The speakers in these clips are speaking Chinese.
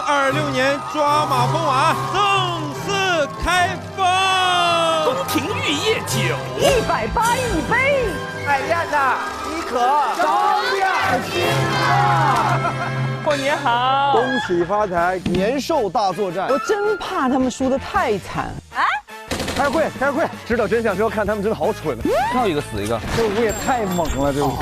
2026年抓马蜂王正式开放。宫廷玉液酒180一杯。海燕呐，你可长点心啊！过年好，恭喜发财，年兽大作战。我真怕他们输得太惨啊！开会，知道真相之后看他们真的好蠢，跳一个死一个，这舞也太猛了，这舞。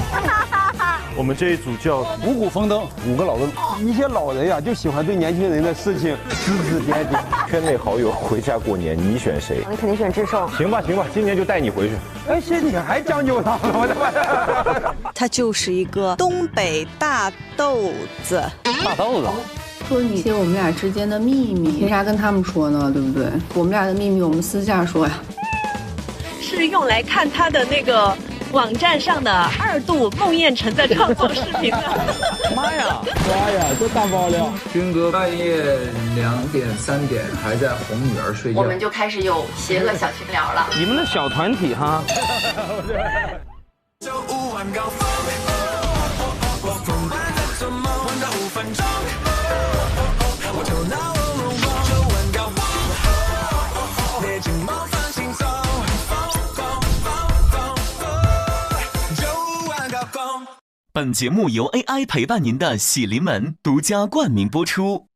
我们这一组叫五谷丰登，5个老登。一些老人呀，就喜欢对年轻人的事情指指点点。圈内好友回家过年，你选谁？你肯定选智胜。行吧，今年就带你回去。哎，你还将就他了？他就是一个东北大豆子。大豆子。说一些我们俩之间的秘密，凭啥跟他们说呢？对不对？我们俩的秘密，我们私下说呀。是用来看他的那个网站上的2度孟宴臣的创作视频的。妈呀，这大爆料！军哥半夜2点3点还在哄女儿睡觉，我们就开始有邪恶小群聊了。你们的小团体哈。本节目由 AI 陪伴您的喜临门独家冠名播出。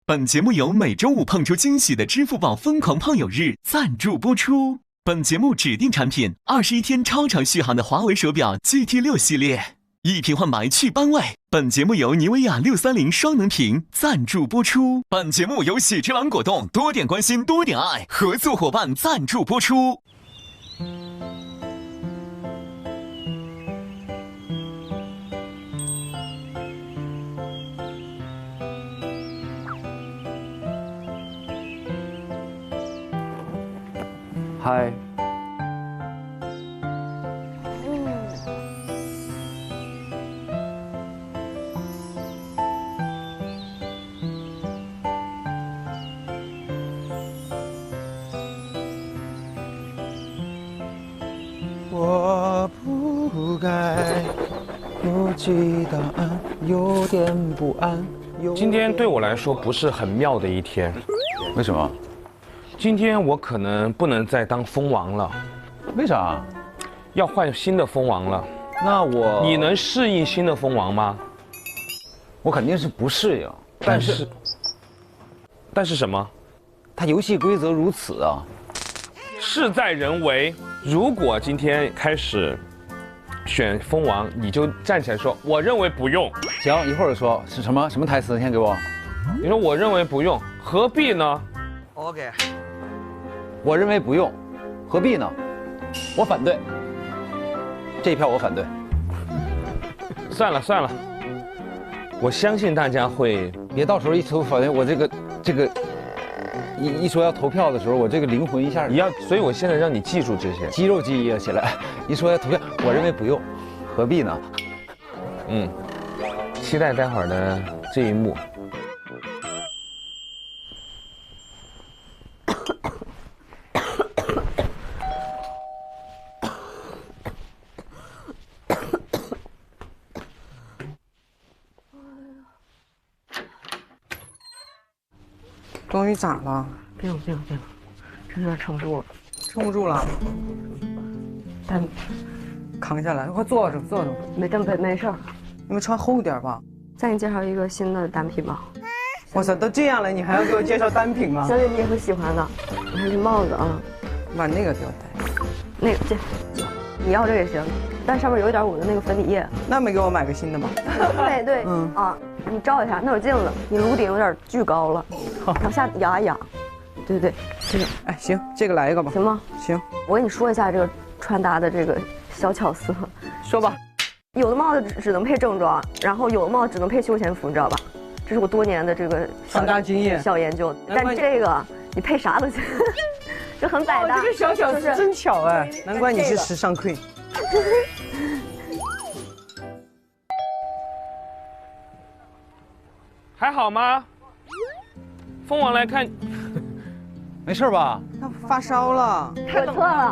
本节目由每周5碰出惊喜的支付宝疯狂胖友日赞助播出。本节目指定产品21天超长续航的华为手表 GT6 系列，1瓶换白去斑味。本节目由妮维雅630双能屏赞助播出。本节目由喜之郎果冻多点关心多点爱合作伙伴赞助播出。嗨，我不该不记答案，有点不安。今天对我来说不是很妙的一天。为什么？今天我可能不能再当蜂王了。为啥？要换新的蜂王了。那你能适应新的蜂王吗？我肯定是不适应。但是什么？它游戏规则如此啊。事在人为。如果今天开始选蜂王，你就站起来说，我认为不用。行，一会儿说是什么台词？先给我。你说我认为不用，何必呢 ？OK。我认为不用，何必呢？我反对，这一票我反对。算了，我相信大家会。别到时候一投反对，我这个一说要投票的时候，我这个灵魂一下所以我现在让你记住这些肌肉记忆起来。一说要投票，我认为不用，何必呢？期待待会儿的这一幕。终于咋了？不用，真有点撑不住了。撑不住了？但扛下来，快坐着。没事儿。你们穿厚点吧。再给你介绍一个新的单品吧。哇塞，都这样了，你还要给我介绍单品吗？相信你也会喜欢的。你看这帽子啊，把那个给我戴。那个你要这个也行，但上面有一点我的那个粉底液。那没给我买个新的吗？对，啊，你照一下，那有镜子，你颅顶有点巨高了，往下压一压。对，这个。哎，行，这个来一个吧。行吗？行。我跟你说一下这个穿搭的这个小巧思。说吧。有的帽子只能配正装，然后有的帽子只能配休闲服，你知道吧？这是我多年的这个穿搭经验、小研究。但这个你配啥都行，这很百搭。这个小巧思真巧哎，难怪你是时尚 queen。还好吗？蜂王来看，没事吧？他发烧了。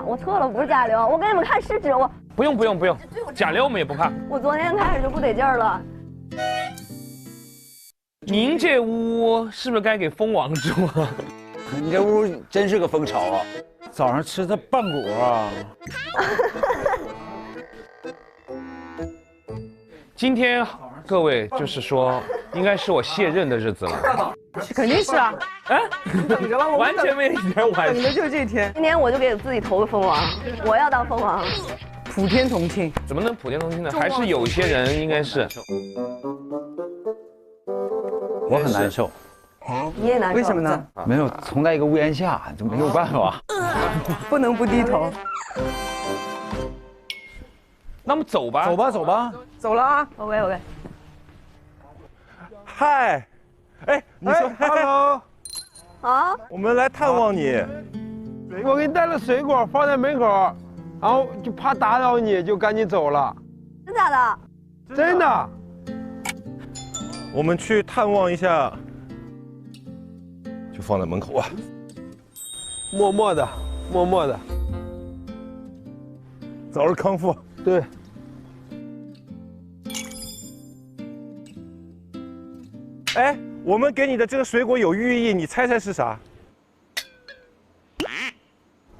我测了，不是甲流。我给你们看试纸，我不用，甲流我们也不怕。我昨天开始就不得劲儿了。您这屋是不是该给蜂王住啊？你这屋真是个蜂巢啊！早上吃的棒果啊。今天各位就是说，应该是我卸任的日子了。肯定是啊。哎，等着吧，我完全没一点晚。等的就是这天。今年我就给自己投个蜂王，我要当蜂王。普天同庆。怎么能普天同庆呢？还是有些人应该是。我很难受。你也难受？为什么呢？没有从在一个屋檐下就没有办法。不能不低头。那么走吧，走吧，走吧，走了啊。OK。嗨，哎，你说 ，hello， 啊，我们来探望你。我给你带了水果放在门口，然后就怕打扰你，就赶紧走了。真假的？真的。我们去探望一下，就放在门口啊。默默的，默默的。早日康复。对。哎，我们给你的这个水果有寓意，你猜猜是啥？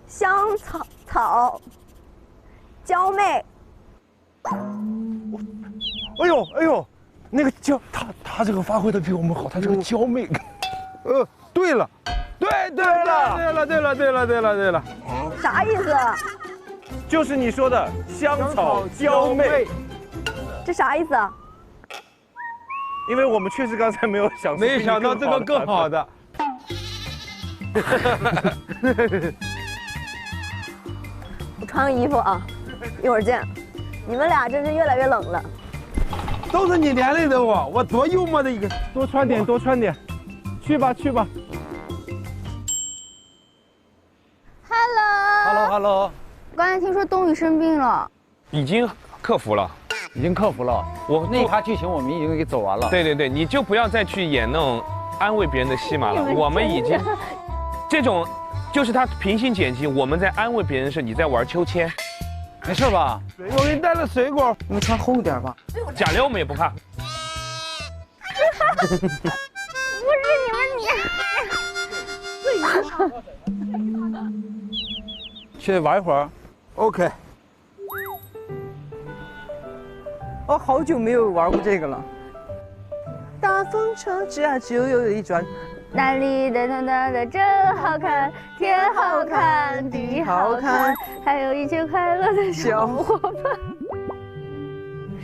香草，娇妹。哎呦，那个他这个发挥的比我们好，他这个娇妹。对了，对了。啥意思？就是你说的香草娇妹。这啥意思啊？因为我们确实刚才没有想，没想到这个更好的。我穿个衣服啊，一会儿见。你们俩真是越来越冷了。都是你连累的我多幽默的一个。多穿点，去吧。Hello。刚才听说冬雨生病了，已经克服了。我那趴剧情我们已经给走完了。对，你就不要再去演那种安慰别人的戏码了。我们已经这种，就是他平行剪辑，我们在安慰别人时，你在玩秋千。没事吧？我给你带了水果，你们穿厚点吧。假料我们也不怕。不是去玩一会儿。OK。我好久没有玩过这个了。大风车吱啊吱又一转，那里的真好看，天好看，地好看，还有一群快乐的小伙伴。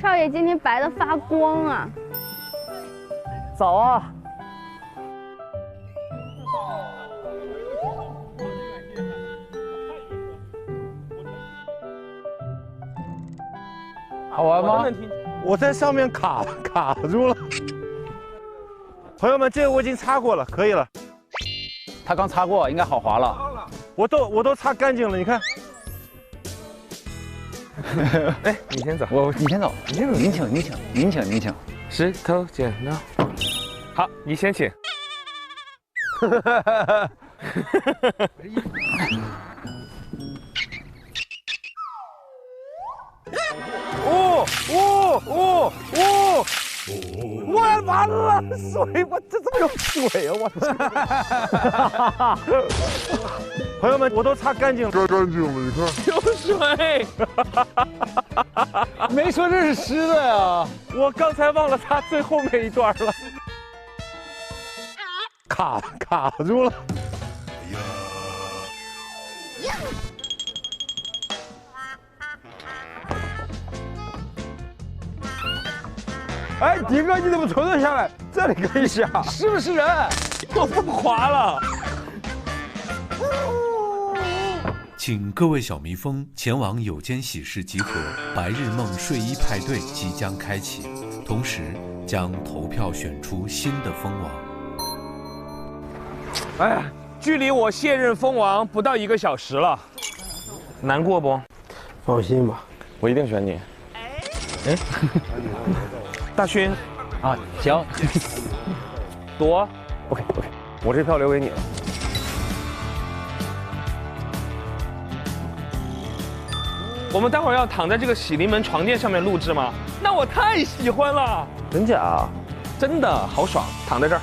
少爷今天白的发光啊！早啊！好玩吗？我在上面卡住了。朋友们，这个我已经擦过了，可以了。他刚擦过，应该好滑了。我都擦干净了，你看。哎，你先走。你先走。您请。石头剪刀。好，你先请。我完了，水，我这怎么有水啊！我，朋友们，我都擦干净了，你看，有水。没说这是湿的呀，我刚才忘了擦最后面一段了，卡住了。哎，迪哥，你怎么从这下来？这里可以下，是不是人？我不滑了。请各位小蜜蜂前往有间喜事集合，白日梦睡衣派对即将开启，同时将投票选出新的蜂王。哎呀，距离我卸任蜂王不到1个小时了，难过不？放心吧，我一定选你。哎，大勋，啊，行，夺 ，OK， 我这票留给你了。我们待会儿要躺在这个喜临门床垫上面录制吗？那我太喜欢了。真假？真的好爽，躺在这儿。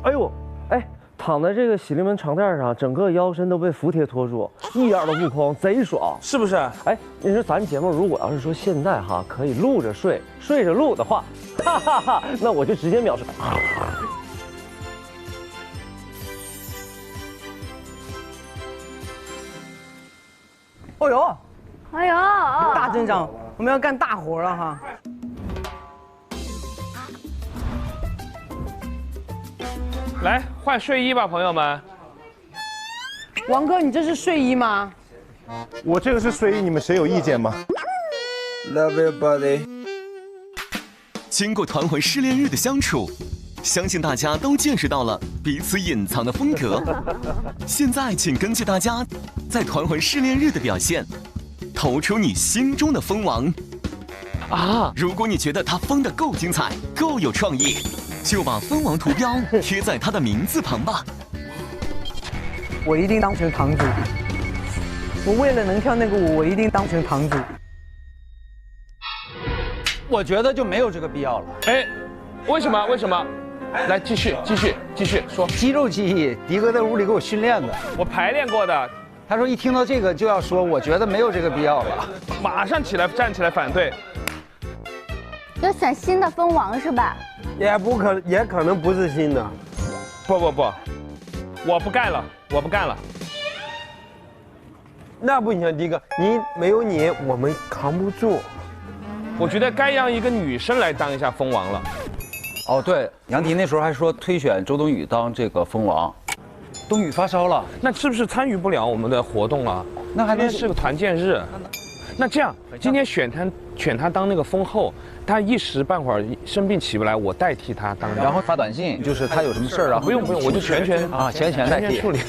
哎呦，哎，躺在这个喜临门床垫上，整个腰身都被服帖托住，一点都不空，贼爽，是不是？哎，你说咱节目如果要是说现在哈可以录着睡，睡着录的话，哈哈哈，那我就直接秒睡。哦呦，哎呦，大阵仗，我们要干大活了哈。来换睡衣吧，朋友们。王哥，你这是睡衣吗？我这个是睡衣，你们谁有意见吗 Love your body。经过团魂失恋日的相处，相信大家都见识到了彼此隐藏的风格。现在，请根据大家在团魂失恋日的表现，投出你心中的蜂王。啊！如果你觉得他疯得够精彩、够有创意，就把蜂王图标贴在他的名字旁吧。我一定当成堂主。我为了能跳那个舞，我一定当成堂主。我觉得就没有这个必要了。哎，为什么？为什么？来，继续说。肌肉记忆，迪哥在屋里给我训练的，我排练过的。他说一听到这个就要说，我觉得没有这个必要了，马上站起来反对。要选新的蜂王是吧？也可能不是新的。不，我不干了。那不行，迪哥，没有你，我们扛不住。我觉得该让一个女生来当一下蜂王了。哦，对，杨迪那时候还说推选周冬雨当这个蜂王，冬雨发烧了，那是不是参与不了我们的活动了？那还能是个团建日。那这样，今天选他当那个蜂后，他一时半会儿生病起不来，我代替他当。然后发短信，就是他有什么事儿啊？不用，我就全代替处理。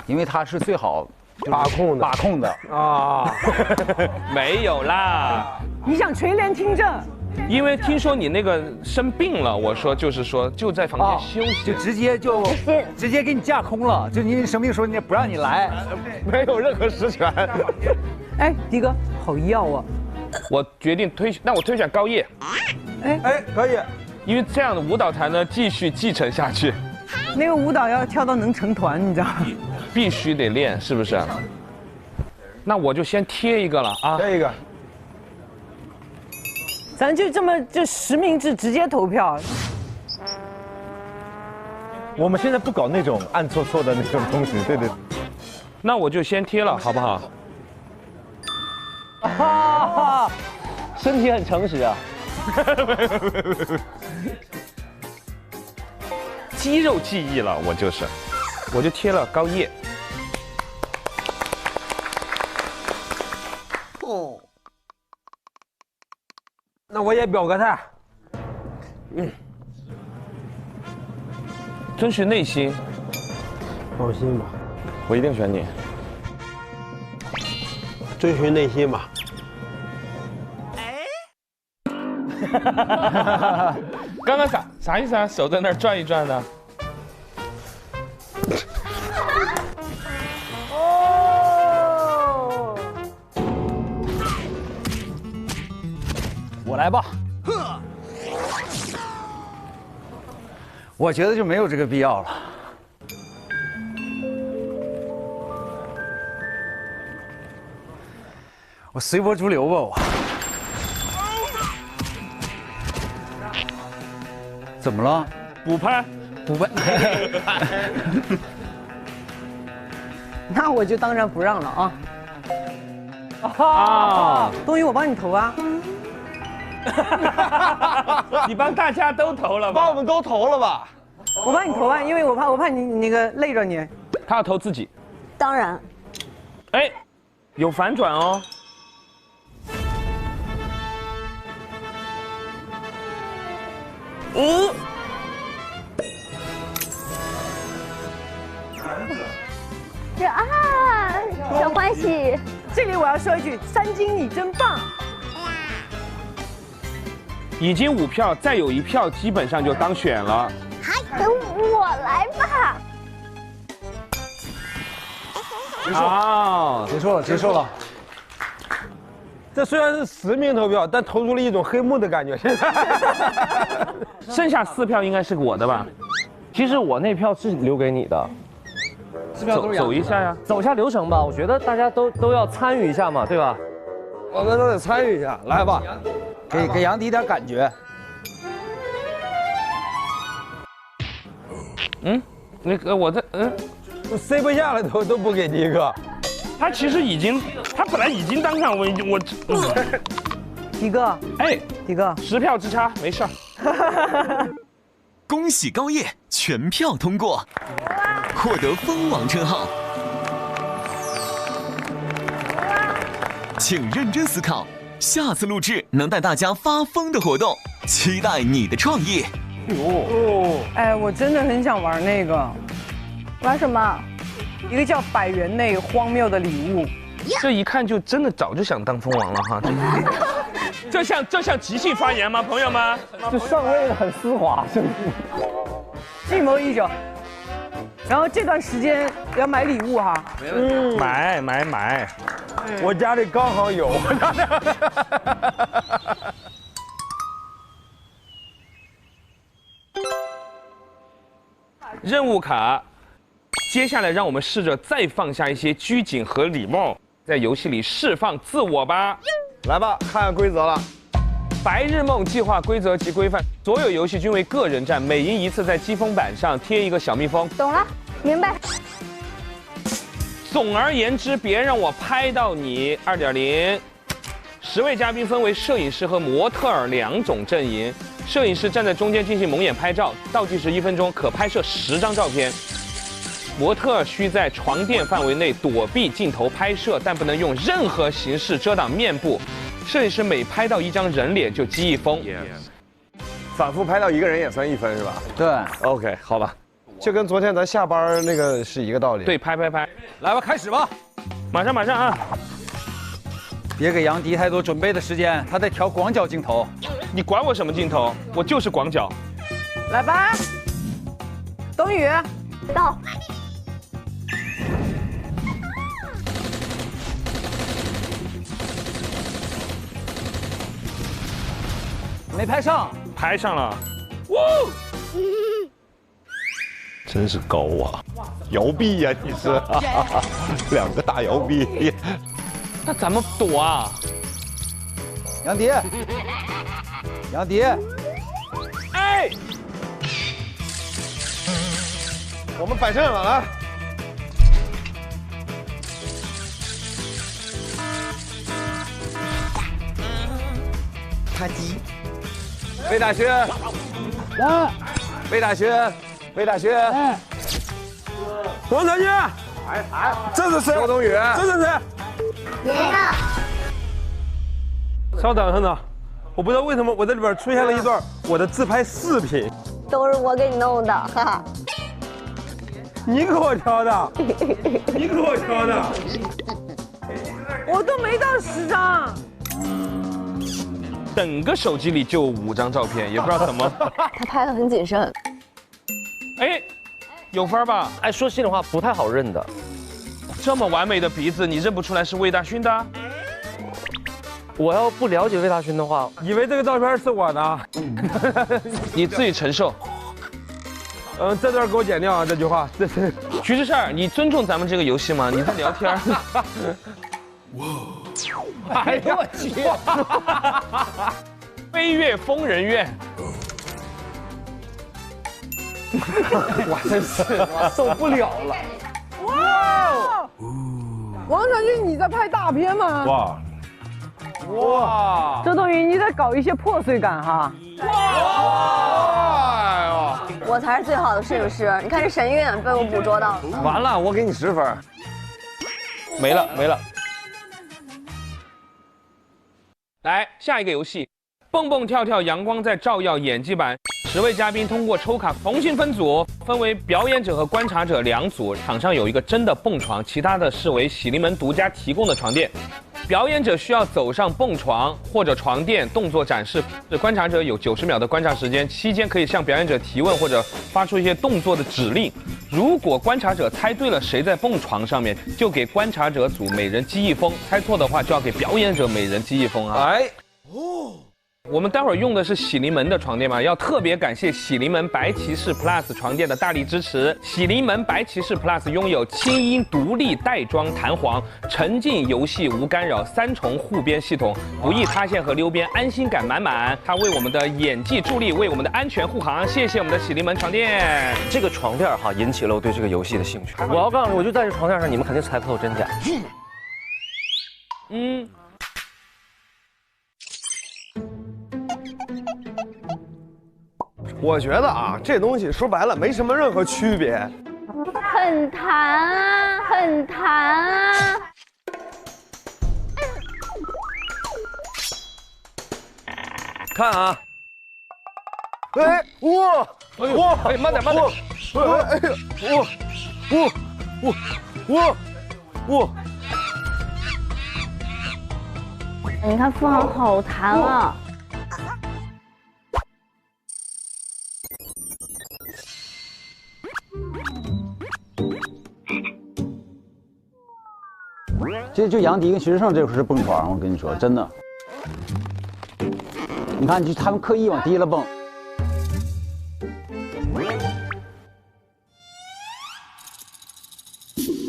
因为他是最好把控的啊，没有啦。你想垂帘听政？因为听说你那个生病了，我说就在房间休息，就直接给你架空了，就你生病的时候你也不让你来，没有任何实权。哎，迪哥，好要啊！我决定那我推选高叶。哎，可以，因为这样的舞蹈才能继续继承下去。那个舞蹈要跳到能成团，你知道吗？必须得练，是不是？那我就先贴一个了啊。贴一个。咱就这么实名制直接投票。我们现在不搞那种暗搓搓的那种东西，对。那我就先贴了，好不好？哈，身体很诚实啊。肌肉记忆了，我就贴了高叶。哦，那我也表个态。遵循内心，放心吧，我一定选你。遵循内心吧。刚刚啥意思啊？手在那儿转一转的。哦，我来吧。我觉得就没有这个必要了。我随波逐流吧，我。怎么了？补拍。那我就当然不让了啊！啊，冬雨，我帮你投啊！你帮大家都投了吧？帮我们都投了吧？我帮你投啊，因为我怕你那个累着你。他要投自己。当然。哎，有反转哦。咦？这啊，小欢喜。这里我要说一句，三金你真棒。已經5票，再有1票，基本上就當選了。等我來吧。结束了，结束了。这虽然是实名投票，但投出了一种黑幕的感觉。剩下4票应该是我的吧？其实我那票是留给你的。走一下呀，走一下流程吧。我觉得大家都要参与一下嘛，对吧？我们都得参与一下，来吧，给杨迪点感觉。那个我这塞不下了都不给迪哥。他其实他本来已经当上我迪哥，哎，迪哥，10票之差，没事儿。恭喜高叶全票通过，获得蜂王称号。请认真思考，下次录制能带大家发疯的活动，期待你的创意。哎，我真的很想玩那个，玩什么？一个叫100元内荒谬的礼物。这一看就真的早就想当蜂王了哈。这像即兴发言吗，朋友们？就上位的很丝滑，是不是？计谋已久。然后这段时间要买礼物哈。买。我家里刚好有。任务卡，接下来让我们试着再放下一些拘谨和礼貌，在游戏里释放自我吧。来吧，看规则了。白日梦计划规则及规范，所有游戏均为个人战，每赢一次在积分板上贴一个小蜜蜂。懂了，明白。总而言之，别让我拍到你。2.0，10位嘉宾分为摄影师和模特儿2种阵营。摄影师站在中间进行蒙眼拍照，倒计时1分钟，可拍摄10张照片。模特儿需在床垫范围内躲避镜头拍摄，但不能用任何形式遮挡面部。摄影师每拍到1张人脸就积1分。反复拍到一个人也算1分是吧？对 ，OK， 好吧，就跟昨天咱下班那个是一个道理。对，拍，来吧，开始吧，马上啊！别给杨迪太多准备的时间，他在调广角镜头。你管我什么镜头？我就是广角。来吧，冬雨到。没拍上，拍上了。哇！真是高啊！摇臂呀，你是2个大摇臂。那怎么躲啊？杨迪，哎，我们摆正了，来。啪叽。魏大勋，魏大勋，王传君，这是谁？周冬雨，这是谁？稍等，我不知道为什么我这里边出现了一段我的自拍视频，都是我给你弄的，哈哈。你给我挑的，我都没到10张。整个手机里就5张照片，也不知道怎么。他拍得很谨慎。哎，有分吧？哎，说心里话不太好认的。这么完美的鼻子，你认不出来是魏大勋的？我要不了解魏大勋的话，以为这个照片是我的。你自己承受。这段给我剪掉啊！这句话，这是徐志胜，你尊重咱们这个游戏吗？你在聊天。哎呦我去！飞跃疯人院。我真是受不了了。哇！王传君，你在拍大片吗？哇！周冬雨，你在搞一些破碎感哈。我才是最好的摄影师，你看这神韵被我捕捉到了。完了，我给你10分。没了。来，下一个游戏，蹦蹦跳跳，阳光在照耀演技版。10位嘉宾通过抽卡重新分组，分为表演者和观察者2组。场上有一个真的蹦床，其他的是为喜临门独家提供的床垫。表演者需要走上蹦床或者床垫动作展示，观察者有90秒的观察时间，期间可以向表演者提问或者发出一些动作的指令。如果观察者猜对了谁在蹦床上面，就给观察者组每人记一封；猜错的话，就要给表演者每人记一封啊。哎，我们待会儿用的是喜临门的床垫嘛，要特别感谢喜临门白骑士 Plus 床垫的大力支持。喜临门白骑士 Plus 拥有轻音独立袋装弹簧，沉浸游戏无干扰3重护边系统，不易塌陷和溜边，安心感满满。它为我们的演技助力，为我们的安全护航。谢谢我们的喜临门床垫。这个床垫哈引起了我对这个游戏的兴趣。我要告诉你，我就在这床垫上，你们肯定猜不透真假。我觉得啊，这东西说白了没什么任何区别。很弹啊，很弹啊。看啊！哎，哇，哇，哎，慢点，慢点。哎呀，哇！你看付航好弹啊！就杨迪跟徐志胜这会儿是蹦床，我跟你说真的。你看，就他们刻意往低了蹦。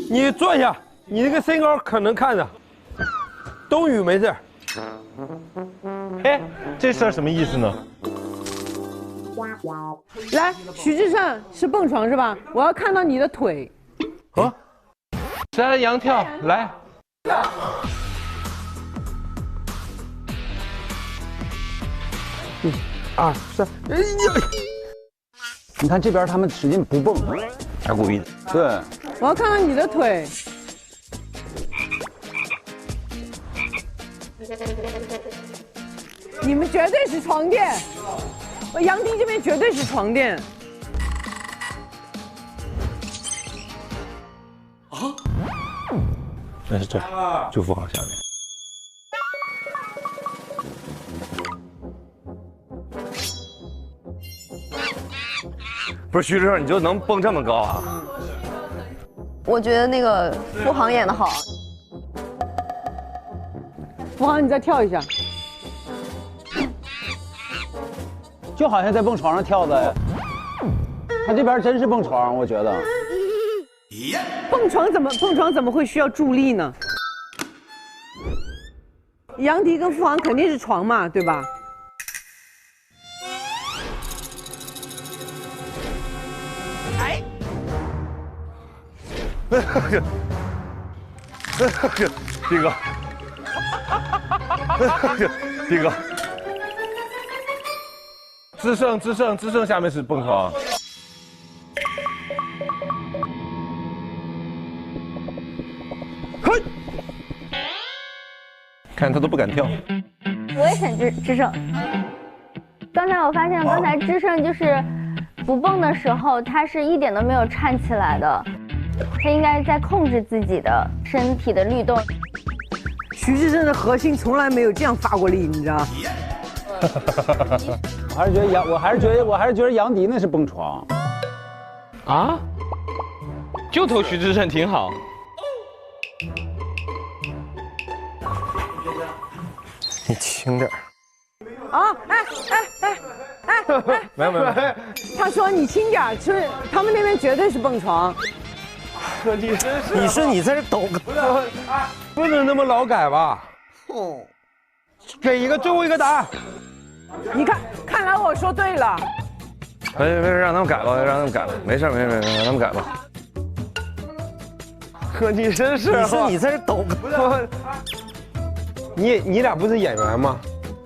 你坐下，你那个身高可能看着。冬雨没事。哎，这事儿什么意思呢？来，徐志胜是蹦床是吧？我要看到你的腿。啊！山羊跳，来。1、2、3，哎呀！你看这边他们使劲不蹦，还故意的。对。我要看到你的腿。你们绝对是床垫，我杨迪这边绝对是床垫。啊？那是这，就付航下面。不是徐志胜，你就能蹦这么高啊？我觉得那个付航演的好。付航，你再跳一下。就好像在蹦床上跳的，他这边真是蹦床，我觉得。蹦床怎么会需要助力呢？杨迪跟付航肯定是床嘛，对吧？哎，毕哥，毕哥。知胜下面是蹦床。嘿，看他都不敢跳。我也选知胜。刚才我发现，刚才知胜就是不蹦的时候，他是一点都没有颤起来的，他应该在控制自己的身体的律动。徐志胜的核心从来没有这样发过力，你知道？我还是觉得杨迪那是蹦床。啊？就投徐志胜挺好。你轻点。啊！没有。他说你轻点，是他们那边绝对是蹦床。你真是，你在这抖，不能那么劳改吧？给一个最后一个答案。你看来我说对了。没事，让他们改吧，没事，让他们改吧。呵，你真是，你在这抖，你俩不是演员吗？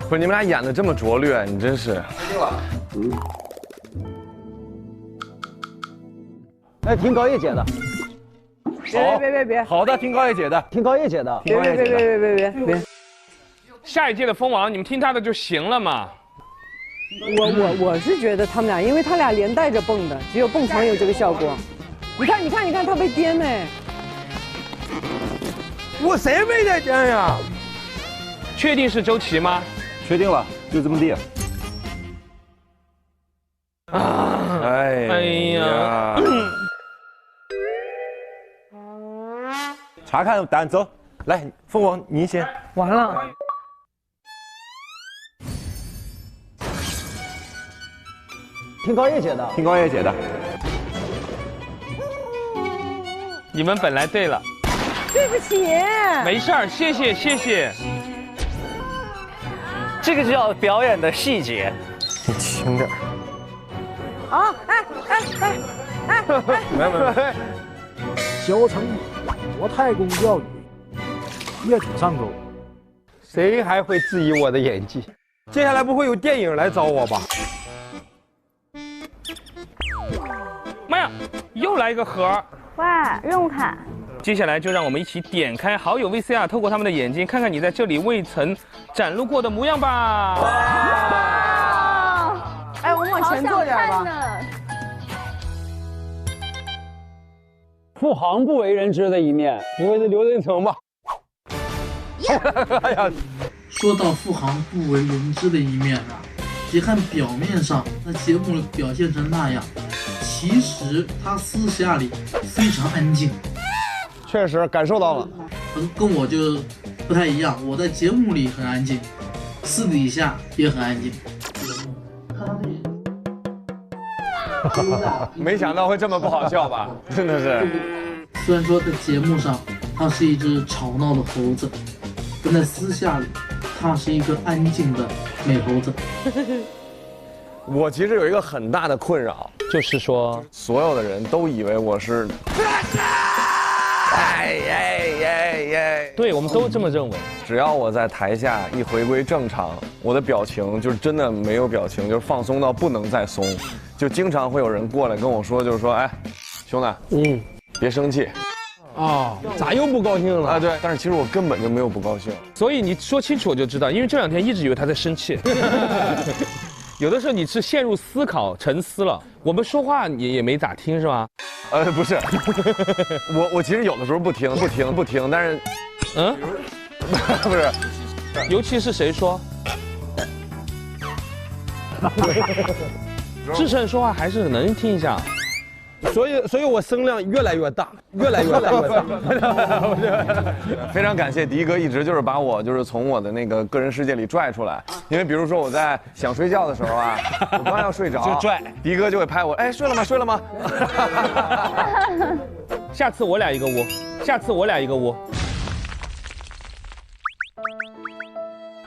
不是你们俩演的这么拙劣，你真是。哎，听高叶姐的。别，好的，听高叶姐的，听高叶姐的。别。下一届的蜂王，你们听他的就行了嘛。我是觉得他们俩，因为他俩连带着蹦的，只有蹦床有这个效果。你看，他被颠呢。我谁没在颠呀？确定是周琦吗？确定了，就这么地。哎呀！查看答案，走，来，凤凰你先。完了。听高叶姐的，听高叶姐的。你们本来对了。对不起。没事儿，谢谢谢谢。这个就叫表演的细节。你轻点。啊！哎！没有。小城国太公教育，越挺上钩。谁还会质疑我的演技？接下来不会有电影来找我吧？妈呀，又来一个盒！哇，任务卡。接下来就让我们一起点开好友 VCR， 透过他们的眼睛，看看你在这里未曾展露过的模样吧。哇！哎，我们往前坐点吧。付航不为人知的一面，不会是刘仁成吧？哎呀，说到付航不为人知的一面啊，别看表面上在节目里表现成那样，其实他私下里非常安静。确实感受到了，跟我就不太一样，我在节目里很安静，私底下也很安静。没想到会这么不好笑吧？真的是。虽然说在节目上他是一只吵闹的猴子，但在私下里他是一个安静的美猴子。我其实有一个很大的困扰，就是说所有的人都以为我是。对，我们都这么认为。只要我在台下一回归正常，我的表情就是真的没有表情，就是放松到不能再松。就经常会有人过来跟我说，就是说，哎，兄弟，别生气。哦，咋又不高兴了啊？对，但是其实我根本就没有不高兴。所以你说清楚我就知道，因为这2天一直以为他在生气。有的时候你是陷入思考、沉思了。我们说话也没咋听是吧？不是，我其实有的时候不听，但是，不是，尤其是谁说？志胜说话还是能听一下。所以我声量越来越大，越来越大。非常感谢迪哥，一直就是把我就是从我的那个个人世界里拽出来。因为比如说我在想睡觉的时候啊，我刚要睡着，就拽，迪哥就会拍我，哎，睡了吗？睡了吗？下次我俩一个屋，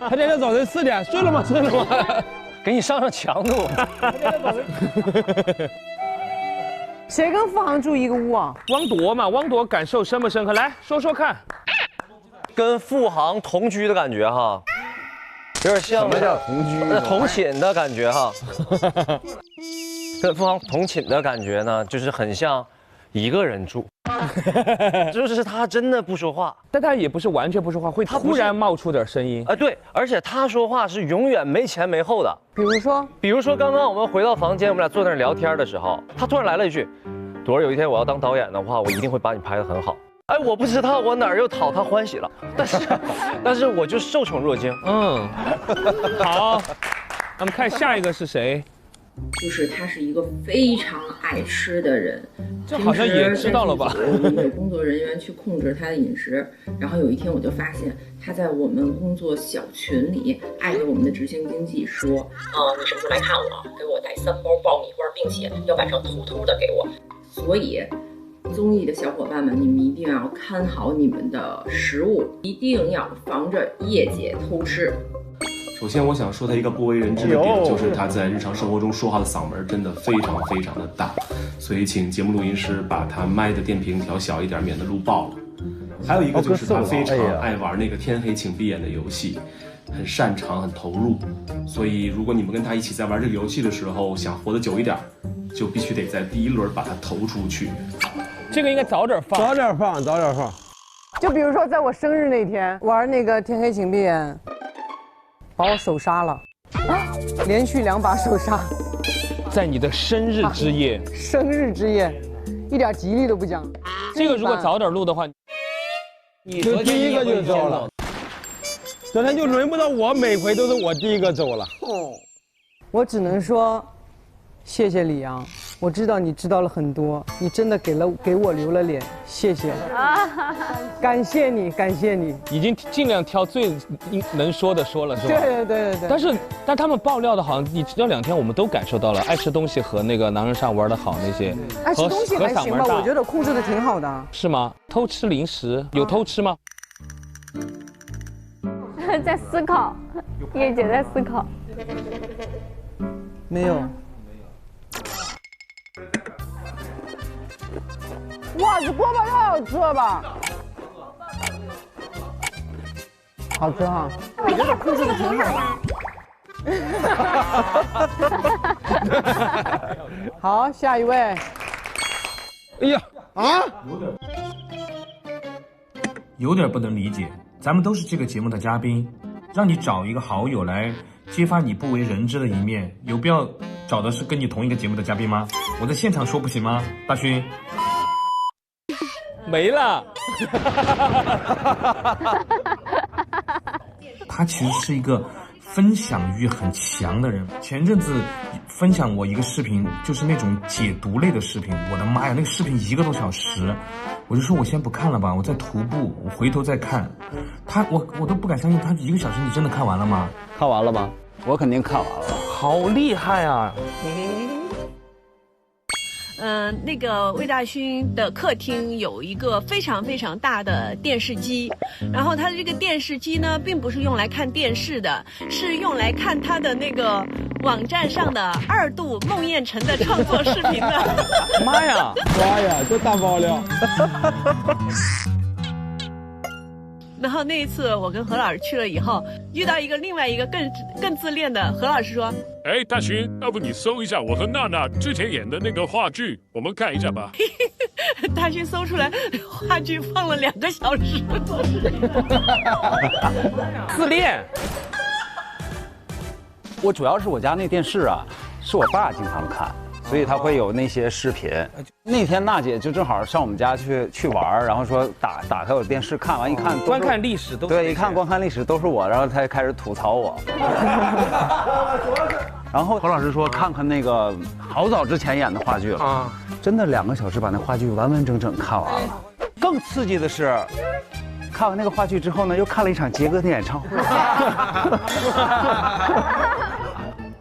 他今天早晨4点睡了吗？睡了吗？给你上强度。谁跟付航住一个屋啊？汪铎嘛，汪铎感受深不深刻？来说说看。跟付航同居的感觉哈，有点像。什么叫同居？同寝的感觉哈。跟付航同寝的感觉呢，就是很像一个人住。就是他真的不说话，但他也不是完全不说话，会突然冒出点声音。对，而且他说话是永远没前没后的。比如说刚刚我们回到房间，我们俩坐那儿聊天的时候，他突然来了一句：“朵儿，有一天我要当导演的话，我一定会把你拍得很好。”哎，我不知道我哪儿又讨他欢喜了，但是我就受宠若惊。好，我们看下一个是谁？就是他是一个非常爱吃的人，这好像也知道了吧？我们有工作人员去控制他的饮食，然后有一天我就发现他在我们工作小群里艾特我们的执行经济说，你什么时候来看我？给我带3包爆米花，并且要晚上偷偷的给我。所以，综艺的小伙伴们，你们一定要看好你们的食物，一定要防着叶姐偷吃。首先，我想说他一个不为人知的点，就是他在日常生活中说话的嗓门真的非常非常的大，所以请节目录音师把他麦的电瓶调小一点，免得录爆了。还有一个就是他非常爱玩那个天黑请闭眼的游戏，很擅长，很投入。所以，如果你们跟他一起在玩这个游戏的时候，想活得久一点，就必须得在第1轮把他投出去。这个应该早点放，早点放。就比如说，在我生日那天玩那个天黑请闭眼。把我手杀了，连续2把手杀，在你的生日之夜，一点吉利都不讲。这个如果早点录的话，你就第一个就走了。昨天就轮不到我，每回都是我第一个走了。我只能说，谢谢李阳，我知道你知道了很多，你真的给我留了脸，谢谢，感谢你，感谢你，已经尽量挑最能说的说了，是吧？对。但他们爆料的好像你这2天我们都感受到了，爱吃东西和那个狼人杀玩的好那些，爱吃东西还行吧，我觉得控制的挺好的。是吗？偷吃零食有偷吃吗？在思考，叶姐在思考。没有。哇，这锅巴太好吃了吧！好吃哈，我觉得控制的挺好的。好，下一位。哎呀啊！有点不能理解，咱们都是这个节目的嘉宾，让你找一个好友来揭发你不为人知的一面，有必要找的是跟你同一个节目的嘉宾吗？我在现场说不行吗？大勋。没了。他其实是一个分享欲很强的人。前阵子分享我一个视频，就是那种解读类的视频，我的妈呀，那个视频1个多小时，我就说我先不看了吧，我在徒步，我回头再看。我都不敢相信，他1个小时你真的看完了吗？看完了吗？我肯定看完了。好厉害啊！那个魏大勋的客厅有一个非常非常大的电视机，然后他的这个电视机呢，并不是用来看电视的，是用来看他的那个网站上的2度孟宴臣的创作视频的。妈呀，这大爆料！然后那一次我跟何老师去了以后，遇到另外一个更自恋的何老师说：“哎，大勋，要不你搜一下我和娜娜之前演的那个话剧，我们看一下吧。”大勋搜出来话剧放了2个小时。自恋。我主要是我家那电视啊，是我爸经常看。所以他会有那些视频。那天娜姐就正好上我们家去玩，然后说打开我电视看完一看，观看历史都对，一看观看历史都是我，然后他开始吐槽我。然后何老师说看看那个好早之前演的话剧了啊，真的2个小时把那话剧完完整整看完了。更刺激的是，看完那个话剧之后呢，又看了一场杰哥的演唱会。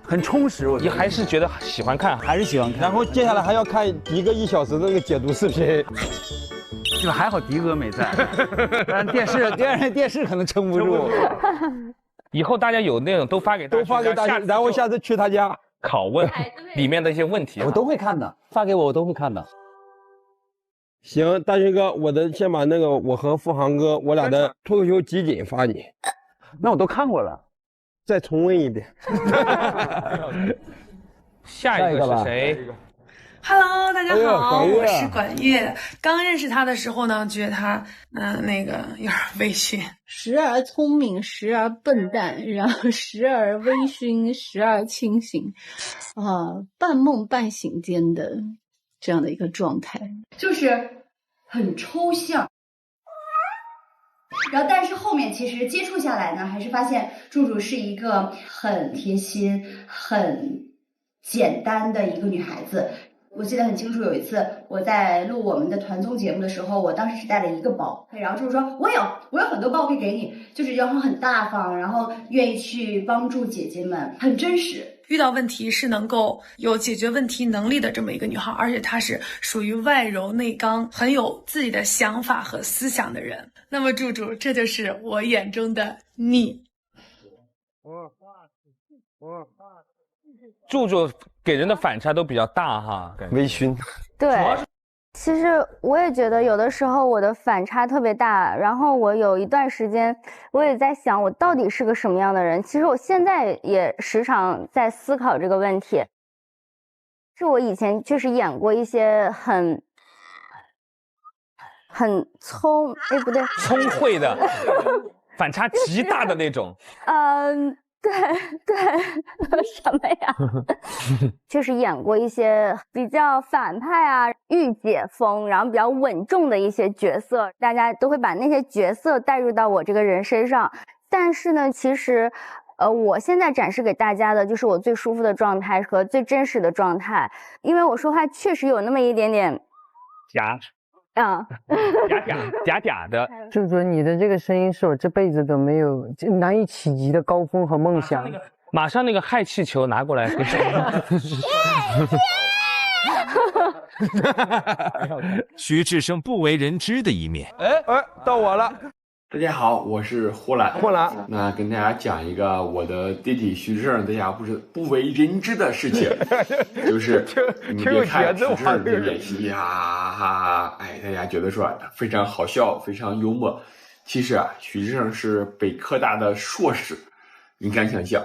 很充实，你还是觉得喜欢看，还是喜欢看。然后接下来还要看一个1小时的那个解读视频。这还好迪哥没在，不然电视可能撑不住。以后大家有那种都发给大家，然后下次去他家拷问里面的一些问题，我都会看的，发给我都会看的。行，大勋哥，先把那个我和付航哥我俩的脱口秀集锦发你。那我都看过了。再重温一遍。下一个是谁？Hello， 大家好，我是管乐。刚认识他的时候呢，觉得他那个有点微醺，时而聪明，时而笨蛋，然后时而微醺，时而清醒，半梦半醒间的这样的一个状态，就是很抽象。然后，但是后面其实接触下来呢，还是发现柱柱是一个很贴心、很简单的一个女孩子。我记得很清楚，有一次我在录我们的团综节目的时候，我当时只带了1个包，然后柱柱说：“我有很多包可以给你。”就是然后很大方，然后愿意去帮助姐姐们，很真实。遇到问题是能够有解决问题能力的这么一个女孩，而且她是属于外柔内刚，很有自己的想法和思想的人。那么柱柱，这就是我眼中的你。柱柱给人的反差都比较大哈，微醺。对，其实我也觉得有的时候我的反差特别大，然后我有一段时间我也在想我到底是个什么样的人。其实我现在也时常在思考这个问题。是我以前确实演过一些很聪慧的反差极大的那种。对，什么呀？就是演过一些比较反派啊、御姐风，然后比较稳重的一些角色，大家都会把那些角色带入到我这个人身上。但是呢，其实，我现在展示给大家的就是我最舒服的状态和最真实的状态，因为我说话确实有那么一点点假的。柱柱，你的这个声音是我这辈子都没有难以企及的高峰和梦想。马上那个氦气球拿过来。徐志胜不为人知的一面。到我了。大家好，我是呼兰。那跟大家讲一个我的弟弟徐志胜大家不为人知的事情，就是你别看徐志胜的演戏呀，大家觉得说非常好笑，非常幽默。其实徐志胜是北科大的硕士，你敢想象？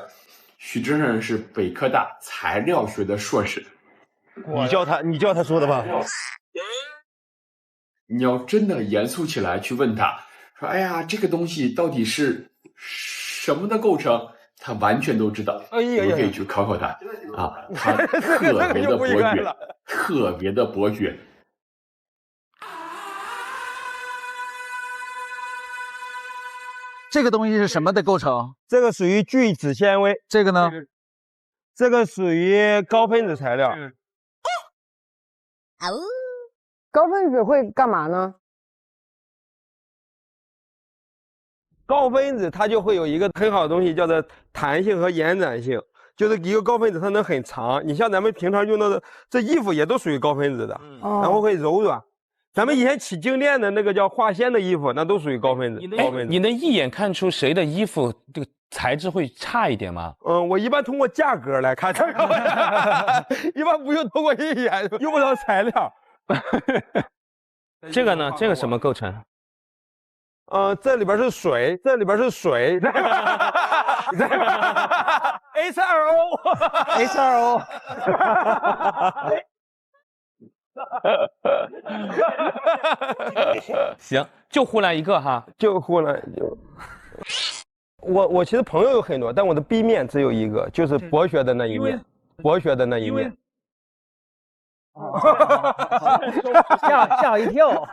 徐志胜是北科大材料学的硕士。你叫他说的吧？你要真的严肃起来去问他。说哎呀，这个东西到底是什么的构成？他完全都知道。你可以去考考他啊，他特别的博学，特别的博学。这个东西是什么的构成？这个属于聚酯纤维。这个呢？这个属于高分子材料。高分子会干嘛呢？高分子它就会有一个很好的东西，叫做弹性和延展性。就是一个高分子它能很长，你像咱们平常用到的这衣服也都属于高分子的，然后会柔软。咱们以前起静电的那个叫化纤的衣服，那都属于高分子。你能一眼看出谁的衣服这个材质会差一点吗？我一般通过价格来看，一般不用通过一眼，用不着材料。这个呢？这个什么构成？这里边是水，这里边是水。H2O。行，就呼兰一个哈，就呼兰就。我其实朋友有很多，但我的 B 面只有一个，就是博学的那一面，博学的那一面。吓我一跳。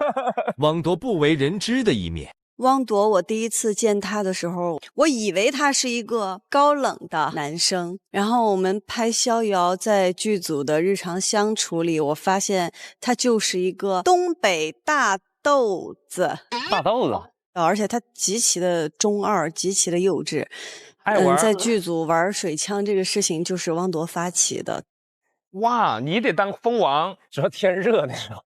汪铎不为人知的一面。汪铎，我第一次见他的时候，我以为他是一个高冷的男生。然后我们拍《逍遥》在剧组的日常相处里，我发现他就是一个东北大豆子。大豆子，而且他极其的中二，极其的幼稚。在剧组玩水枪这个事情就是汪铎发起的。哇，你得当蜂王，主要天热的时候。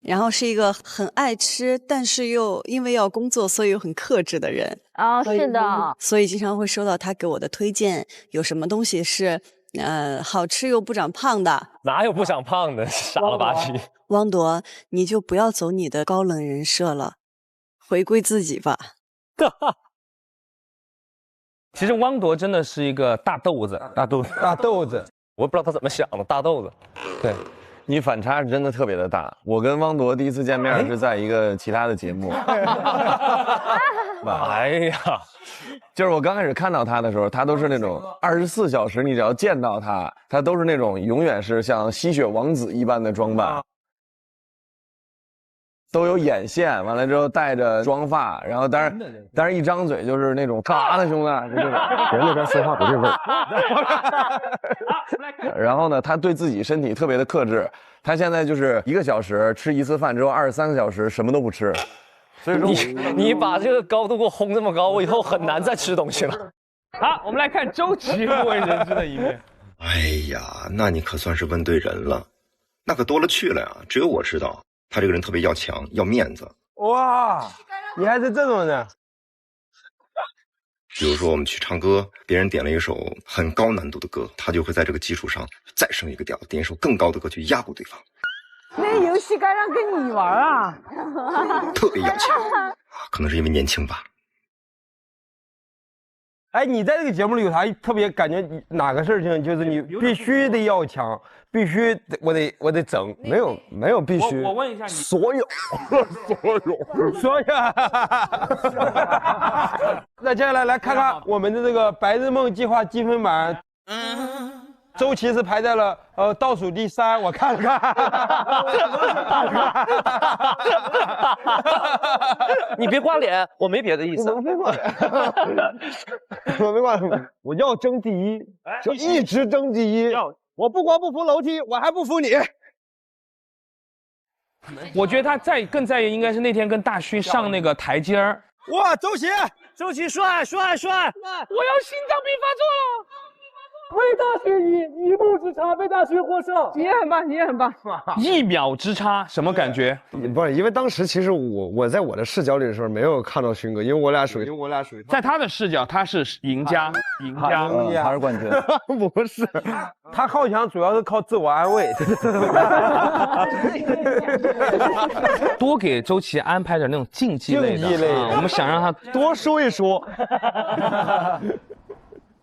然后是一个很爱吃，但是又因为要工作，所以又很克制的人。是的。所以经常会收到他给我的推荐，有什么东西是好吃又不长胖的。哪有不长胖的，傻了吧唧。汪铎，你就不要走你的高冷人设了，回归自己吧。其实汪铎真的是一个大豆子，大豆子。我也不知道他怎么想的，大豆子。对。你反差是真的特别的大。我跟汪铎第一次见面是在一个其他的节目。哎呀，就是我刚开始看到他的时候，他都是那种24小时，你只要见到他，他都是那种永远是像吸血王子一般的装扮，都有眼线，完了之后带着妆发，然后但是一张嘴就是那种嘎的兄弟，就这种人那边说话不对味儿。然后呢，他对自己身体特别的克制，他现在就是1个小时吃1次饭之后，23个小时什么都不吃。所以说你把这个高度给我轰这么高，我以后很难再吃东西了。好，我们来看周琦不为人知的一面。哎呀，那你可算是问对人了，那可多了去了呀。只有我知道，他这个人特别要强，要面子。哇，你还是这种人。比如说我们去唱歌，别人点了一首很高难度的歌，他就会在这个基础上再升一个调，点一首更高的歌去压过对方。那游戏该让跟你玩啊。特别要强，可能是因为年轻吧。哎，你在这个节目里有啥特别感觉？哪个事情就是你必须得要强，必须我得整，没有必须。我问一下你，所有。那接下来来看看我们的这个白日梦计划积分版。周琦是排在了倒数第3，我看了看。你别刮脸，我没别的意思。我没刮脸，我没刮脸，我要争第1，就一直争第1。我不光不服楼梯，我还不服你。我觉得他更在意应该是那天跟大勋上那个台阶儿。哇，周琦帅！我要心脏病发作了。魏大勋一步之差被大勋获胜，你也很棒1秒之差，什么感觉？不是，因为当时其实我在我的视角里的时候没有看到勋哥，因为我俩属于在他的视角他是赢家，他是冠军。不是，他好强主要是靠自我安慰。多给周琦安排点那种竞技类的，我们想让他多说一说。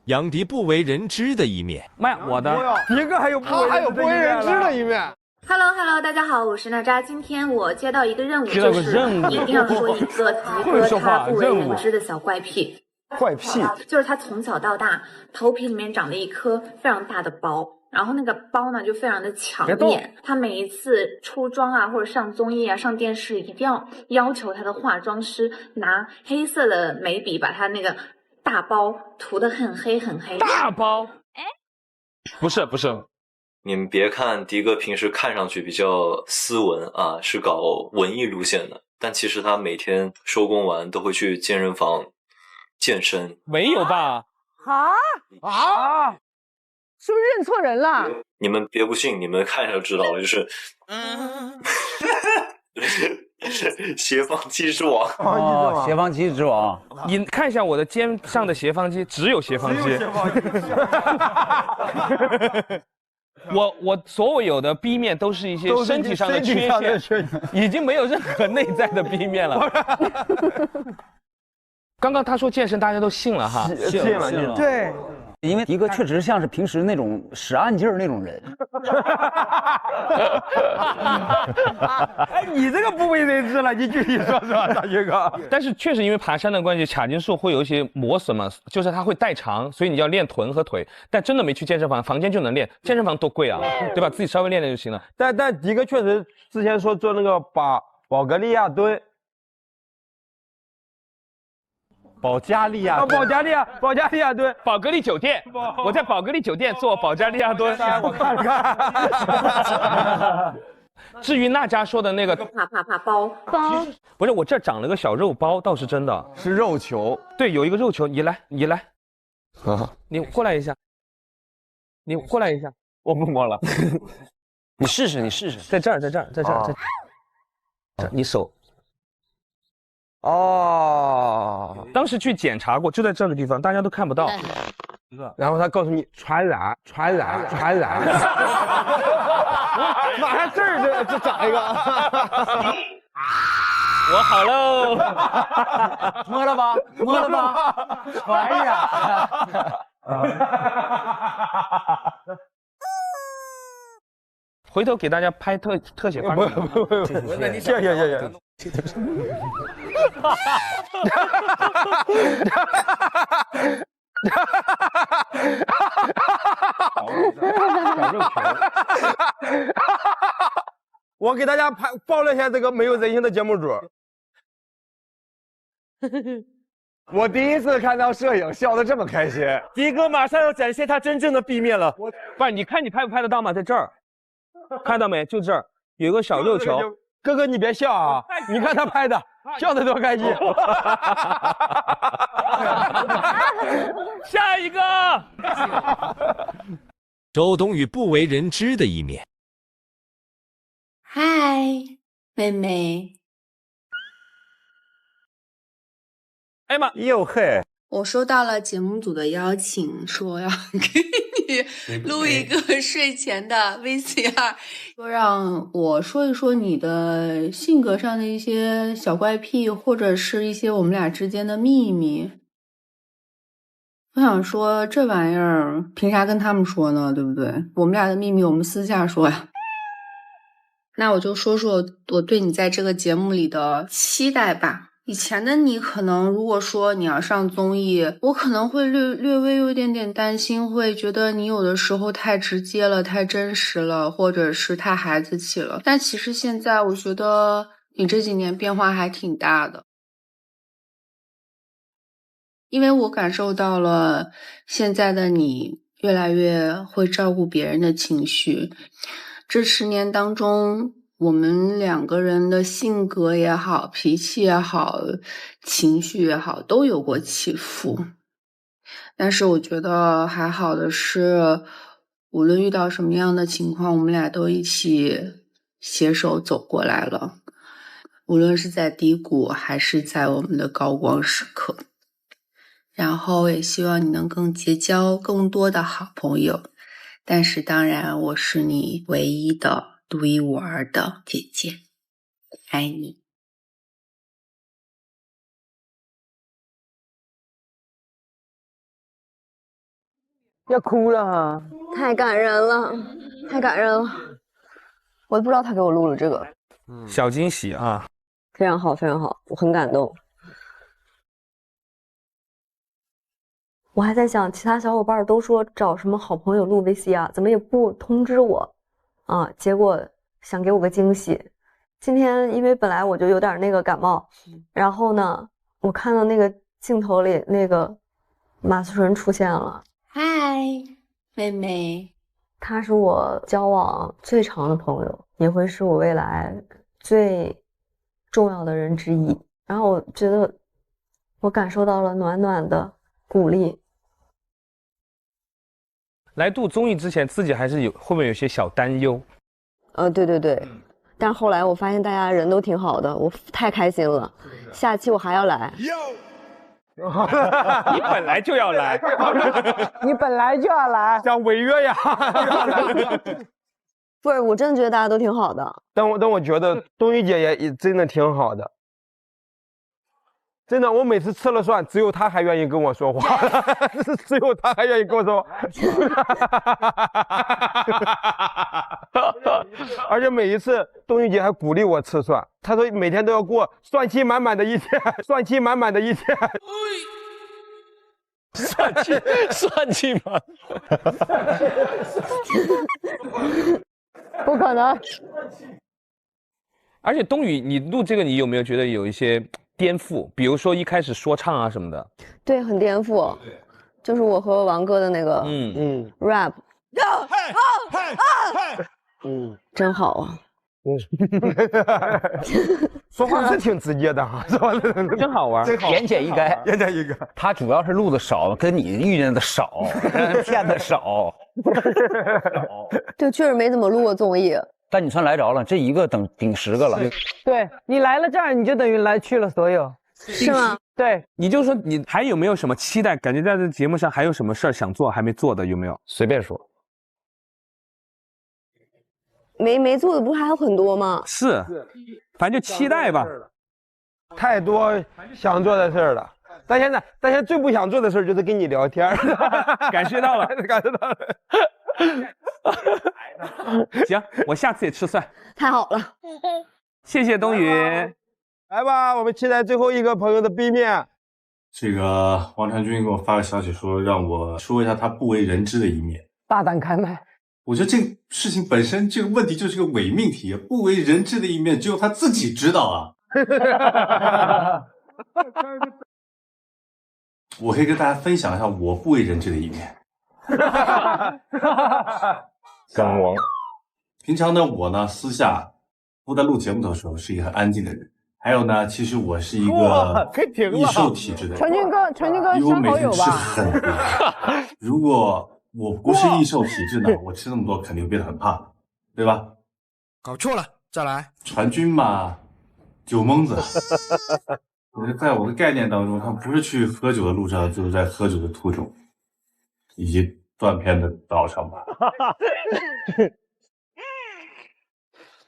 杨迪不为人知的一面。妈呀，我的迪哥还有不为人知的一面。Hello， 大家好，我是娜扎。今天我接到一个任务，就是一定要说一个迪哥他不为人知的小怪癖。怪癖就是他从小到大头皮里面长了一颗非常大的包，然后那个包呢就非常的抢眼。他每一次出妆啊，或者上综艺啊、上电视，一定要求他的化妆师拿黑色的眉笔把他那个大包涂得很黑很黑。大包？哎，不是。你们别看迪哥平时看上去比较斯文啊，是搞文艺路线的，但其实他每天收工完都会去健身房健身。没有吧？是不是认错人了？你们别不信，你们看一下就知道了，就是斜方肌之王。斜方肌之王。你看一下我的肩上的斜方肌，只有斜方肌。我所有的 B 面都是一些身体上的缺陷，已经没有任何内在的 B 面了。刚刚他说健身，大家都信了哈，信了。对，因为迪哥确实像是平时那种使暗劲儿那种人。哎，你这个不为人知了，你具体说说，大军哥。但是确实因为爬山的关系，髂胫束会有一些磨损嘛，就是它会代偿，所以你要练臀和腿。但真的没去健身房，房间就能练，健身房多贵啊，对吧？自己稍微练练就行了。但迪哥确实之前说做那个保加利亚蹲。保加利亚蹲，宝格丽酒店，我在宝格丽酒店做保加利亚蹲，我看看。至于娜扎说的那个怕包，不是我这长了个小肉包，倒是真的，是肉球，对，有一个肉球，你来，你过来一下，我不摸了，你试试，在这儿，你手。哦，当时去检查过，就在这个地方，大家都看不到。然后他告诉你传染。马上这儿就长一个。我好喽，摸了吧，传染。回头给大家拍特写发给你。不，行。我给大家爆料一下这个没有人性的节目组。我第一次看到摄影笑得这么开心。迪哥马上要展现他真正的 B 面了。不是，你看你拍不拍得到吗？在这儿，看到没？就这儿有一个小肉球。哥哥，你别笑啊！你看他拍的，笑得多开心。下一个，周冬雨不为人知的一面。嗨，妹妹。哎妈，哟嘿！我收到了节目组的邀请，说要给你录一个睡前的 VCR， 说让我说一说你的性格上的一些小怪癖，或者是一些我们俩之间的秘密。我想说这玩意儿凭啥跟他们说呢？对不对？我们俩的秘密我们私下说呀。那我就说说我对你在这个节目里的期待吧。以前的你可能，如果说你要上综艺，我可能会略微有一点点担心，会觉得你有的时候太直接了，太真实了，或者是太孩子气了。但其实现在我觉得你这几年变化还挺大的，因为我感受到了现在的你越来越会照顾别人的情绪。这10年当中，我们2个人的性格也好，脾气也好，情绪也好，都有过起伏。但是我觉得还好的是，无论遇到什么样的情况，我们俩都一起携手走过来了。无论是在低谷，还是在我们的高光时刻。然后也希望你能更结交更多的好朋友。但是当然，我是你唯一的独一无二的姐姐，爱你。要哭了哈，太感人了，太感人了！我都不知道他给我录了这个，小惊喜啊，非常好，非常好，我很感动。我还在想，其他小伙伴都说找什么好朋友录 VCR， 怎么也不通知我啊？结果想给我个惊喜。今天因为本来我就有点那个感冒，然后呢，我看到那个镜头里那个马思纯出现了。嗨，妹妹，她是我交往最长的朋友，也会是我未来最重要的人之一。然后我觉得我感受到了暖暖的鼓励。来录综艺之前，自己还是会不会有些小担忧？对对对，但是后来我发现大家人都挺好的，我太开心了。下期我还要来。你本来就要来，你本来就要来，想违约呀？不是，我真的觉得大家都挺好的。但我觉得东一姐也真的挺好的。真的，我每次吃了蒜，只有他还愿意跟我说话，只有他还愿意跟我说话。而且每一次东玉姐还鼓励我吃蒜，她说每天都要过蒜气满满的一天，蒜气满满的一天。算计吗？不可能。而且东宇，你录这个，你有没有觉得有一些颠覆？比如说一开始说唱啊什么的。对，很颠覆。就是我和王哥的那个rap。真好啊。说话是挺直接的哈，是吧？真好玩，言简意赅，言简意赅。他主要是录的少，跟你遇见的少，骗的少。对，确实没怎么录过综艺。但你算来着了，这一个顶10个了。对，你来了这儿，你就等于去了所有。是吗？对，你就说你还有没有什么期待？感觉在这节目上还有什么事儿想做还没做的，有没有？随便说。没做的不还有很多吗？是，反正就期待吧。太多想做的事儿了，但现在最不想做的事儿就是跟你聊天。感受到了，感受到了。行，我下次也吃蒜。太好了，谢谢东宇。来吧，我们期待最后一个朋友的 B 面。这个王传君给我发个消息说，让我说一下他不为人知的一面。大胆开麦。我觉得这个事情本身，这个问题就是个伪命题，不为人知的一面只有他自己知道啊。我可以跟大家分享一下我不为人知的一面。梗王。平常呢，我呢私下不在录节目的时候是一个很安静的人。还有呢，其实我是一个易瘦体质的人。陈军哥因为我每天吃好友吧？很多。如果我不是易瘦体质呢，我吃那么多肯定变得很胖，对吧？搞错了，再来。传君嘛，酒蒙子。在我的概念当中，他不是去喝酒的路上，就是在喝酒的途中，以及断片的道上吧。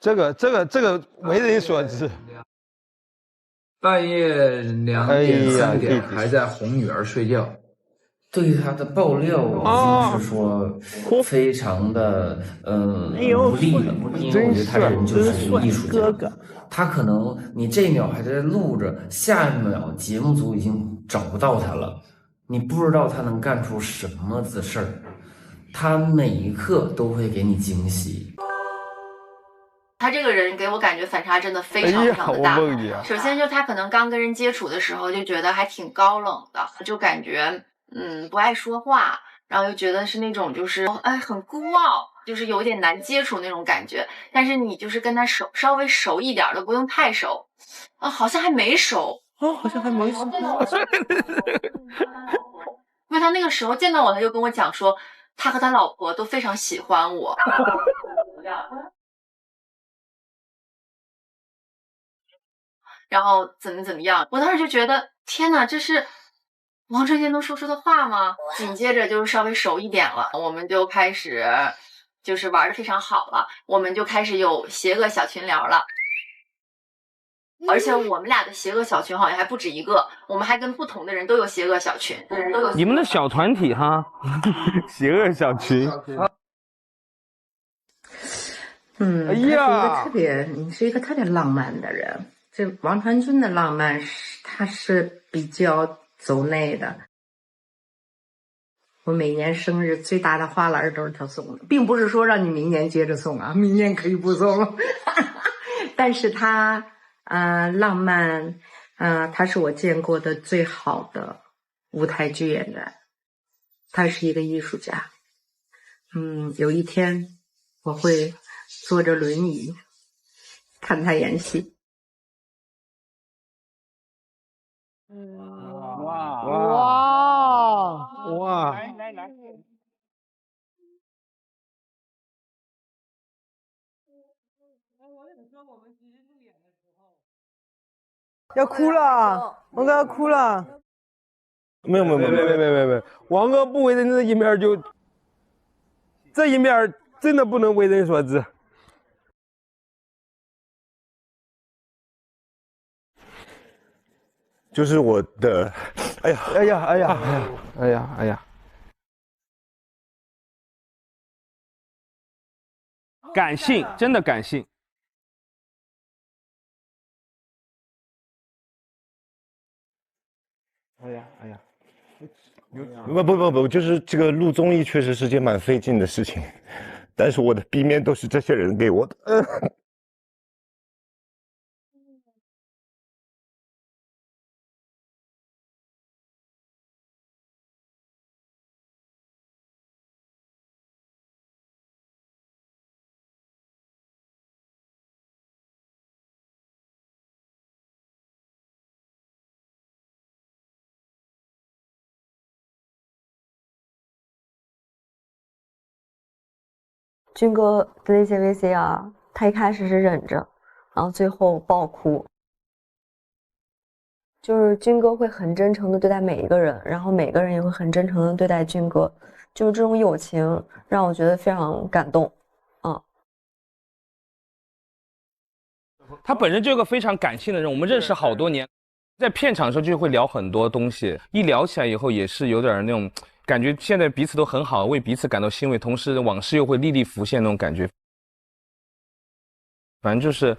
这个为人所知。半夜2点3点还在哄女儿睡觉，对他的爆料已经是说非常的不利了，因为我觉得他这人就是一个艺术家。他可能你这一秒还在录着，下一秒节目组已经找不到他了，你不知道他能干出什么子事儿。他每一刻都会给你惊喜。他这个人给我感觉反差真的非常的大。首先就他可能刚跟人接触的时候就觉得还挺高冷的，就感觉不爱说话，然后又觉得是那种就是很孤傲，就是有点难接触那种感觉。但是你就是跟他稍微熟一点的，不用太熟好像还没熟好像还没熟。因为他那个时候见到我，他就跟我讲说他和他老婆都非常喜欢我。然后怎么样，我当时就觉得天哪，这是王传贤能说出的话吗？紧接着就稍微熟一点了，我们就开始就是玩的非常好了，我们就开始有邪恶小群聊了。而且我们俩的邪恶小群好像还不止一个，我们还跟不同的人都有邪恶小群，你们的小团体哈，邪恶小群。哎呀，你是一个特别浪漫的人。这王传君的浪漫他是比较走内的。我每年生日最大的花篮都是他送的，并不是说让你明年接着送啊，明年可以不送。但是他浪漫，他是我见过的最好的舞台剧演员，他是一个艺术家。有一天我会坐着轮椅看他演戏。哇！来，要哭了，王哥要哭了。没有，王哥不为人知的一面就这一面真的不能为人所知。就是我的，哎呀，感性，真的感性。哎呀，不，就是这个录综艺确实是件蛮费劲的事情，但是我的 B 面都是这些人给我的。军哥的那些 VCR， 他一开始是忍着，然后最后爆哭。就是军哥会很真诚的对待每一个人，然后每个人也会很真诚的对待军哥，就是这种友情让我觉得非常感动。他本身就是个非常感性的人，我们认识好多年，在片场的时候就会聊很多东西，一聊起来以后也是有点那种感觉，现在彼此都很好，为彼此感到欣慰，同时往事又会历历浮现那种感觉。反正就是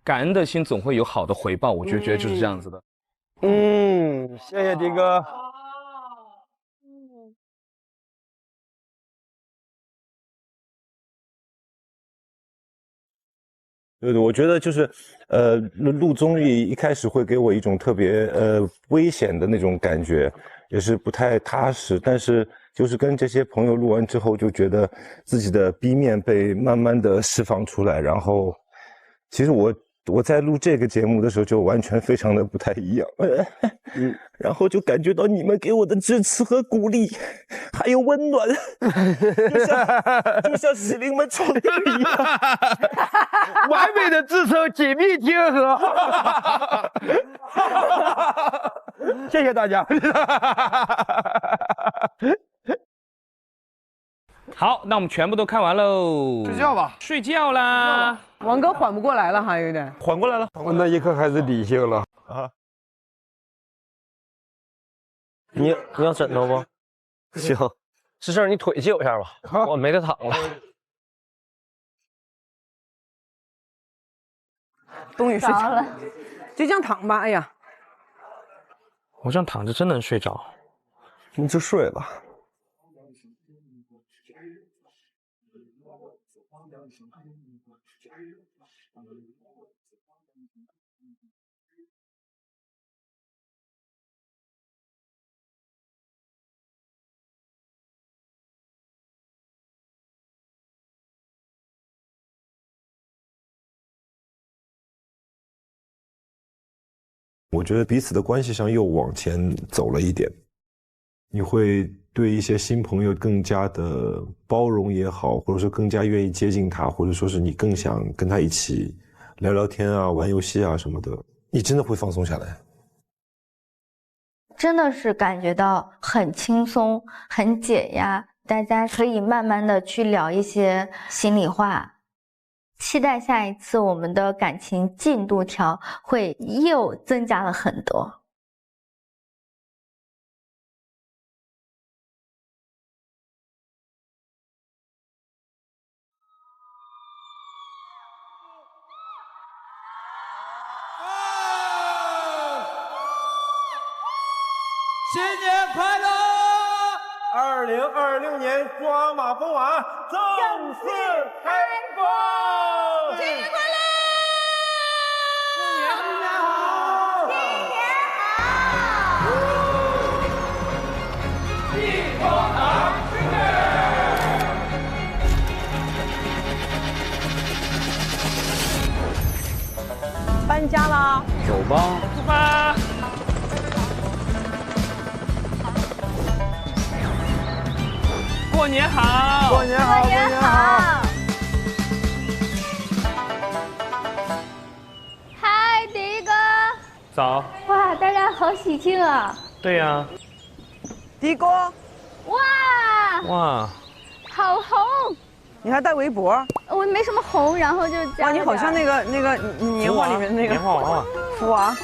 感恩的心总会有好的回报，我就觉得就是这样子的。谢谢迪哥。对，我觉得就是，录综艺一开始会给我一种特别危险的那种感觉，也是不太踏实。但是就是跟这些朋友录完之后，就觉得自己的 B 面被慢慢的释放出来。然后，其实我在录这个节目的时候就完全非常的不太一样，然后就感觉到你们给我的支持和鼓励，还有温暖，就像使灵们床垫一样，完美的支撑，紧密贴合。谢谢大家。好，那我们全部都看完喽，睡觉吧，睡觉啦。王哥缓不过来了哈，有点缓过来了。我那一刻还是理性了啊。你要枕头不？行，是事儿，你腿借我一下吧，我没得躺了。冬雨睡着了，就这样躺吧。哎呀，我这样躺着真能睡着。你就睡吧。我觉得彼此的关系上又往前走了一点，你会对一些新朋友更加的包容也好，或者说更加愿意接近他，或者说是你更想跟他一起聊聊天啊、玩游戏啊什么的，你真的会放松下来。真的是感觉到很轻松、很解压，大家可以慢慢的去聊一些心里话。期待下一次我们的感情进度条会又增加了很多。新年快乐！2026年抓马蜂王正式开播！新年快乐！新年好！新年好！地球党训练！搬家啦！走吧，出发！过年好！过年好！过年好！嗨，迪哥！早！哇，大家好喜庆啊！对呀。迪哥！哇！哇！好红！你还戴围脖？我没什么红，然后就加。哇，你好像那个年画里面那个年画娃娃。福娃。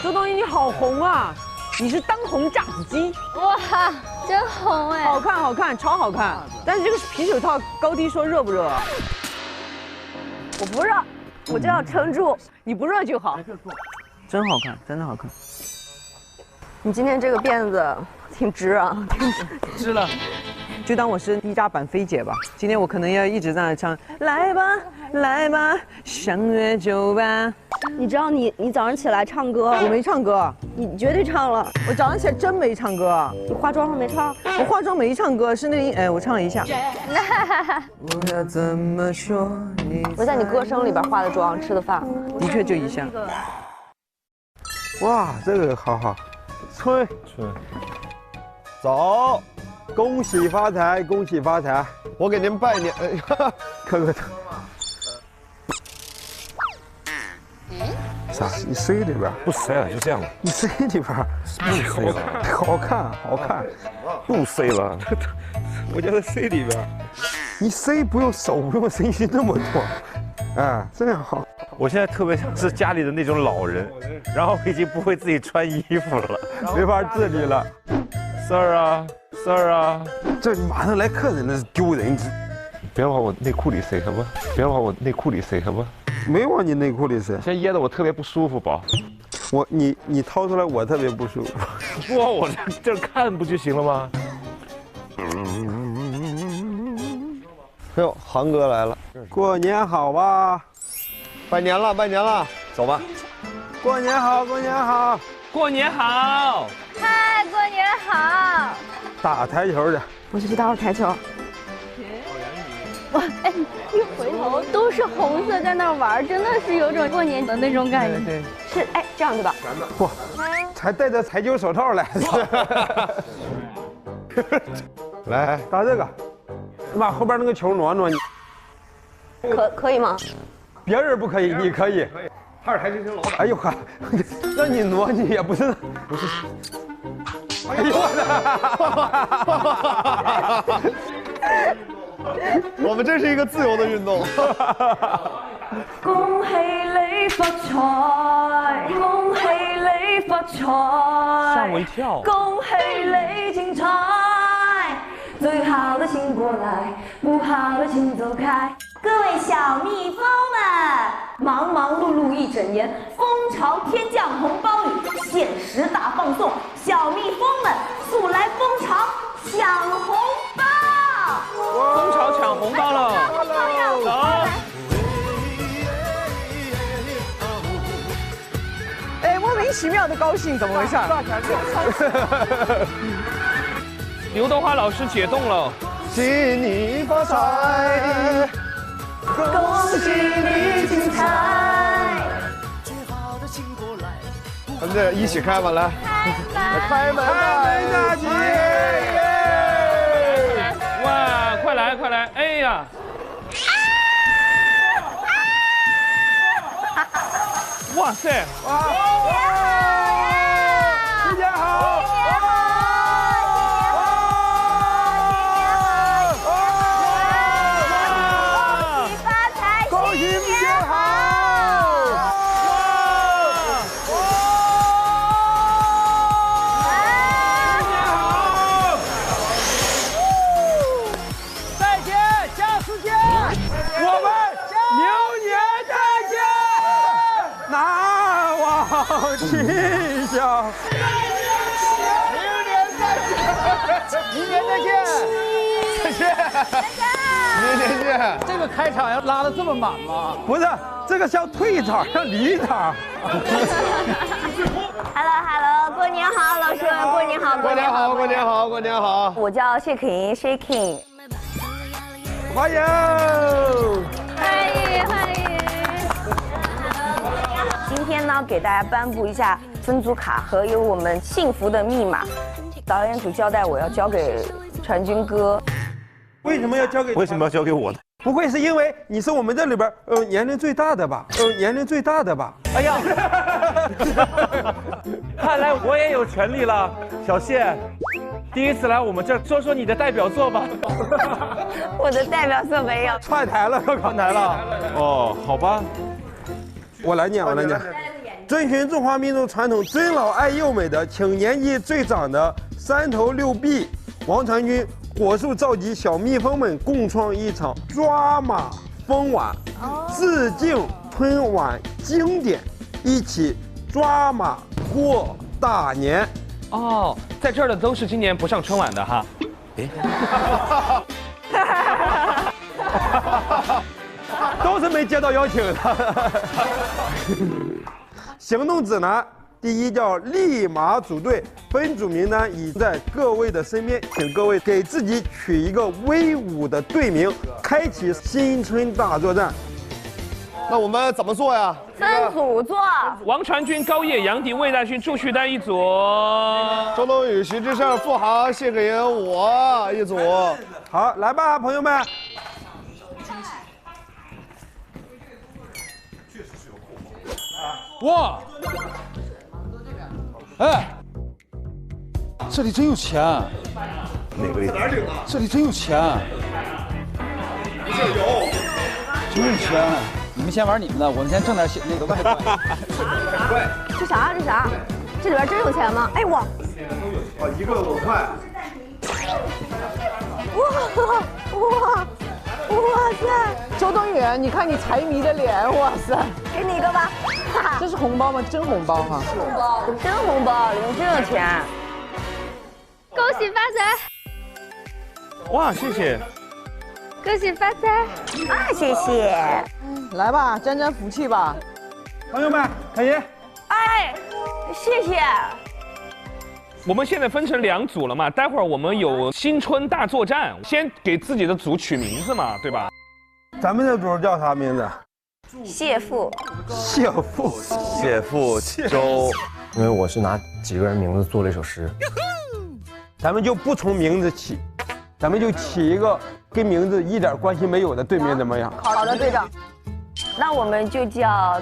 周冬雨，你好红啊！你是当红炸子鸡，哇，真红哎！好看，好看，超好看。但是这个皮手套，高低说热不热？我不热，我就要撑住。你不热就好。真好看，真的好看。你今天这个辫子挺直啊，挺直了。就当我是低扎版菲姐吧。今天我可能要一直在那唱，来吧，来吧，相约酒吧。你知道你早上起来唱歌，我没唱歌，你绝对唱了。我早上起来真没唱歌，你化妆了没唱？我化妆没唱歌，是那个我唱了一下。我要怎么说你？我在你歌声里边化的妆，吃的饭，的确就一下。哇，这个好好，吹，走，恭喜发财，恭喜发财！我给您拜年，可。啥？你塞里边？不塞了，就这样了。你塞里边？不塞了。好看，好看。不塞了。我叫他塞里边。你塞不用手，不用塞心那么多。哎，这样好。我现在特别像是家里的那种老人，然后已经不会自己穿衣服了，没法自理了。Sir 啊 ，Sir 啊，这马上来客人，那是丢人。别往我内裤里塞，好不？别往我内裤里塞，好不？没往你内裤里塞，现在噎得我特别不舒服，宝。你掏出来，我特别不舒服。不往我这看不就行了吗？哎呦，航哥来了，过年好吧？拜年了，拜年了，走吧。过年好，过年好，过年好。嗨，过年好。打台球去，我就去打会儿台球。哇，哎，一回头都是红色，在那玩，真的是有种过年的那种感觉。对，是哎，这样对吧？不，还戴着台球手套来。来，打这个，你把后边那个球挪挪。可以吗？别人不可以，你可以。他是台球老板。哎呦呵，让你挪你也不是。哎呦我的！我们这是一个自由的运动。恭喜你發財，恭喜你發菜，吓我一跳。恭喜你精彩，最好的请过来，不好的请走开。各位小蜜蜂们，忙忙碌碌一整年，蜂巢天降红包雨，限时大放送，小蜜蜂们速来蜂巢抢红包！蜂巢抢红包了，走！哎，莫名其妙的高兴，怎么回事？刘德华老师解冻了，祝你发财。恭喜你精彩！咱们这一起开吧，来，开门大吉！哇，快来快来！哎呀！哇塞！哇！新年好！气象，明年再见，再见，明年见。这个开场要拉的这么满吗？不是，这个像退场，像离场。Hello， 过年好，老师们，过年好，过年好，过年好，过年好。我叫谢可寅 ，Shaking。欢迎，欢迎欢迎。今天呢，给大家颁布一下分组卡和有我们幸福的密码。导演组交代我要交给传军哥。为什么要交给？为什么要交给我呢？不会是因为你是我们这里边年龄最大的吧？年龄最大的吧？哎呀，看来我也有权利了，小谢。第一次来我们这儿，说说你的代表作吧。我的代表作没有。串台了，串台了。哦，好吧。我来念，我来念。遵循中华民族传统，尊老爱幼美的，请年纪最长的3头6臂王传君火速召集小蜜蜂们共创一场抓马蜂晚，致敬春晚经典，一起抓马过大年。哦，在这儿的都是今年不上春晚的哈。都是没接到邀请的。行动指南：第一叫立马组队，分组名单已在各位的身边，请各位给自己取一个威武的队名，开启新春大作战。那我们怎么做呀？分组做。王传君、高叶、杨迪、魏大勋、祝旭丹一组，周冬雨、徐志胜、付航、谢可寅我一组。好，来吧，朋友们。哇！哎，这里真有钱。哪个里？这里真有钱。有。真有钱！你们先玩你们的，我们先挣点钱那个外快。这啥？这啥？这里边真有钱吗？哎我。哦，1个5块。哇塞！周冬雨，你看你财迷的脸，哇塞！给你一个吧。这是红包吗？真红包哈！红包，真红包，里面真有钱。恭喜发财！哇，谢谢。恭喜发财！啊，谢谢。来吧，沾沾福气吧。朋友们，可以。哎，谢谢。我们现在分成2组了嘛，待会儿我们有新春大作战，先给自己的组取名字嘛，对吧？咱们这组叫啥名字？谢父。谢父。谢父周。因为我是拿几个人名字做了一首诗。咱们就不从名字起，咱们就起一个跟名字一点关系没有的队名，怎么样？好的，队长。那我们就叫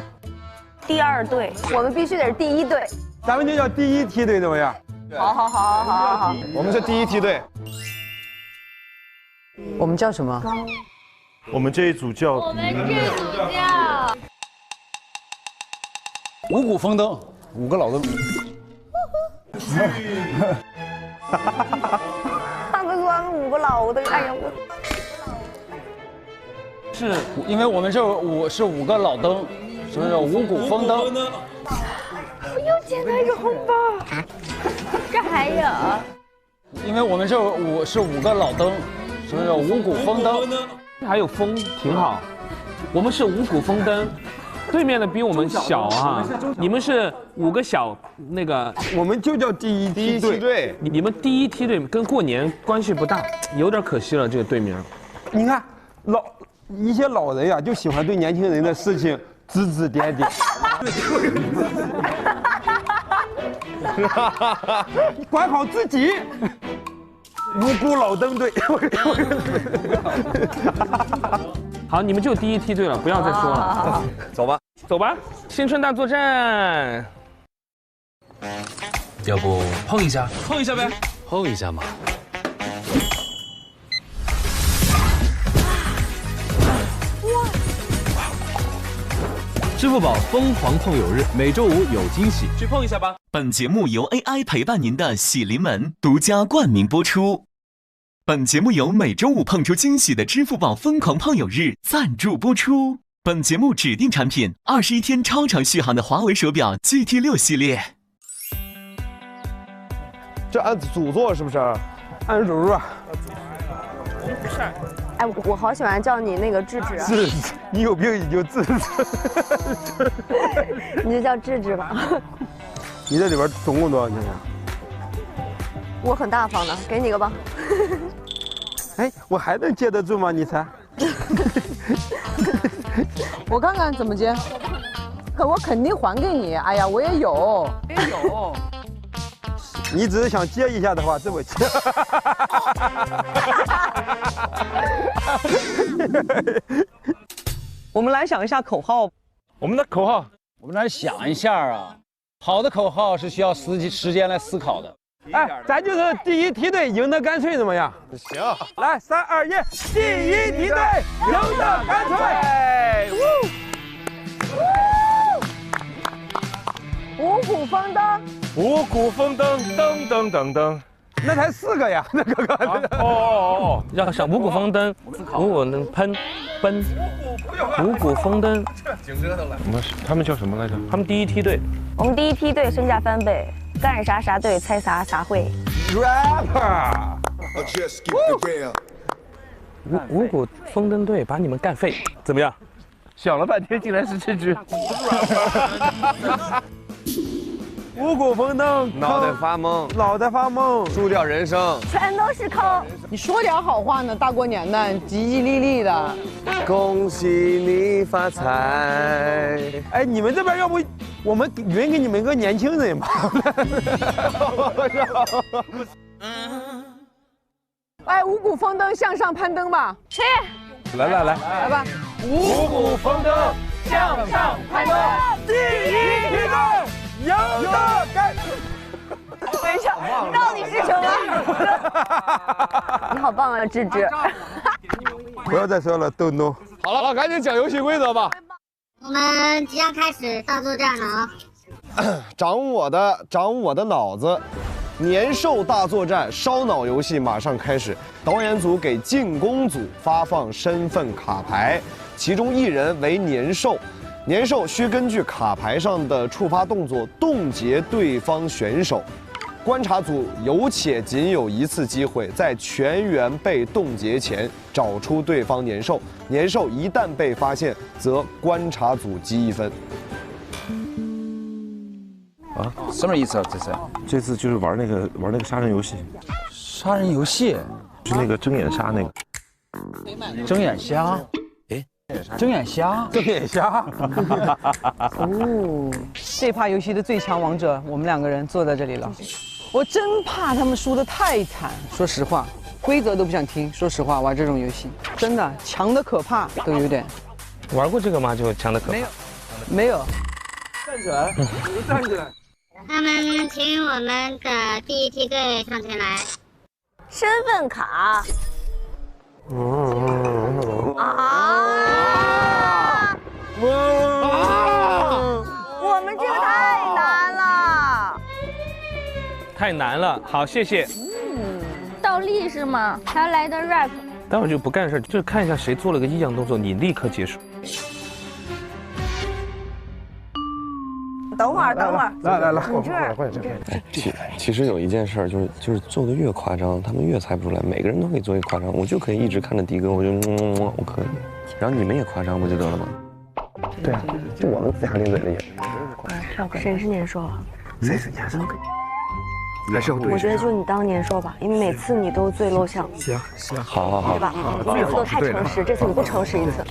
第2队，我们必须得是第1队。咱们就叫第1梯队，怎么样？好。我们是第1梯队。我们叫什么？我们这一组叫。我们这组叫五谷丰登，5个老的。他们说俺们5个老的，哎呀我。是因为我们这5个老灯，什么叫五谷丰登？我又捡到一个红包，这还有。因为我们这5个老灯，什么叫五谷丰登？还有风挺好，我们是五谷丰登。对面的比我们小啊，你们是5个小那个，我们就叫第一梯队。你们第一梯队跟过年关系不大，有点可惜了这个队名。你看一些老人呀，就喜欢对年轻人的事情指指点点。管好自己。五谷老登队。好，你们就第一梯队了，不要再说了。走吧，走吧，新春大作战。要不碰一下？碰一下呗，碰一下嘛。支付宝疯狂碰友日，每周5有惊喜，去碰一下吧。本节目由 AI 陪伴您的喜临门独家冠名播出。本节目由每周5碰出惊喜的支付宝疯狂碰友日赞助播出。本节目指定产品21天超长续航的华为手表 GT6 系列。这按组做是不是？按组做。不是。哎，我好喜欢叫你那个智智。智智，你有病你就智智。你就叫智智吧。你这里边总共多少钱呀？我很大方的，给你个吧。哎，我还能接得住吗？你猜？我看看怎么接。可我肯定还给你。哎呀，我也有。你只是想接一下的话，这么接。我们来想一下口号。我们的口号，我们来想一下啊。好的口号是需要时间来思考的。哎，咱就是第一梯队赢得干脆，怎么样？行，来3、2、1，第一梯队赢得干脆。五谷丰登，五谷丰登，噔噔噔噔。那才4个呀，那个。要想五谷丰登，五谷能喷奔，五谷丰登。挺折腾了。他们叫什么来着？他们第一梯队。我们第一梯队身价翻倍，干啥啥队，猜啥啥会。rapper。五谷丰登队把你们干废，怎么样？想了半天，竟然是这句。五谷丰登，脑袋发懵，脑袋发懵，输掉人生，全都是坑。你说点好话呢，大过年的，吉吉利利的。恭喜你发财。哎，你们这边要不我们匀给你们一个年轻人吧？哎，五谷丰登，向上攀登吧。去。来吧。五谷丰登，向上攀登，第一梯队。赢得干脆。等一下，到底是什么？你好棒啊，智智！不要再说了，豆豆。好了，赶紧讲游戏规则吧。我们即将开始大作战了啊！长我的脑子，年兽大作战烧脑游戏马上开始。导演组给进攻组发放身份卡牌，其中1人为年兽。年兽需根据卡牌上的触发动作冻结对方选手。观察组有且仅有1次机会，在全员被冻结前找出对方年兽。年兽一旦被发现，则观察组积1分。啊，什么意思啊？这次就是玩那个杀人游戏。杀人游戏？是那个睁眼杀那个。睁眼瞎？睁眼瞎，睁眼瞎。哦，这趴游戏的最强王者，我们2个人坐在这里了。我真怕他们输得太惨，说实话，规则都不想听。说实话，玩这种游戏真的强的可怕，都有点。玩过这个吗？就强的可怕？没有。站起来，站起来。那么，请我们的第一梯队上前来。身份卡。我们这个太难了。太难了。好，谢谢。倒立是吗？还要来一段 rap。待会儿就不干事，就是看一下谁做了个异样动作，你立刻结束。等会儿，来，你这儿，其实有一件事儿，就是做的越夸张，他们越猜不出来。每个人都可以做一夸张，我就可以一直看着迪哥，我就我可以。然后你们也夸张不就得了吗？对啊，就我们龇牙咧嘴的也。谁是年兽？谁是年兽？还是要对。我觉得就你当年兽吧，因为每次你都最露相。行，好，对吧？你每次都太诚实，这次你不诚实一次。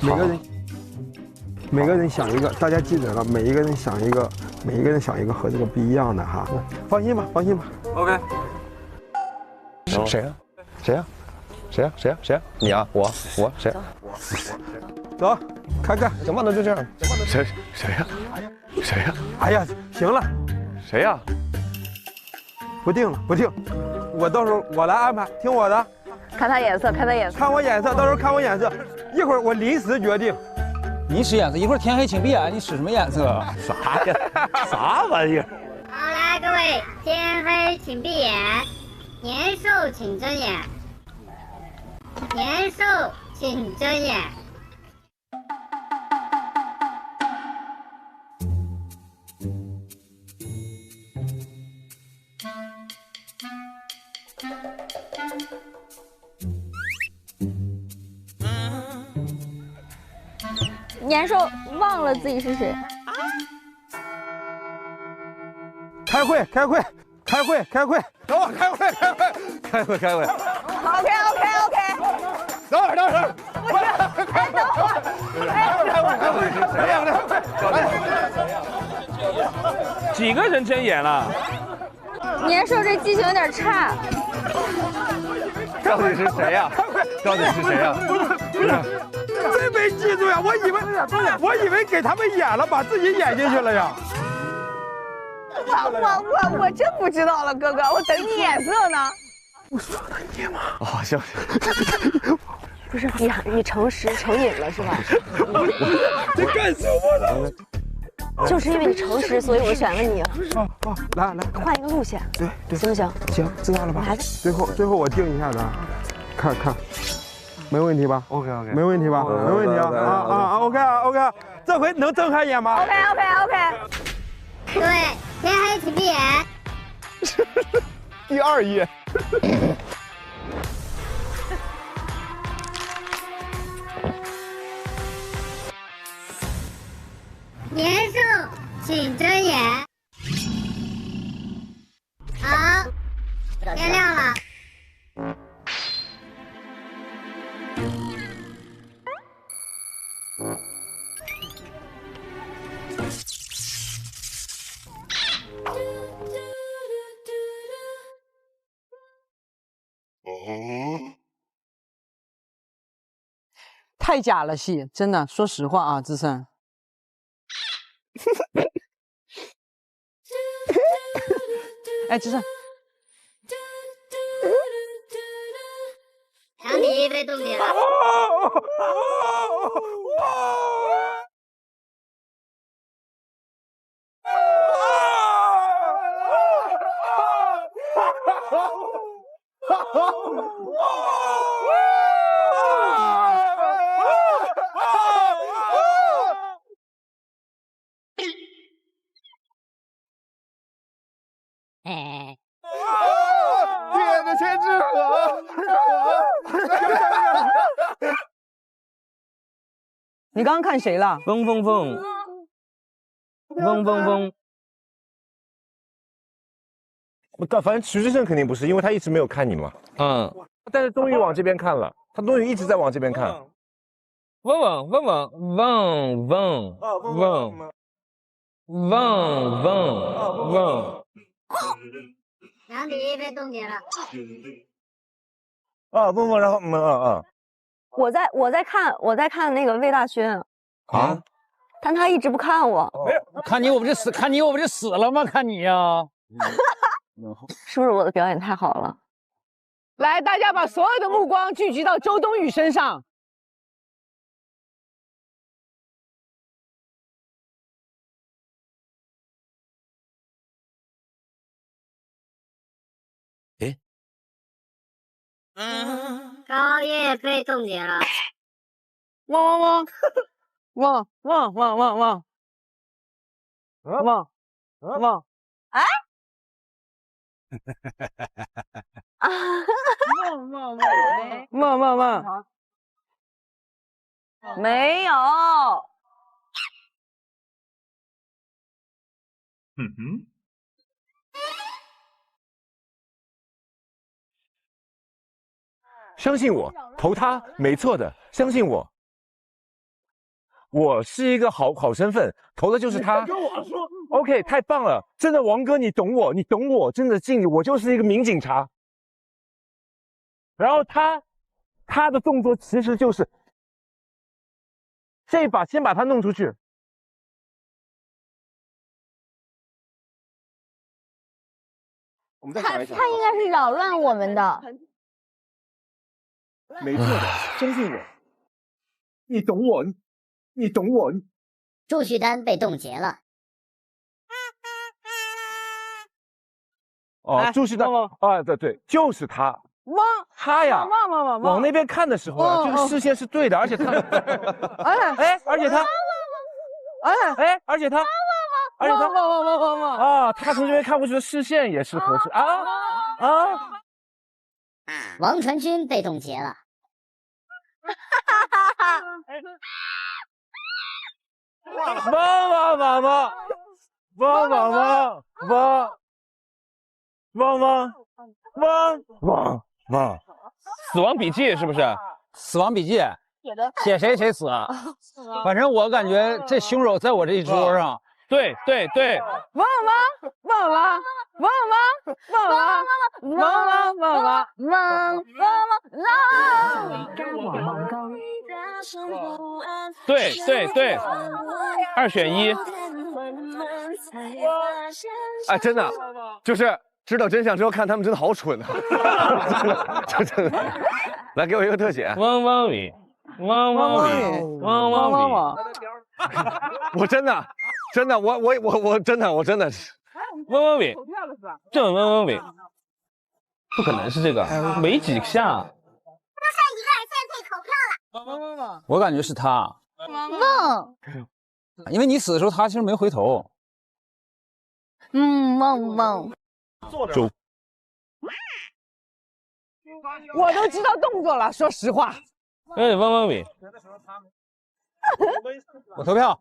每个人想一个，大家记着了，每一个人想一个和这个不一样的哈。放心吧。OK。谁呀？你啊，我谁？走，看，行吧，那就这样。谁呀？哎呀，行了，谁呀？不定，我到时候我来安排，听我的。看他眼色，看我眼色，到时候看我眼色，一会儿我临时决定。你使眼色，一会儿天黑请闭眼，你使什么眼色？啥呀？啥玩意儿？好，来各位，天黑请闭眼，年兽请睁眼，年兽请睁眼。年兽忘了自己是谁。开会，等会儿开会。OK。等会儿。几个人睁眼了？年兽这记性有点差。到底是谁呀？真没记住呀！我以为给他们演了，把自己演进去了呀。我真不知道了，哥哥，我等你眼色呢。我说的你吗？哦，行。不是你诚实成瘾了是吧？你干什么呢？就是因为你诚实，所以我选了你。来，换一个路线，对，行不行？行，知道了吧？最后我定一下子，看，没问题吧 ？OK， 没问题吧？没问题啊！OK，这回能睁开眼吗 ？OK。各位，天黑请闭眼。第2页。年兽请睁眼。好，天亮了。太假了戏，真的，说实话啊，志胜。哎，志胜。长笛被冻结了。天哪，千纸鹤！你刚刚看谁了？嗡。反正徐志胜肯定不是，因为他一直没有看你嘛。但是终于往这边看了，他终于一直在往这边看。嗡。长笛被冻结了。嗡，然后我在看那个魏大勋啊，但他一直不看我。没有，看你我不就死了吗？看你呀，是不是我的表演太好了？来，大家把所有的目光聚集到周冬雨身上。高叶被冻结了。汪汪汪汪汪汪汪汪汪汪！哎！啊！汪汪汪！没有。嗯哼。相信我，投他没错的，相信我。我是一个好身份，投的就是他。跟我说 ，OK， 太棒了，真的，王哥，你懂我，你懂我，真的敬你，我就是一个名警察。然后他的动作其实就是这一把先把他弄出去。我们再想一想，他应该是扰乱我们的。没错的，相信我，你懂我，你懂我。祝绪丹被冻结了。哦，祝绪丹，啊，对，就是他。他呀，往那边看的时候啊，这个视线是对的，而且他，而且他，而且他，啊，他从这边看过去的视线也是合适啊。王传君被冻结了。汪，死亡笔记是不是？死亡笔记写谁谁死，反正我感觉这凶手在我这一桌上。对，汪对，2选1。哎，真的，就是知道真相之后看他们真的好蠢啊！真的，来给我一个特写。汪汪雨，我真的，我真的是。汪汪雨，这汪汪雨，不可能是这个，没几下。那剩一个人，现在可以投票了。我感觉是他。汪，因为你死的时候他其实没回头。汪。周，我都知道动作了，说实话。汪雨，我投票。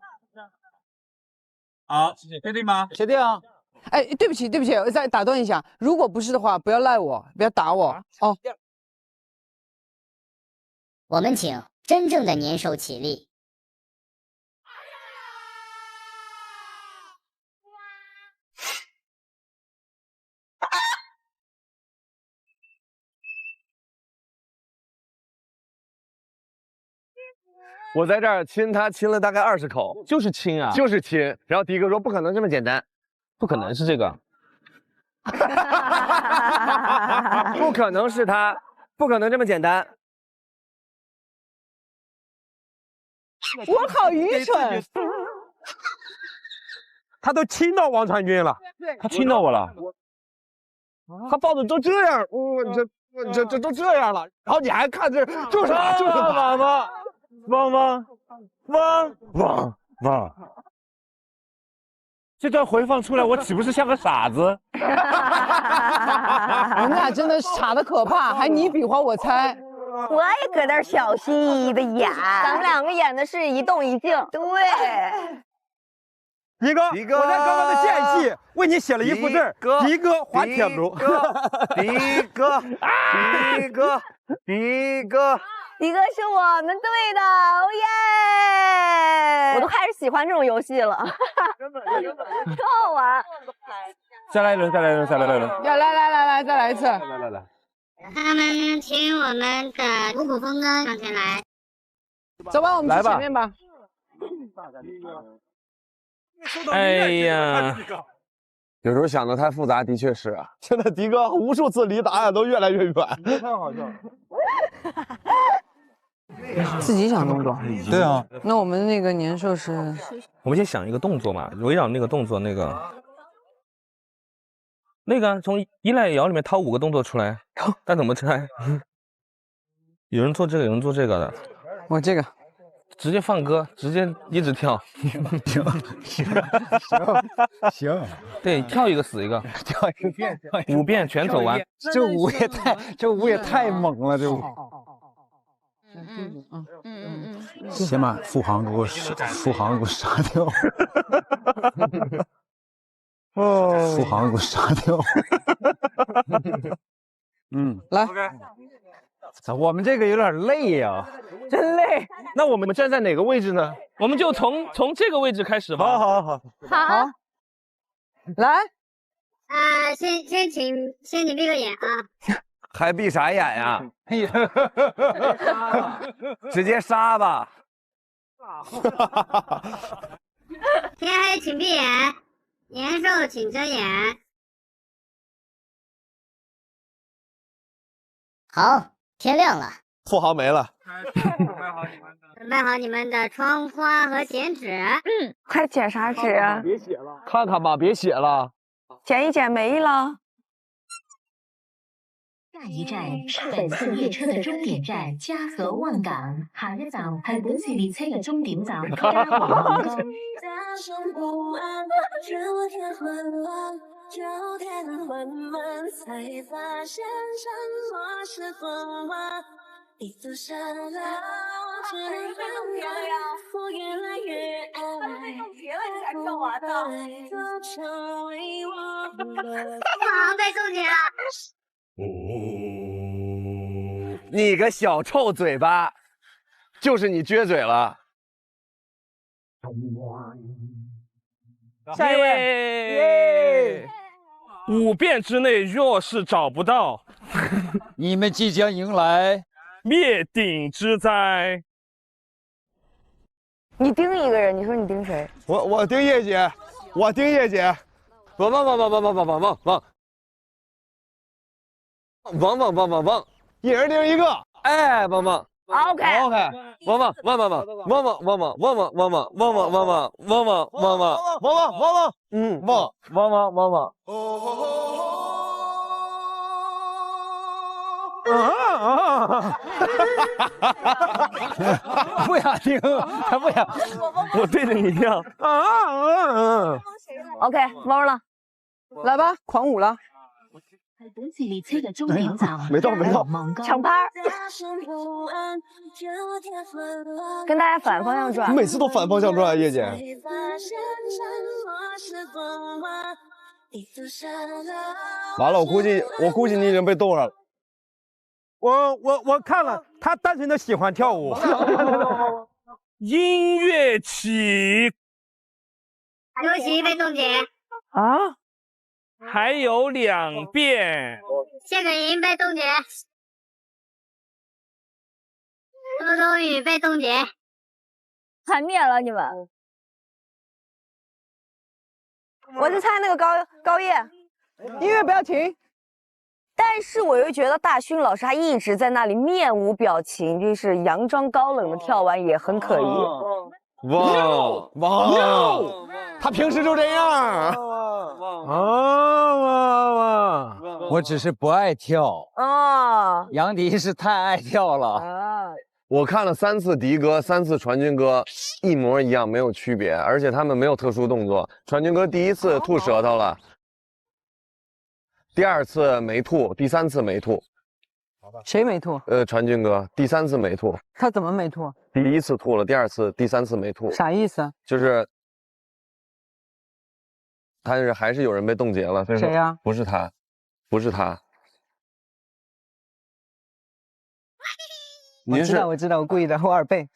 好，确定吗？确定啊。哎，对不起，我再打断一下，如果不是的话，不要赖我，不要打我哦。我们请真正的年兽起立。我在这儿亲他亲了大概20口，就是亲啊，就是亲。然后迪哥说不可能这么简单，不可能是这个，不可能是他，不可能这么简单。我好愚蠢，他都亲到王传君了，他亲到我了，他抱的都这样，这都这样了，然后你还看这就是汪，这段回放出来，我岂不是像个傻子？你们俩真的傻的可怕，还你比划我猜。我也搁那儿小心翼翼的演，咱们两个演的是一动一静。对，迪哥，我在刚刚的间隙为你写了一幅字，迪哥滑铁卢。迪哥是我们队的，哦耶！我都开始喜欢这种游戏了，特好玩。再来一轮，要来，再来一次。来。他们请我们的五谷丰登上前来。走吧，我们去前面吧。哎呀，有时候想的太复杂，的确是啊。现在迪哥无数次离答案都越来越远，太好笑了。自己想动作。对啊。那我们那个年兽是？我们先想一个动作嘛，围绕那个动作，那个从依赖爻里面掏5个动作出来，但怎么猜？有人做这个，有人做这个的。我这个直接放歌，直接一直跳。行，对，跳一个死一个，跳一遍5遍全走完。这舞也太猛了，这舞。先把副行给我杀掉。副行给我杀掉。来。我们这个有点累呀，真累。那我们站在哪个位置呢？我们就从这个位置开始吧。好，来。先请闭个眼啊。还闭啥眼呀？直接杀吧。天黑请闭眼，年兽请睁眼。好，天亮了。副行没了。准备好你们的窗花和剪纸。快剪啥纸啊？别写了，看看吧，别写了。剪一剪没了。下一站是本次列车的终點站嘉禾萬港，下一站係本次列車嘅終點站嘉禾望崗。一走下来，只能我越来越爱，都成为我的。好，被冻结了。你个小臭嘴巴，就是你撅嘴了。下一位，5遍之内若是找不到，你们即将迎来灭顶之灾。你盯一个人，你说你盯谁？我盯叶姐，我盯叶姐。汪，一人盯一个。哎，汪。OK，汪，不想听，他不想。我对着你跳。OK， 猫了，来吧，狂舞了。本次列車嘅終點站沒到，搶拍，跟大家反方向轉。你每次都反方向轉，葉姐。完了，我估計你已經被凍上了。我看了，他单纯的喜欢跳舞。音乐起，刘琦被冻结。啊？还有2遍。谢可寅被冻结。周冬雨被冻结。团灭了你们。我就猜那个高叶，音乐不要停。但是我又觉得大勋老师他一直在那里面无表情，就是佯装高冷的跳完也很可疑。哇，他平时就这样。我只是不爱跳。杨迪是太爱跳了。我看了3次迪哥，3次传君哥，一模一样，没有区别，而且他们没有特殊动作。传君哥第1次吐舌头了，第2次没吐，第3次没吐。谁没吐？传君哥第3次没吐。他怎么没吐？第1次吐了，第2次、第3次没吐。啥意思？就是但是还是有人被冻结了。谁呀？不是他，不是他。我知道，我故意的，我耳背。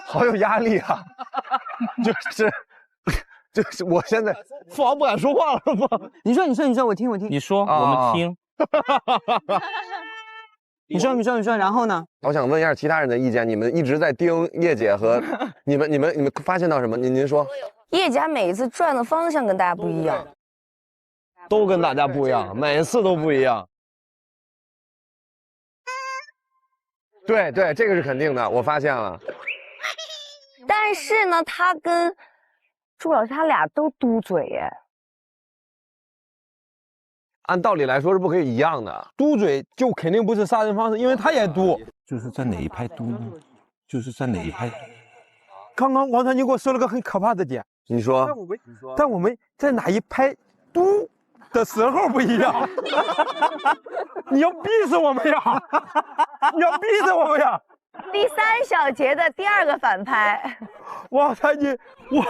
好有压力啊！就是我现在父王不敢说话了吗？你说，我听。你说，我们听。你说，然后呢？我想问一下其他人的意见，你们一直在盯叶姐和你们发现到什么？您说。叶姐每一次转的方向跟大家不一样，都跟大家不一样，每次都不一样。对，这个是肯定的，我发现了。但是呢，他跟朱老师他俩都嘟嘴耶。按道理来说是不可以一样的。嘟嘴就肯定不是杀人方式，因为他也嘟。就是在哪一排嘟呢？就是在哪一排？刚刚王传君给我说了个很可怕的点，你说？但我们在哪一排嘟的时候不一样。你要逼死我们呀！你要逼死我们呀！第3小节的第2个反拍。王传君，我。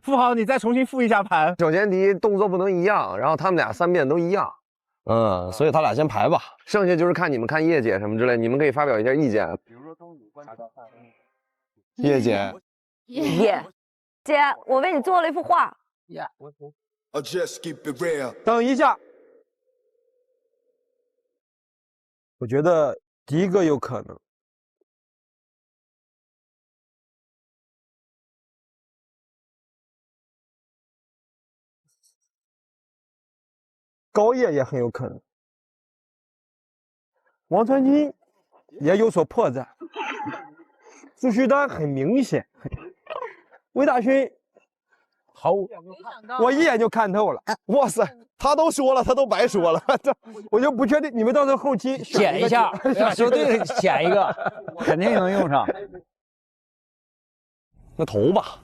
付好，你再重新复一下盘。首先第一，动作不能一样，然后他们俩3遍都一样。所以他俩先排吧，剩下就是看你们看叶姐什么之类，你们可以发表一下意见。比如说东武观察到叶姐，姐，我为你做了一幅画。等一下，我觉得第一个有可能。高叶也很有可能，王传君也有所破绽，朱旭丹很明显，魏大勋毫无，我一眼就看透了。哇塞，他都说了，他都白说了，我就不确定你们到时候后期选一下，说对了选一个，肯定能用上。那投吧。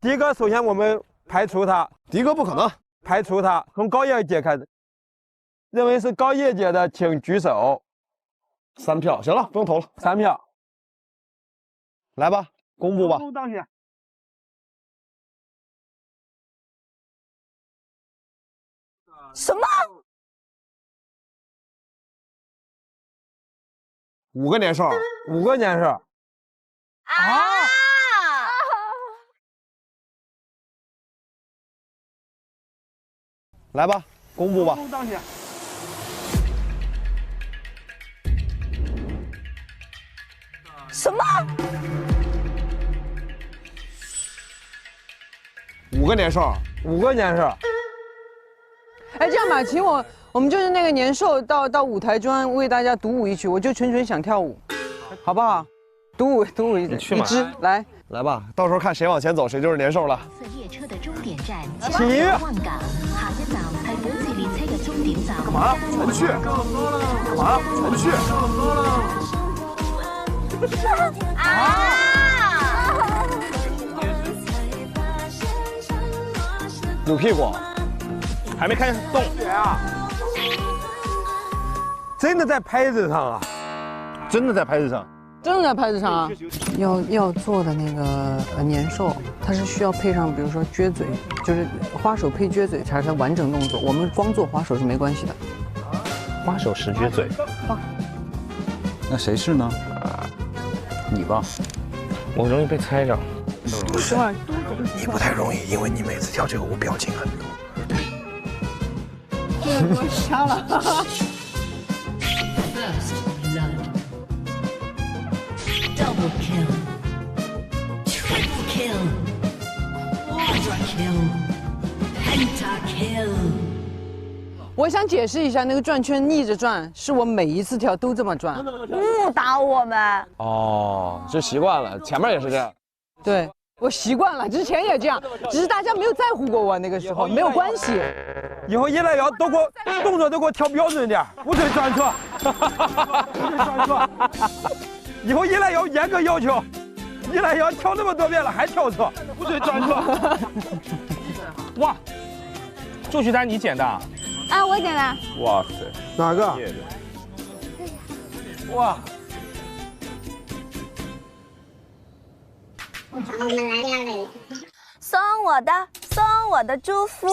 迪哥，首先我们排除他，迪哥不可能。排除他，从高叶姐开始，认为是高叶姐的，请举手。3票，行了，不用投了。3票，来吧，公布吧。当选。什么？5个年兽，5个年兽。啊！来吧，公布吧。当选。什么？5个年兽，5个年兽。哎，这样吧，请我们就是那个年兽到舞台中为大家独舞一曲，我就纯纯想跳舞，好不好？独舞一支，来吧，到时候看谁往前走，谁就是年兽了。列车的终点站起义。萬港，下一站係本次列車嘅終點站。幹嘛？全去！幹嘛？全去！扭屁股，还没开动。真的在拍子上啊！真的在拍子上。真的在拍子上啊！要做的那个年兽，它是需要配上，比如说撅嘴，就是花手配撅嘴才是完整动作。我们光做花手是没关系的。花手是撅嘴。那谁是呢？你吧。我容易被猜着。不是，你不太容易，因为你每次跳这个舞表情很多。我瞎了。Double kill, triple kill, quadra kill, penta kill。我想解释一下，那个转圈逆着转，是我每一次跳都这么转，误导我们。哦，这习惯了，前面也是这样。对，我习惯了，之前也这样，只是大家没有在乎过我那个时候，没有关系。以后1来1都给我动作都给我调标准点，不准转错，不准转错。以后1来1严格要求，1来1跳那么多遍了还跳错，不准转错。哇，祝旭丹你剪的？啊，我剪的。哇塞，哪个？哇！我们来第2个。送我的祝福，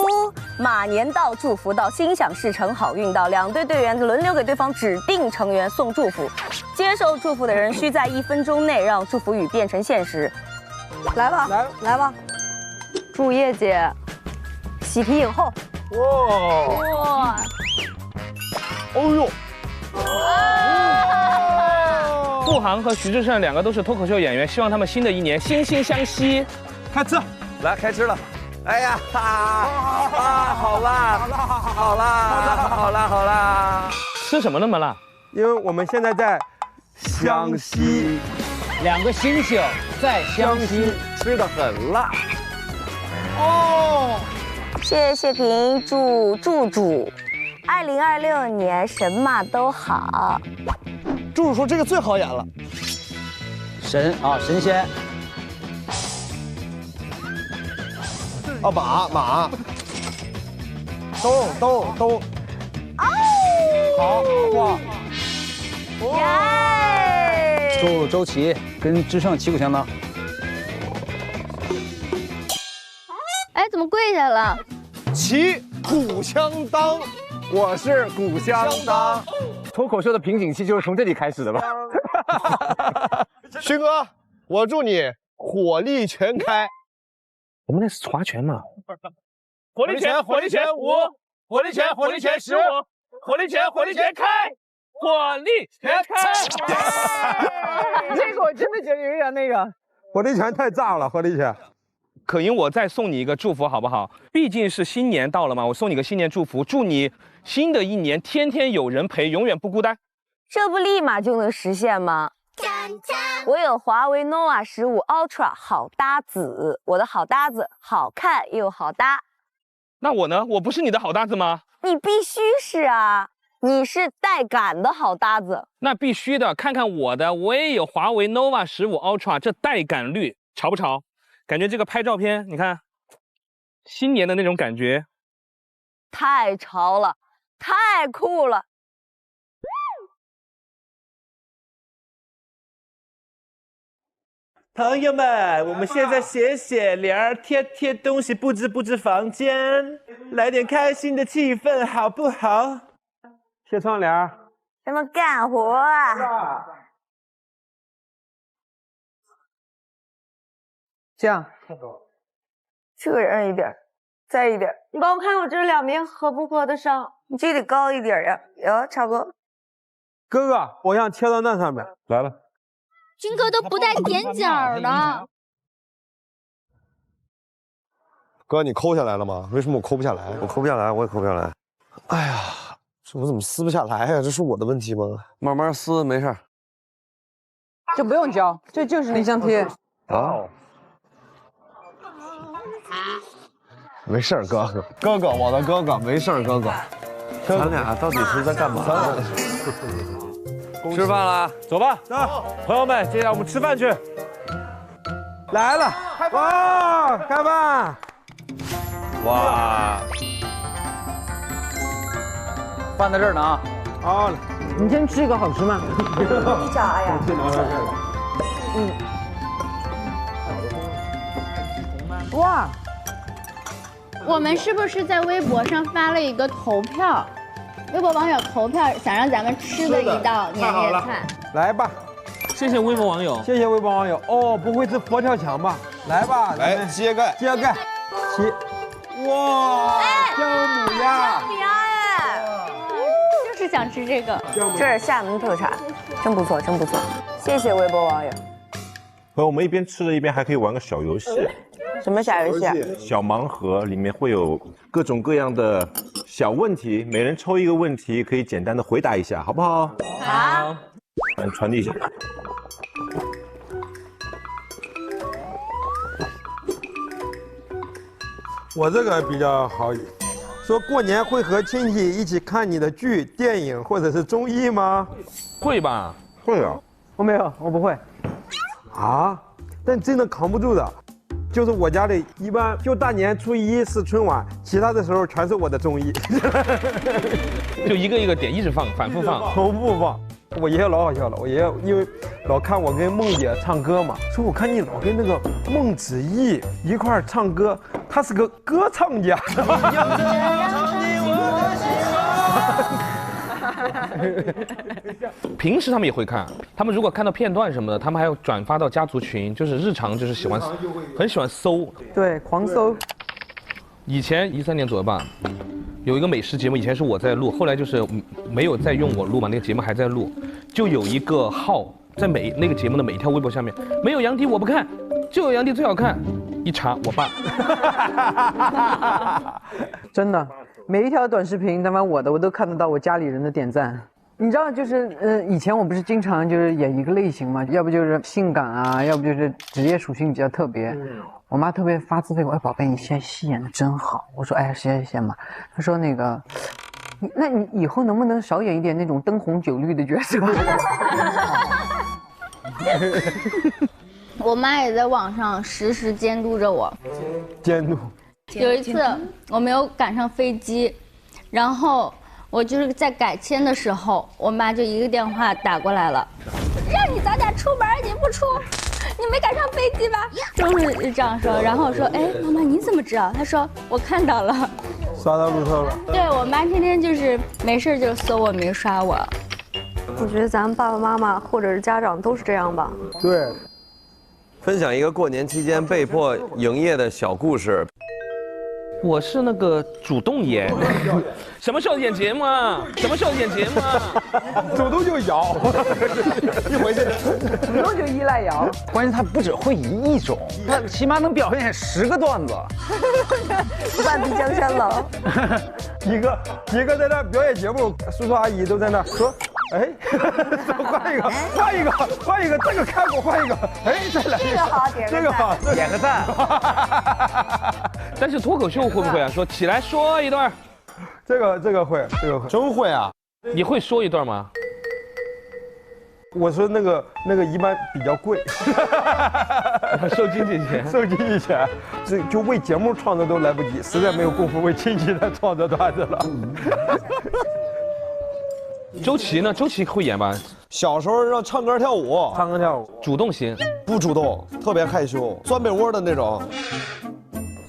马年到，祝福到，心想事成，好运到。2队队员轮流给对方指定成员送祝福，接受祝福的人需在1分钟内让祝福语变成现实。来吧，来吧，祝叶姐喜提影后。哇！哦呦！付航和徐志胜2个都是脱口秀演员，希望他们新的一年惺惺相惜。开吃，来开吃了。哎呀，好辣，好辣！吃什么那么辣？因为我们现在在湘西，2个星星在湘西，吃的很辣。哦，谢谢评祝2026年什么都好。柱柱说这个最好演了。神仙。啊马。都。好哇。祝周琦跟智胜旗鼓相当。哎，怎么跪下了？旗鼓相当，我是鼓相当。脱口秀的瓶颈期就是从这里开始的吧？勋哥，我祝你火力全开。我们那是划拳嘛？火力全5，火力全10，火力全开，火力全开。这个我真的觉得有点那个。火力全太炸了，火力全。可盈，我再送你一个祝福好不好？毕竟是新年到了嘛，我送你个新年祝福，祝你新的一年天天有人陪，永远不孤单。这不立马就能实现吗？我有华为 nova 15 Ultra 好搭子，我的好搭子好看又好搭。那我呢？我不是你的好搭子吗？你必须是啊，你是带感的好搭子。那必须的，看看我的，我也有华为 nova 15 Ultra， 这带感率潮不潮？感觉这个拍照片，你看，新年的那种感觉，太潮了，太酷了。朋友们，我们现在写联，贴东西，布置房间，来点开心的气氛，好不好？贴窗帘。咱们干活啊！这样，这样一点，再一点。你帮我看我这两边合不合得上？你这得高一点呀，差不多。哥哥，我想贴到那上面。来了。军哥都不带点角的。哥，你抠下来了吗？为什么我抠不下来？我抠不下来，我也抠不下来。哎呀，这我怎么撕不下来呀？这是我的问题吗？慢慢撕，没事。这不用胶，这就是那张贴。啊。没事，哥哥，我的哥哥，没事，哥哥。咱俩到底是在干嘛？吃饭了，走吧，走，朋友们，接下来我们吃饭去。来了，哇，开饭！哇，饭在这儿呢啊！好，你先吃一个好吃吗？你咋呀？哇，我们是不是在微博上发了一个投票？微博网友投票，想让咱们吃的一道年夜菜。来吧，谢谢微博网友，谢谢微博网友。哦，不会是佛跳墙吧？来吧，来揭盖，揭盖，起。哇，姜母鸭，姜母鸭哎，就是想吃这个。这是厦门特产，真不错，真不错。谢谢微博网友。和我们一边吃着一边还可以玩个小游戏。什么小游戏啊？小盲盒里面会有各种各样的小问题，每人抽一个问题，可以简单的回答一下，好不好？好。传递一下。我这个比较好，说过年会和亲戚一起看你的剧、电影或者是综艺吗？会吧？会啊。我没有，我不会。啊？但真的扛不住的。就是我家里一般就大年初一是春晚，其他的时候全是我的综艺，就一个一个点一直放，反复放，重复放。我爷爷老好笑了，我爷爷因为老看我跟梦姐唱歌嘛，说我看你老跟那个孟子义一块儿唱歌，他是个歌唱家。平时他们也会看，他们如果看到片段什么的，他们还要转发到家族群，就是日常就是喜欢，很喜欢搜，对，狂搜。以前13年左右吧，有一个美食节目，以前是我在录，后来就是没有再用我录嘛，那个节目还在录，就有一个号在那个节目的每一条微博下面，没有杨迪我不看，就有杨迪最好看，一查我爸。真的。每一条短视频，但凡我的，我都看得到我家里人的点赞。你知道，就是以前我不是经常就是演一个类型嘛，要不就是性感啊，要不就是职业属性比较特别。我妈特别发自肺腑，哎，宝贝，你现在戏演的真好。我说，哎，谢嘛。她说那个，那你以后能不能少演一点那种灯红酒绿的角色？我妈也在网上实时监督着我。监督。有一次我没有赶上飞机，然后我就是在改签的时候，我妈就一个电话打过来了，让你早点出门，你不出，你没赶上飞机吧？就是这样说。然后我说，哎，妈妈你怎么知道？她说我看到了，刷到路透了。对我妈天天就是没事就搜我名刷我。我觉得咱们爸爸妈妈或者是家长都是这样吧。对。分享一个过年期间被迫营业的小故事。我是那个主动演，什么时候演节目啊？什么时候演节目啊？主动就摇，一回事。主动就依赖摇。关键他不只会一种，他起码能表现10个段子。半壁江山了。一个在那表演节目，叔叔阿姨都在那说，哎，换一个，这个看过，换一个，哎，再来一个，这个好，点个赞。但是脱口秀会不会啊？说起来说一段，这个会，真会啊！你会说一段吗？我说那个一般比较贵，受经济钱，受经济钱，就为节目创作都来不及，实在没有功夫为亲戚来创作段子了。周琦呢？周琦会演吧？小时候让唱歌跳舞，主动型，不主动，特别害羞，钻被窝的那种。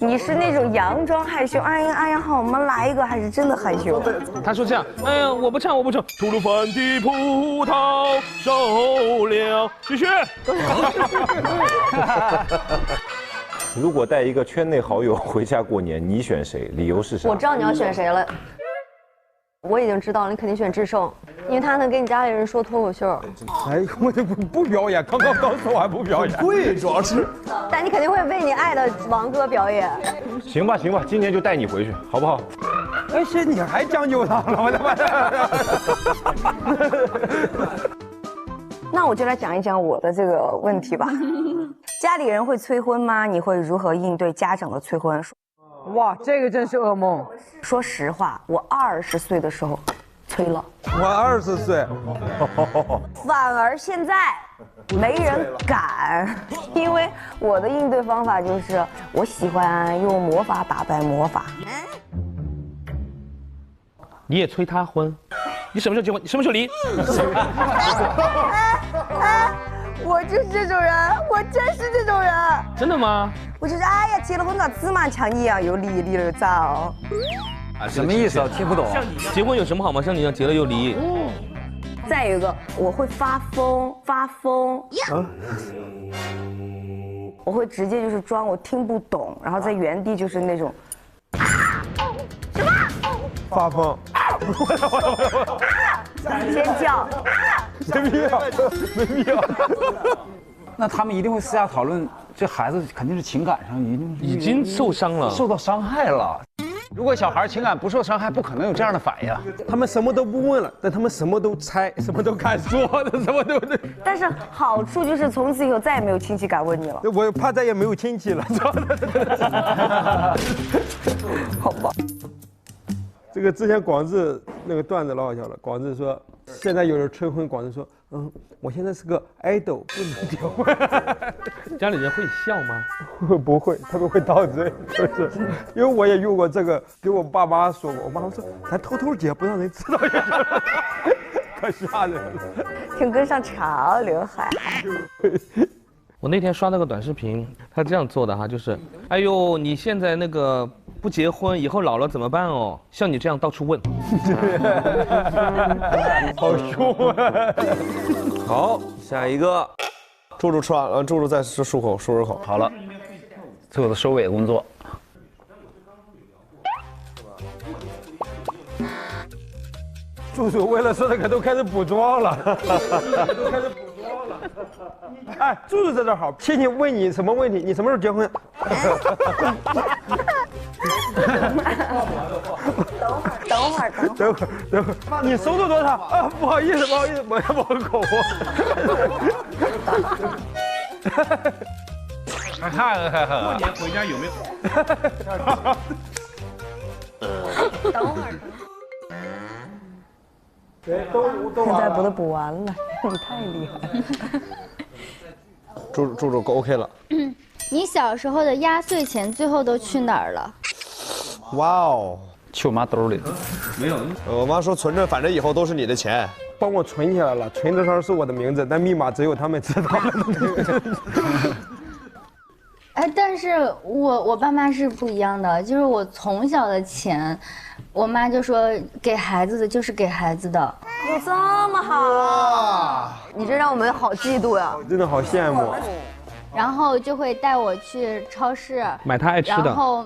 你是那种佯装害羞，哎呀，好，我们来一个，还是真的害羞？他说这样，哎呀，我不唱，吐鲁番的葡萄熟了，继续。如果带一个圈内好友回家过年，你选谁？理由是啥？我知道你要选谁了。我已经知道了，你肯定选智胜，因为他能给你家里人说脱口秀。哎，我就不表演，刚说完不表演。贵主要是，但你肯定会为你爱的王哥表演。行吧，今年就带你回去，好不好？哎，是你还将就他了，我的妈！那我就来讲一讲我的这个问题吧。家里人会催婚吗？你会如何应对家长的催婚？哇，这个真是噩梦。说实话，我20岁的时候催了。我20岁，反而现在没人敢，因为我的应对方法就是我喜欢用魔法打败魔法。你也催他婚？你什么时候结婚？你什么时候离？我就是这种人，我真是这种人。真的吗？我就是哎呀，结了婚咋芝麻墙一样，又离了又早。什么意思啊？听不懂。结婚有什么好吗？像你一样结了又离。再有一个，我会发疯。我会直接就是装我听不懂，然后在原地就是那种。什么？发疯。尖叫。没必要。那他们一定会私下讨论，这孩子肯定是情感上已经受伤了，受到伤害了。如果小孩情感不受伤害，不可能有这样的反应。他们什么都不问了，但他们什么都猜，什么都敢说的，什么都对。但是好处就是从此以后再也没有亲戚敢问你了。我怕再也没有亲戚了。好吧。这个之前广智那个段子老好笑了，广智说现在有人催婚，广智说我现在是个 idol， 不能结婚。家里人会笑吗？不会，他们会倒追，就是因为我也用过这个，给我爸妈说过，我妈说咱偷偷结，不让人知道也行，可吓人了。挺跟上潮流还。我那天刷那个短视频，他这样做的哈，就是哎呦，你现在那个不结婚，以后老了怎么办哦？像你这样到处问，好凶啊！好，下一个，柱柱吃完了，柱柱再漱口，漱口。好了，最后的收尾工作。柱柱为了说这个都开始补妆了，都开始补妆了。哎，柱柱在这好，亲戚问你什么问题？你什么时候结婚？等会儿，等会儿，你收入多少啊？不好意思，我要抹口。过年回家有没有？等会儿。现在补都补完了，你太厉害了。柱 OK 了。你小时候的压岁钱最后都去哪儿了？哇哦，去我妈兜里了。没有，我妈说存着，反正以后都是你的钱。帮我存起来了，存折上是我的名字，但密码只有他们知道。哎，但是我爸妈是不一样的，就是我从小的钱，我妈就说给孩子的就是给孩子的。有这么好？你这让我们好嫉妒呀！真的好羡慕。然后就会带我去超市买他爱吃的，然后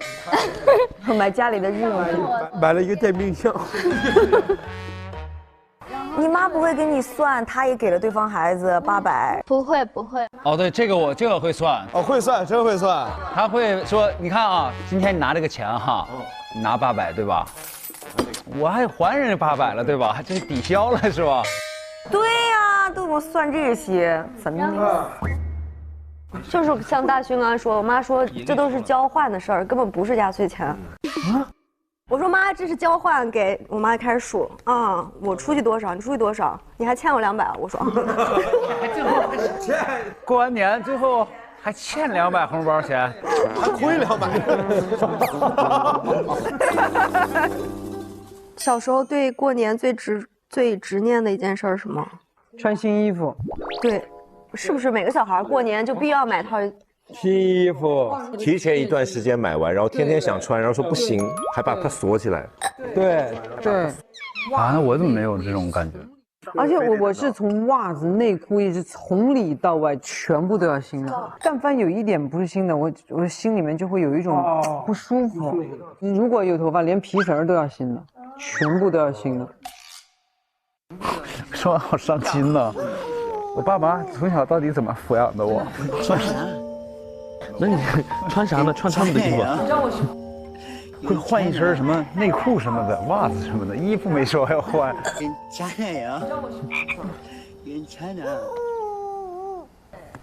买家里的日用品，买了一个电冰箱。你妈不会给你算，她也给了对方孩子800。不会。哦，对，这个我会算。哦，会算，真会算。他会说，你看啊，今天你拿这个钱哈，你拿800对吧？我还还人家800了对吧？这抵消了是吧？对呀，都给我算这些，怎么？就是像大勋刚才说，我妈说这都是交换的事儿，根本不是压岁钱。啊？我说妈，这是交换，给我妈开始数啊，我出去多少，你出去多少，你还欠我200，我说。过完年最后还欠200红包钱，还亏200。小时候对过年最执念的一件事是什么？穿新衣服。对，是不是每个小孩过年就必要买套新衣服？提前一段时间买完，然后天天想穿，然后说不行，还把它锁起来。对。啊，那我怎么没有这种感觉？而且我是从袜子、内裤一直从里到外全部都要新的，但凡有一点不是新的，我心里面就会有一种不舒服。如果有头发，连皮绳都要新的，全部都要新的。说完好伤心呢。我爸妈从小到底怎么抚养的我？穿啥？那你穿啥呢？穿他们的衣服。会换一身什么内裤什么的，袜子什么的，衣服没说要换。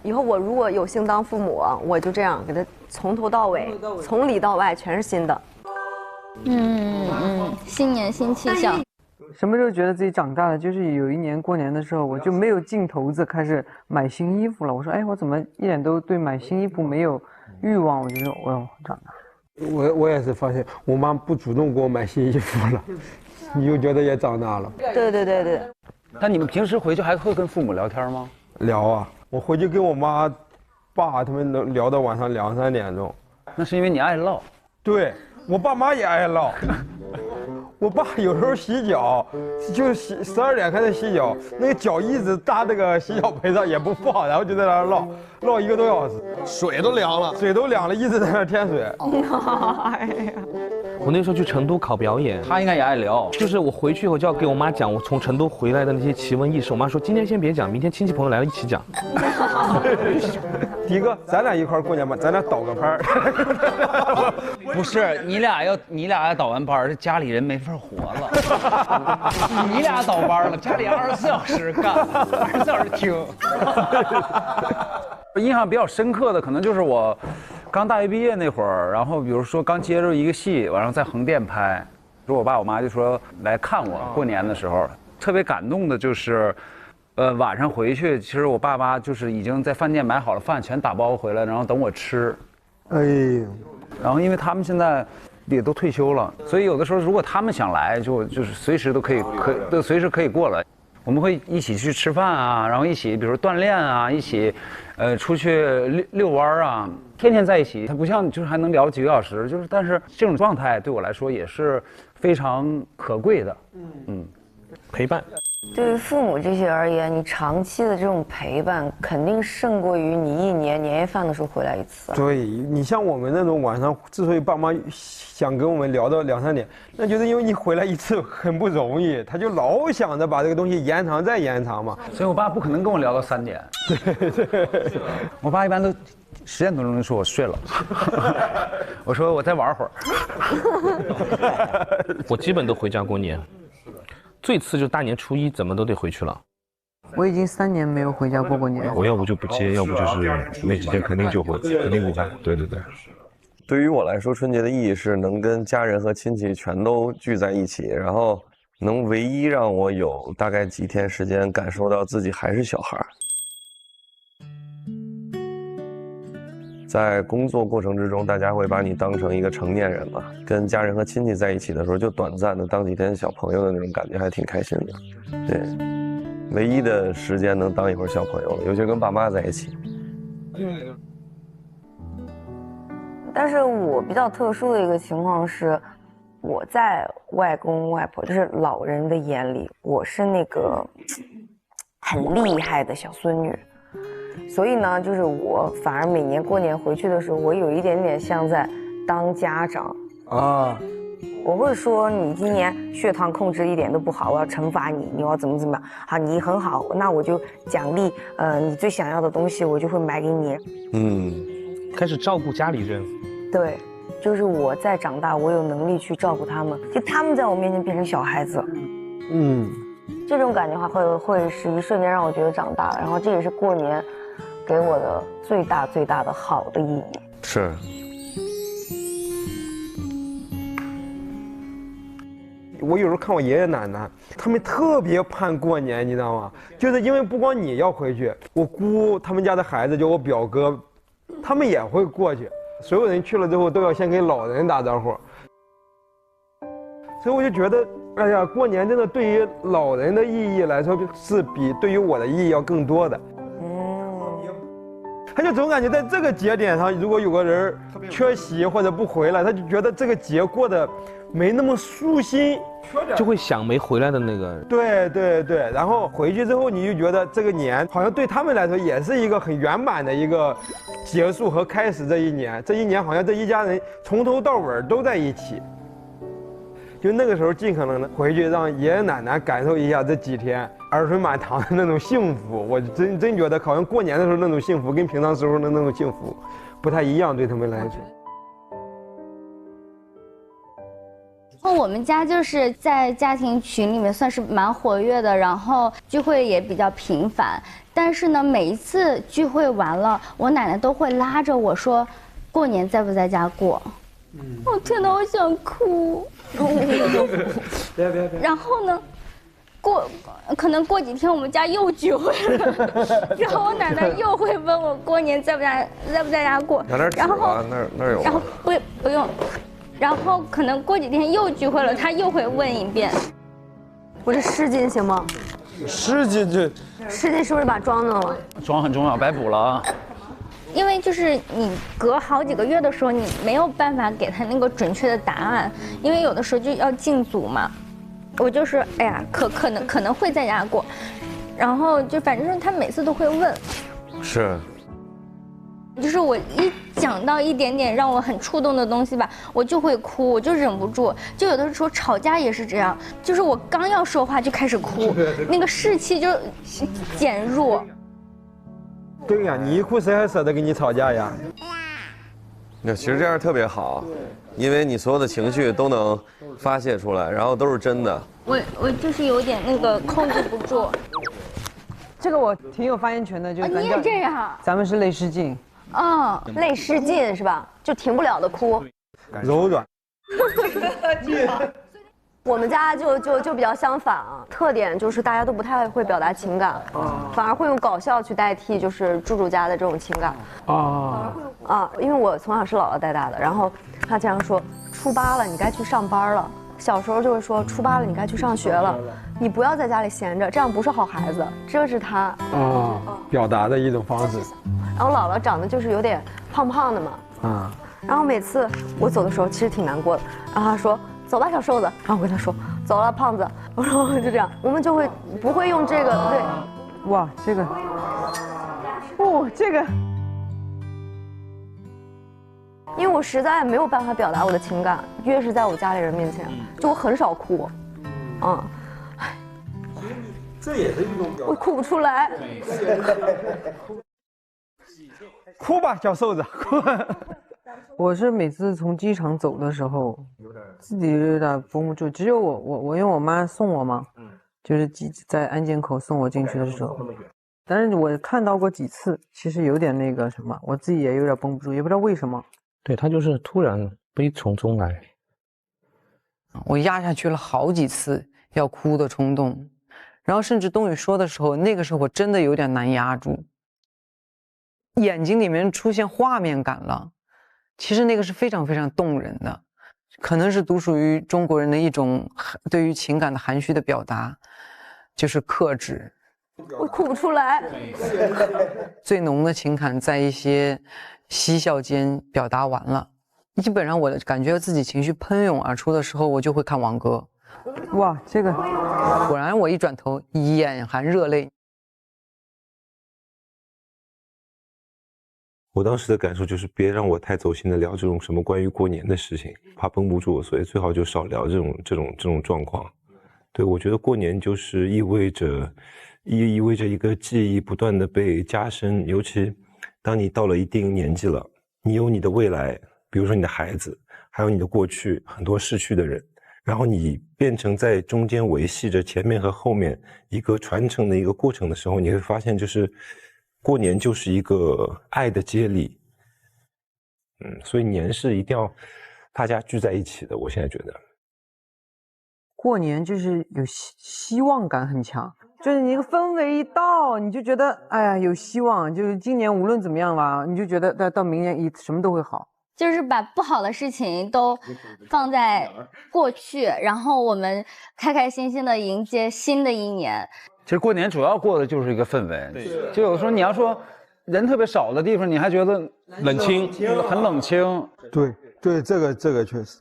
以后我如果有幸当父母，我就这样给他从头到尾，从里到外全是新的。新年新气象。什么时候觉得自己长大了？就是有一年过年的时候，我就没有劲头子开始买新衣服了。我说，哎，我怎么一点都对买新衣服没有欲望？我就说，我长大。我也是发现我妈不主动给我买新衣服了，你就觉得也长大了。对。那你们平时回去还会跟父母聊天吗？聊啊，我回去跟我妈、爸他们能聊到晚上2、3点钟。那是因为你爱唠。对，我爸妈也爱唠。我爸有时候洗脚，就12点开始洗脚，那个脚一直搭那个洗脚盆上也不放，然后就在那儿唠1个多小时，水都凉了，一直在那儿添水。哎呀，我那时候去成都考表演，他应该也爱聊。就是我回去以后就要给我妈讲我从成都回来的那些奇闻异事。我妈说今天先别讲，明天亲戚朋友来了一起讲。迪哥，咱俩一块过年吧，咱俩倒个拍。不是，你俩要倒完班，这家里人没法活了。你俩倒班了，家里24小时干，24小时听。印象比较深刻的可能就是我刚大学毕业那会儿，然后比如说刚接着一个戏，然后在横店拍，说我爸我妈就说来看我过年的时候，特别感动的就是，晚上回去，其实我爸妈就是已经在饭店买好了饭，全打包回来，然后等我吃。哎呀，然后因为他们现在也都退休了，所以有的时候如果他们想来，就是随时都随时可以过来。我们会一起去吃饭啊，然后一起比如说锻炼啊，一起，出去遛弯啊，天天在一起。它不像就是还能聊几个小时，就是但是这种状态对我来说也是非常可贵的。陪伴。对于父母这些而言，你长期的这种陪伴肯定胜过于你一年年夜饭的时候回来一次。对，你像我们那种晚上，之所以爸妈想跟我们聊到2、3点，那就是因为你回来一次很不容易，他就老想着把这个东西延长再延长嘛。所以我爸不可能跟我聊到3点。对，我爸一般都10点多钟说我睡了，我说我再玩会儿。我基本都回家过年，最次就大年初1怎么都得回去了。我已经3年没有回家过年。我要不就不接，要不就是那几天肯定就回，肯定回家。对对对。对于我来说，春节的意义是能跟家人和亲戚全都聚在一起，然后能唯一让我有大概几天时间感受到自己还是小孩。在工作过程之中，大家会把你当成一个成年人嘛，跟家人和亲戚在一起的时候，就短暂的当几天小朋友的那种感觉，还挺开心的。对，唯一的时间能当一会儿小朋友了，尤其跟爸妈在一起。但是我比较特殊的一个情况是，我在外公外婆就是老人的眼里，我是那个很厉害的小孙女。所以呢，就是我反而每年过年回去的时候，我有一点点像在当家长啊。我会说你今年血糖控制一点都不好，我要惩罚你，你要怎么样？好，你很好，那我就奖励你最想要的东西，我就会买给你。开始照顾家里人。对，就是我在长大，我有能力去照顾他们，就他们在我面前变成小孩子。这种感觉的话会是一瞬间让我觉得长大了，然后这也是过年给我的最大的好的意义。是。我有时候看我爷爷奶奶，他们特别盼过年，你知道吗？就是因为不光你要回去，我姑他们家的孩子，就我表哥，他们也会过去。所有人去了之后，都要先给老人打招呼。所以我就觉得，哎呀，过年真的对于老人的意义来说，是比对于我的意义要更多的。他就总感觉在这个节点上，如果有个人缺席或者不回来，他就觉得这个节过得没那么舒心，就会想没回来的那个。对对对，然后回去之后，你就觉得这个年好像对他们来说也是一个很圆满的一个结束和开始。这一年好像这一家人从头到尾都在一起。就那个时候尽可能的回去，让爷爷奶奶感受一下这几天儿孙满堂的那种幸福。我真觉得好像过年的时候那种幸福跟平常时候的那种幸福不太一样，对他们来说。我们家就是在家庭群里面算是蛮活跃的，然后聚会也比较频繁。但是呢，每一次聚会完了，我奶奶都会拉着我说：“过年在不在家过？”我听到我想哭。别。然后呢，可能过几天我们家又聚会了，然后我奶奶又会问我过年在不在家过。拿点纸啊，那有。然后不用。然后可能过几天又聚会了，他又会问一遍。我这湿巾行吗？湿巾湿巾是不是把妆弄了？妆很重要，白补了啊。因为就是你隔好几个月的时候，你没有办法给他那个准确的答案，因为有的时候就要进组嘛。我就是哎呀，可能会在家过，然后就反正他每次都会问。是。就是我一讲到一点点让我很触动的东西吧，我就会哭，我就忍不住。就有的时候吵架也是这样，就是我刚要说话就开始哭，那个士气就减弱。对呀，你一哭谁还舍得跟你吵架呀？那其实这样特别好，因为你所有的情绪都能发泄出来，然后都是真的。我就是有点那个控制不住。这个我挺有发言权的，就你也这样。咱们是泪失禁。泪失禁是吧？就停不了的哭，柔软。我们家就比较相反啊，特点就是大家都不太会表达情感，反而会用搞笑去代替，就是住家的这种情感。因为我从小是姥姥带大的，然后他经常说初8了，你该去上班了。小时候就会说初8了，你该去上学了，你不要在家里闲着，这样不是好孩子。这是他表达的一种方式。然后姥姥长得就是有点胖胖的嘛，然后每次我走的时候其实挺难过的，然后他说走吧小瘦子，然后我跟他说走了胖子，然后就这样，我们就会不会用这个对，哇这个，这个，因为我实在没有办法表达我的情感，越是在我家里人面前，就我很少哭，这也是一种表达，我哭不出来。哭吧，小瘦子，哭。我是每次从机场走的时候，自己有点绷不住。只有我因为我妈送我嘛，就是在安检口送我进去的时候。但是我看到过几次，其实有点那个什么，我自己也有点绷不住，也不知道为什么。对，他就是突然悲从中来。我压下去了好几次要哭的冲动，然后甚至冬雨说的时候，那个时候我真的有点难压住，眼睛里面出现画面感了。其实那个是非常非常动人的，可能是独属于中国人的一种对于情感的含蓄的表达，就是克制。我哭不出来。最浓的情感在一些嬉笑间表达完了，基本上我的感觉自己情绪喷涌而出的时候，我就会看王哥。哇，这个果然我一转头眼含热泪。我当时的感受就是别让我太走心的聊这种什么关于过年的事情，怕绷不住，所以最好就少聊这种状况。对，我觉得过年就是意味着一个记忆不断的被加深，尤其当你到了一定年纪了，你有你的未来，比如说你的孩子，还有你的过去，很多逝去的人，然后你变成在中间维系着前面和后面一个传承的一个过程的时候，你会发现就是过年就是一个爱的接力。所以年是一定要大家聚在一起的，我现在觉得过年就是有希望感很强，就是你一个氛围一到，你就觉得哎呀有希望，就是今年无论怎么样吧，你就觉得到明年什么都会好。就是把不好的事情都放在过去，然后我们开开心心的迎接新的一年。其实过年主要过的就是一个氛围，就有的时候你要说人特别少的地方，你还觉得冷清，很冷清。对，这个确实。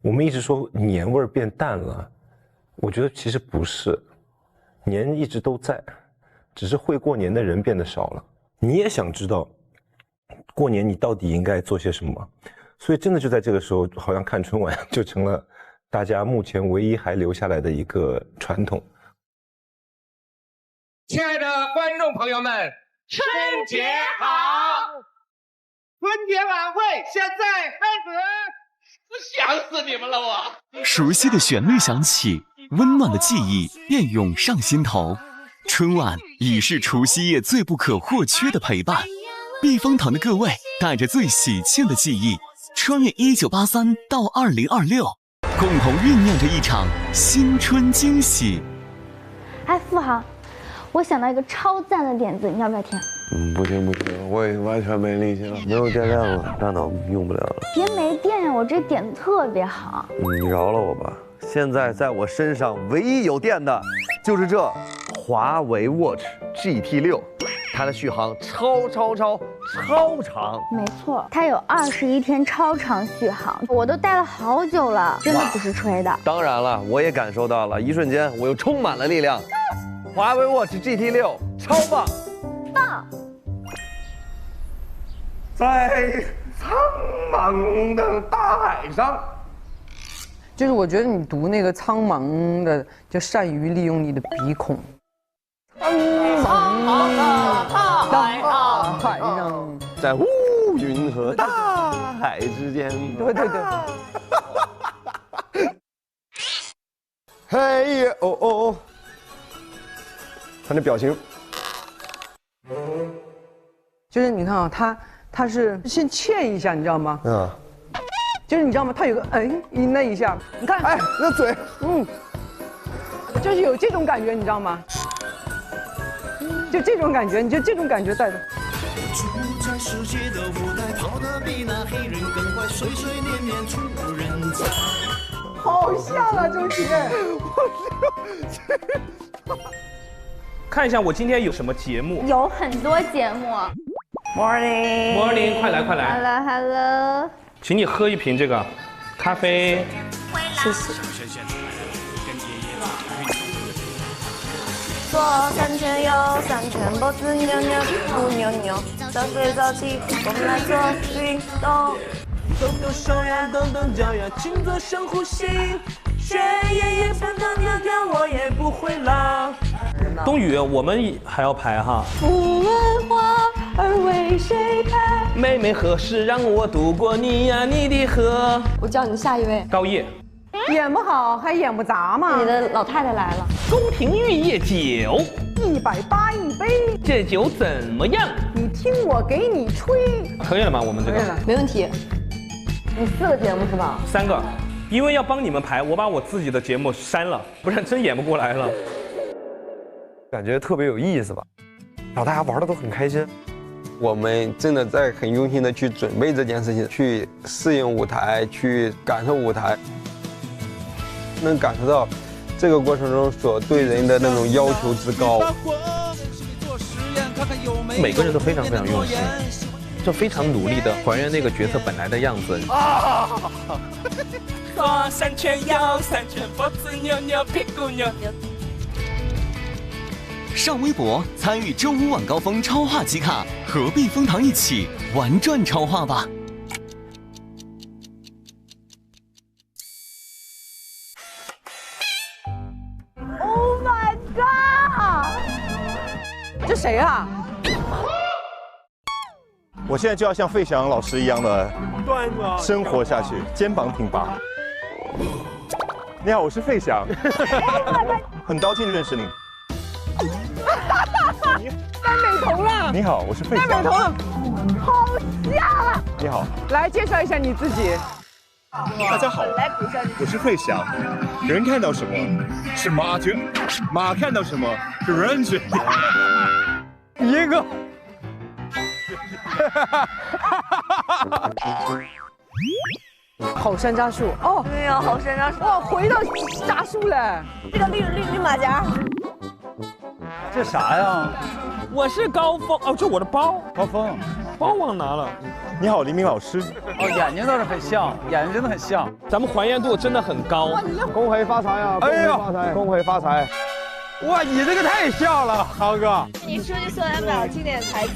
我们一直说年味儿变淡了，我觉得其实不是，年一直都在，只是会过年的人变得少了。你也想知道过年你到底应该做些什么，所以真的就在这个时候，好像看春晚就成了大家目前唯一还留下来的一个传统。亲爱的观众朋友们，春节好！春节晚会现在开始。想死你们了我！熟悉的旋律响起，温暖的记忆便涌上心头。春晚已是除夕夜最不可或缺的陪伴。避风塘的各位带着最喜庆的记忆，穿越1983到2026，共同酝酿着一场新春惊喜。哎，富豪，我想到一个超赞的点子，你要不要听？不行，我已经完全没力气了，没有电量了，大脑用不了了。别没电呀，我这点子特别好。你饶了我吧，现在在我身上唯一有电的，就是这华为 Watch GT6，它的续航超长。没错，它有21天超长续航，我都带了好久了，真的不是吹的。当然了，我也感受到了，一瞬间我又充满了力量。华为 Watch GT6超棒！在苍茫的大海上，就是我觉得你读那个苍茫的，就善于利用你的鼻孔。苍茫的大海上，在乌云和大海之间。对。嘿耶哦，他那表情，就是你看啊，他是先欠一下，你知道吗？就是你知道吗？他有个那一下，你看，那嘴，就是有这种感觉，你知道吗？就这种感觉，你就这种感觉带着。在世界的舞台跑得比那黑人更快，岁岁年年出人才。好像啊，周杰。看一下我今天有什么节目？有很多节目。Morning， 快来。Hello。请你喝一瓶这个咖啡。谢谢。左3圈，右3圈，脖子扭扭，屁股扭扭，早睡早起，我们来做运动。动动手呀，动动脚呀，勤做深呼吸。谁也不能扭掉我，也不会老。冬雨，我们还要排哈。不问花儿为谁开？妹妹何时让我渡过你呀你的河？我叫你下一位。高叶。演不好还演不砸嘛？你的老太太来了。宫廷玉液酒，180一杯，这酒怎么样？你听我给你吹。可以了吗？我们这个没问题。你4个节目是吧？3个，因为要帮你们排，我把我自己的节目删了，不然真演不过来了。感觉特别有意思吧，然后大家玩的都很开心。我们真的在很用心的去准备这件事情，去适应舞台，去感受舞台，能感受到这个过程中所对人的那种要求之高。每个人都非常非常用心，就非常努力的还原那个角色本来的样子。左3圈右3圈，脖子扭扭，屁股扭扭。上微博参与周5晚高峰超话集卡，何必疯堂一起玩转超话吧。Oh my god！ 这谁啊？我现在就要像费翔老师一样的生活下去，肩膀挺拔。你好，我是费翔，很高兴认识你。戴美瞳了。你好，我是费翔。戴美瞳了，好像啊。你好，来介绍一下你自己。大家好，我是费翔。人看到什么是马觉，马看到什么是人觉。一个。好山楂树哦，对呀，好山楂树。哇，回到楂树了。这个绿马甲。这啥呀？我是高峰哦，这我的包。高峰，包忘拿了。你好，黎明老师。哦，眼睛倒是很像，眼睛真的很像。咱们还原度真的很高。恭喜发财啊！哎呀，恭喜发财！哇，你这个太像了，豪哥。你说句宋元宝经典台词。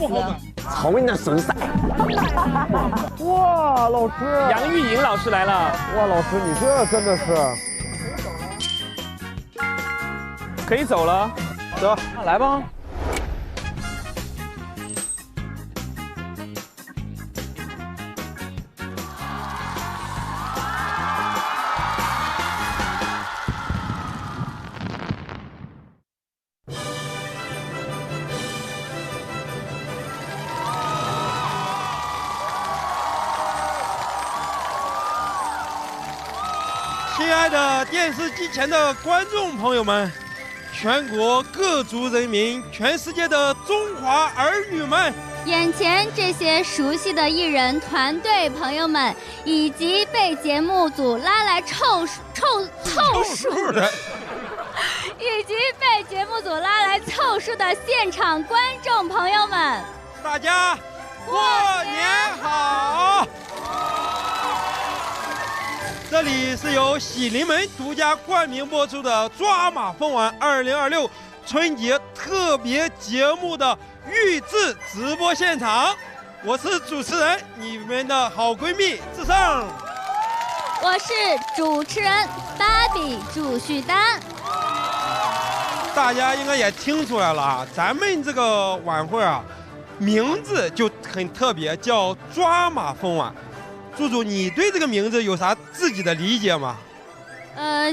曹云的损色。哇，老师。杨钰莹老师来了。哇，老师，你这真的是。可以走了。走，来吧。亲爱的电视机前的观众朋友们，全国各族人民，全世界的中华儿女们，眼前这些熟悉的艺人团队朋友们，以及被节目组拉来凑数的，以及被节目组拉来凑数的现场观众朋友们，大家过年好！这里是由喜临门独家冠名播出的《抓马凤丸2026》春节特别节目的预制直播现场，我是主持人你们的好闺蜜志胜，我是主持人芭比祝绪丹。大家应该也听出来了啊，咱们这个晚会啊，名字就很特别，叫抓马凤丸。祝祝，你对这个名字有啥自己的理解吗？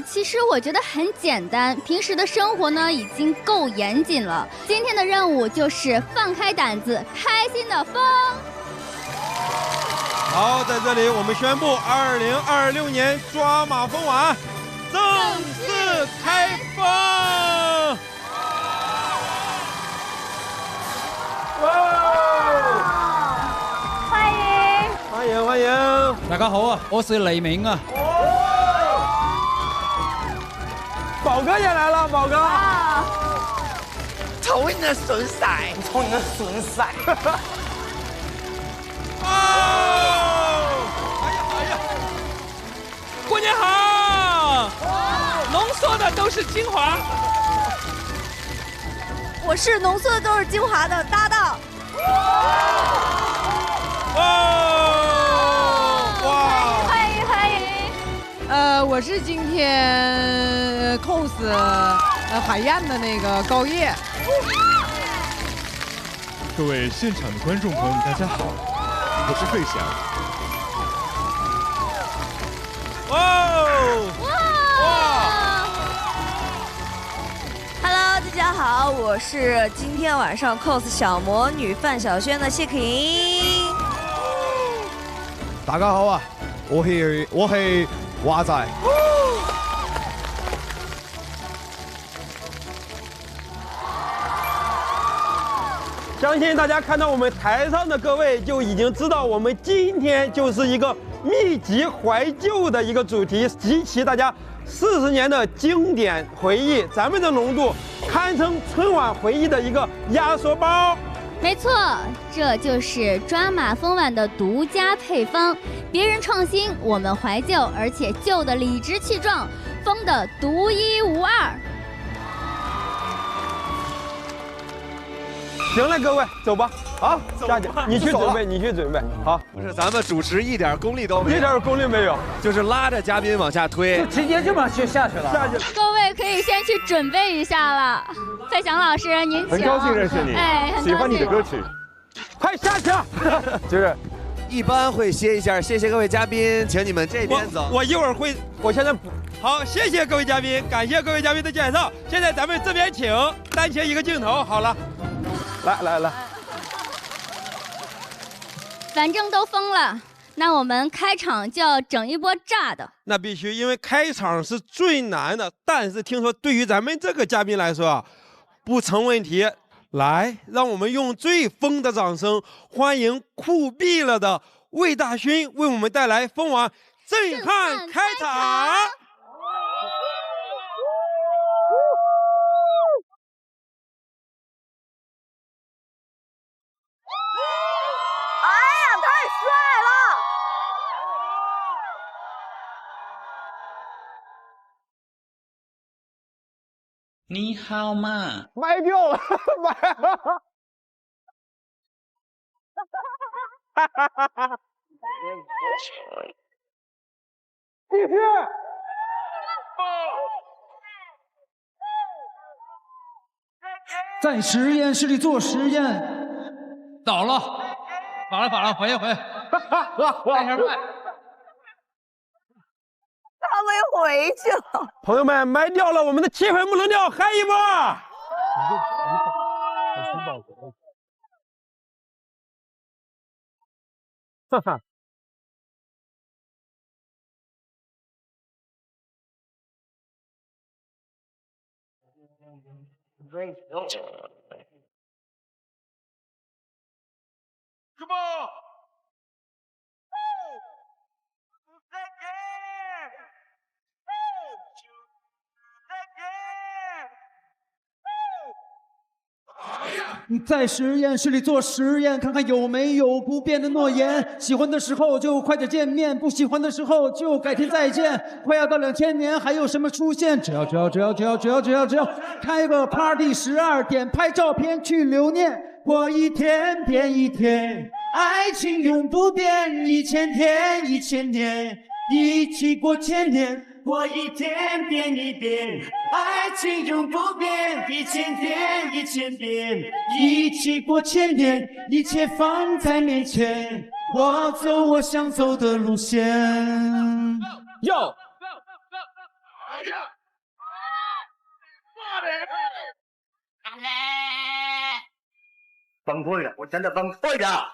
其实我觉得很简单，平时的生活呢已经够严谨了，今天的任务就是放开胆子，开心的疯。好，在这里我们宣布，2026年抓马凤丸正式开放。哇！欢迎！欢迎欢迎！大家好啊，我是黎明啊。宝哥也来了，宝哥。瞅你那损色，瞅你那损色。哦！哎呀！过年好！浓缩的都是精华。我是浓缩的都是精华的搭档。哇！欢迎！我我是今天 cos 海燕的那个高叶。各位现场的观众朋友们，大家好，我是费翔。Hello， 大家好，我是今天晚上 cos 小魔女范晓萱的谢婷。大家好啊，我係華仔。相信大家看到我们台上的各位就已经知道，我们今天就是一个密集怀旧的一个主题，集齐大家40年的经典回忆，咱们的浓度堪称春晚回忆的一个压缩包。没错，这就是抓马风碗的独家配方，别人创新，我们怀旧，而且旧的理直气壮，风的独一无二。行了，各位，走吧。好，下去，你去准备，你去准备。好，不是，咱们主持一点功力都没有，一点功力没有，就是拉着嘉宾往下推，就直接就往下去了。下去。各位可以先去准备一下了。费翔老师，您请。很高兴认识你，哎，喜欢你的歌曲。快下去啊！就是一般会歇一下，谢谢各位嘉宾，请你们这边走。我一会儿会，我现在补。好，谢谢各位嘉宾，感谢各位嘉宾的介绍。现在咱们这边请，单切一个镜头，好了。来，反正都疯了，那我们开场就要整一波炸的。那必须，因为开场是最难的，但是听说对于咱们这个嘉宾来说啊，不成问题。来，让我们用最疯的掌声欢迎酷毙了的魏大勋为我们带来疯王震撼开场。你好吗？麦掉了，麦了。继续。在实验室里做实验，倒了，反了，回。带下麦。他没回去了。朋友们，麦掉了，我们的气氛不能掉，嗨一波！哈哈。Come on!在实验室里做实验，看看有没有不变的诺言。喜欢的时候就快点见面，不喜欢的时候就改天再见。快要到2000年，还有什么出现？只要开个 party，12点拍照片去留念。过一天变一天，爱情永不变，1000天1000年，一起过1000年。过一天变一变，爱情永不变，1000天1000遍，一起过1000年，一切放在面前，我走我想走的路线。哟，崩溃了，我真的崩溃了。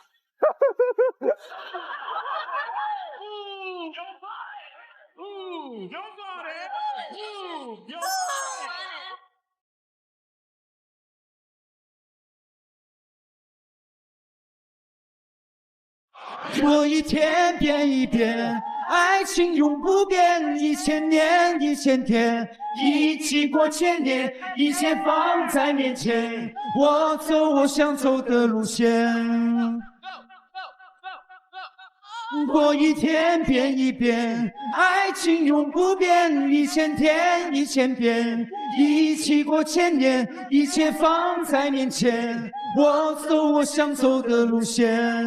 过一天变一变，爱情永不变，1000年1000天，一起过1000年，一切放在面前，我走我想走的路线。过一天变一变，爱情永不变，1000天1000遍，一起过1000年，一切放在面前，我走我想走的路线。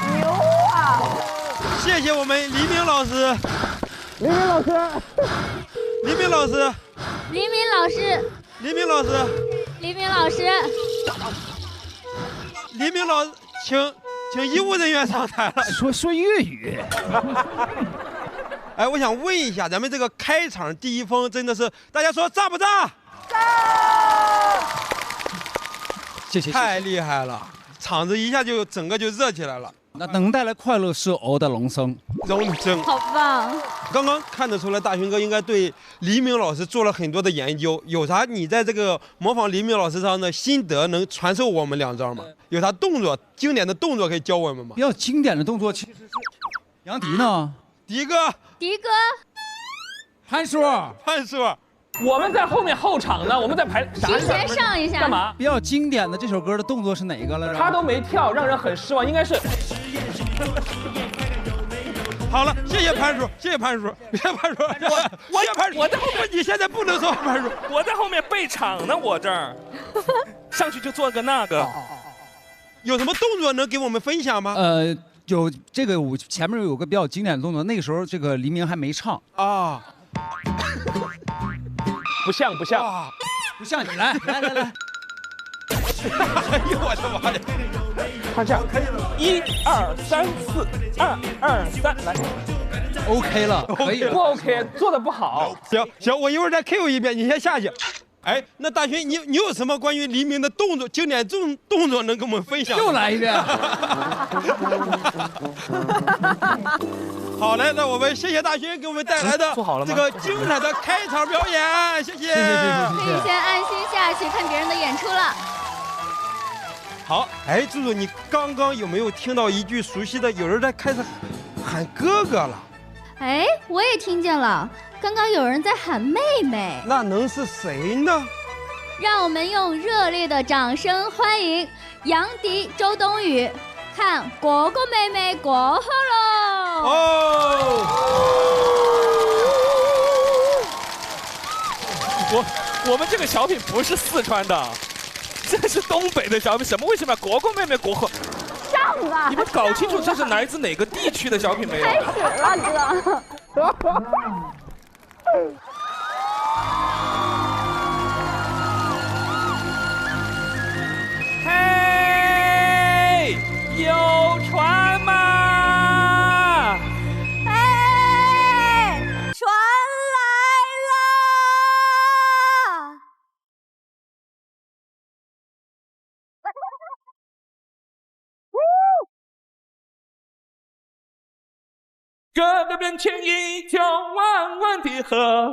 牛啊！谢谢我们黎明老师，黎明老师，黎明老师，黎明老师，黎明老师，黎明老师，黎明老师，请医务人员上台了。说粤语。哎，我想问一下，咱们这个开场第一封真的是，大家说炸不炸？炸！谢谢，太厉害了，场子一下就整个就热起来了。那能带来快乐是我的荣生，荣生，好棒！刚刚看得出来，大勋哥应该对黎明老师做了很多的研究。有啥你在这个模仿黎明老师上的心得能传授我们2招吗？有啥动作经典的动作可以教我们吗？比较经典的动作其实是杨迪呢，迪哥，迪哥，潘叔，潘叔。我们在后面候场呢，我们在排。提前上一下。干嘛？比较经典的这首歌的动作是哪个来着？他都没跳，让人很失望。应该是。好了，谢谢潘叔，谢谢潘叔，谢谢潘叔，谢谢潘叔。我在后面，你现在不能说潘叔，我在后面备场呢，我这儿上去就做个那个。有什么动作能给我们分享吗？有这个我前面有个比较经典的动作，那个时候这个黎明还没唱啊。不像，不像你来。哎呦我的妈呀！他这样，1、2、3、4，2、2、3，来 ，OK 了，可以了。不 OK， 做的不好。行，我一会儿再 Q 一遍，你先下去。哎，那大勋，你有什么关于黎明的动作、经典动作能跟我们分享？又来一遍。好嘞，那我们谢谢大勋给我们带来的这个精彩的开场表演，谢谢。可以先安心下去看别人的演出了。好，哎，柱柱，你刚刚有没有听到一句熟悉的？有人在开始喊哥哥了。哎，我也听见了，刚刚有人在喊妹妹。那能是谁呢？让我们用热烈的掌声欢迎杨迪、周冬雨，看哥哥妹妹过后喽！哦，我们这个小品不是四川的，这是东北的小品，什么为什么哥哥妹妹过后？上吧！你们搞清楚这是来自哪个地区的小品没有？开始了，哥。嘿，有船吗？哎，船来了！哥哥面前一条弯弯的河，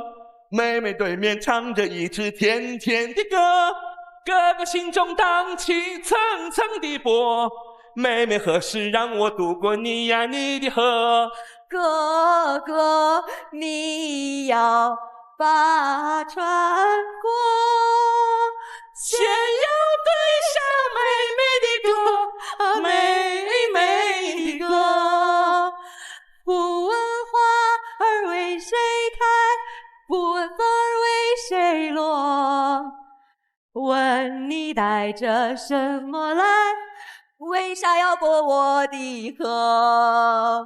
妹妹对面唱着一支甜甜的歌，哥哥心中荡起层层的波，妹妹何时让我渡过你呀你的河？哥哥，你要把船过，先要对上妹妹的歌，妹妹的歌。不问花儿为谁开，不问风儿为谁落，问你带着什么来，为啥要过我的河？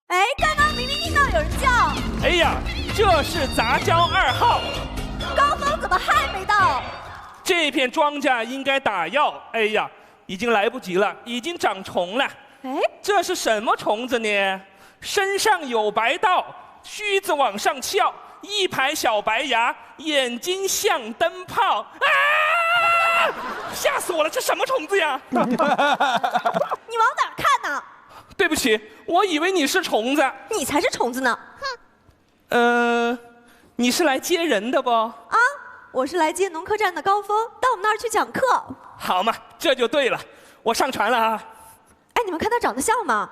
哎，刚刚明明听到有人叫。哎呀，这是杂交2号。高峰怎么还没到？这片庄稼应该打药。哎呀，已经来不及了，已经长虫了。哎，这是什么虫子呢？身上有白道，须子往上翘，一排小白牙，眼睛像灯泡。啊！吓死我了，这什么虫子呀？你往哪儿看呢？对不起，我以为你是虫子。你才是虫子呢！哼。你是来接人的不？啊，我是来接农科站的高峰，到我们那儿去讲课。好嘛，这就对了，我上船了啊。哎，你们看他长得像吗？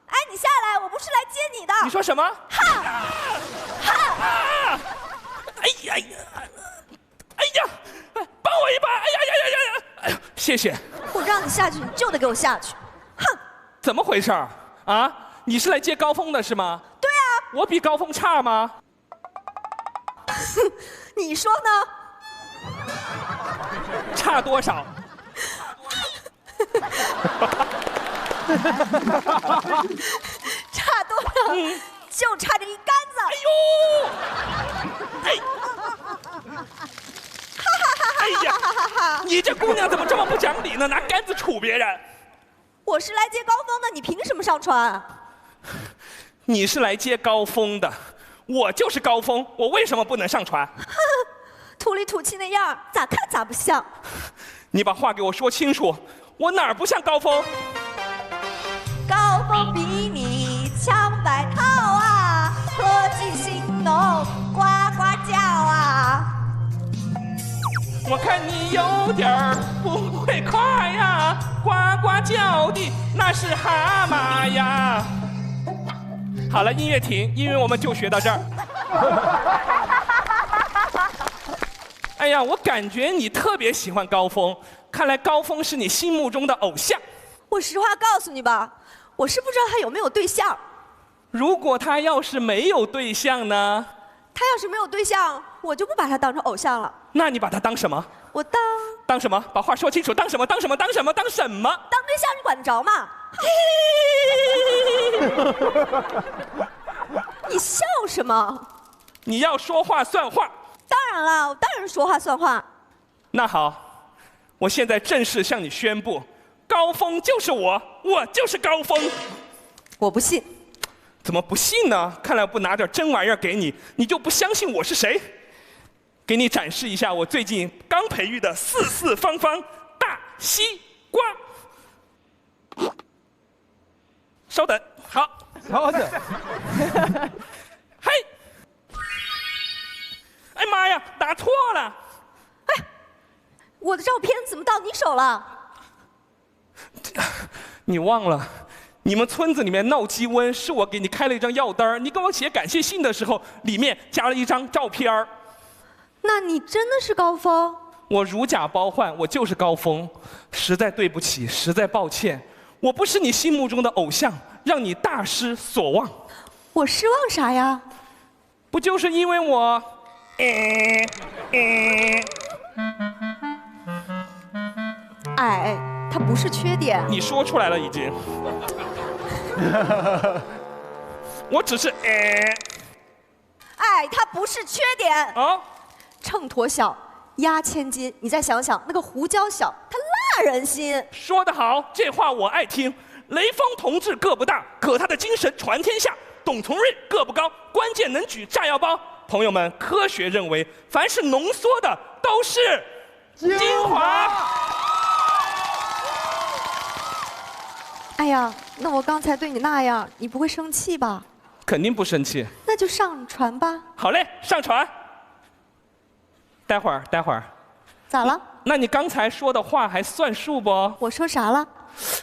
哎，你下来，我不是来接你的。你说什么？哈！哈！哎呀呀！谢谢。我让你下去，你就得给我下去。哼！怎么回事儿啊？你是来接高峰的是吗？对啊。我比高峰差吗？你说呢？差多少？差多少？就差这一杆子。哎呦！哎呀！你这姑娘怎么这么不讲理呢？拿杆子杵别人。我是来接高峰的，你凭什么上船？你是来接高峰的，我就是高峰，我为什么不能上船？土里土气那样，咋看咋不像。你把话给我说清楚，我哪儿不像高峰？高峰比你强百套啊，和气兴浓，呱呱叫啊。我看你有点儿不会夸呀，呱呱叫的那是蛤蟆呀。好了，音乐停，音乐我们就学到这儿。哎呀，我感觉你特别喜欢高峰，看来高峰是你心目中的偶像。我实话告诉你吧，我是不知道他有没有对象。如果他要是没有对象呢？他要是没有对象，我就不把他当成偶像了。那你把他当什么？我当什么？把话说清楚，当什么？当什么？当什么？当什么？当对象你管得着吗？你笑什么？你要说话算话。当然了，我当然说话算话。那好，我现在正式向你宣布，高峰就是我，我就是高峰。我不信。怎么不信呢？看来我不拿点真玩意儿给你，你就不相信我是谁？给你展示一下我最近刚培育的四四方方大西瓜。稍等，好，稍等。嘿，哎妈呀，打错了！哎，我的照片怎么到你手了？你忘了，你们村子里面闹鸡瘟，是我给你开了一张药单，你给我写感谢信的时候，里面加了一张照片儿。那你真的是高峰？我如假包换，我就是高峰，实在对不起，实在抱歉，我不是你心目中的偶像，让你大失所望。我失望啥呀？不就是因为我，矮，它不是缺点。你说出来了已经。我只是矮，它不是缺点。啊。秤砣小，压千斤。你再想想，那个胡椒小，它辣人心。说得好，这话我爱听。雷锋同志个不大，可他的精神传天下。董从瑞个不高，关键能举炸药包。朋友们，科学认为，凡是浓缩的都是精华。哎呀，那我刚才对你那样，你不会生气吧？肯定不生气。那就上船吧。好嘞，上船。待会儿。咋了？那你刚才说的话还算数不？我说啥了？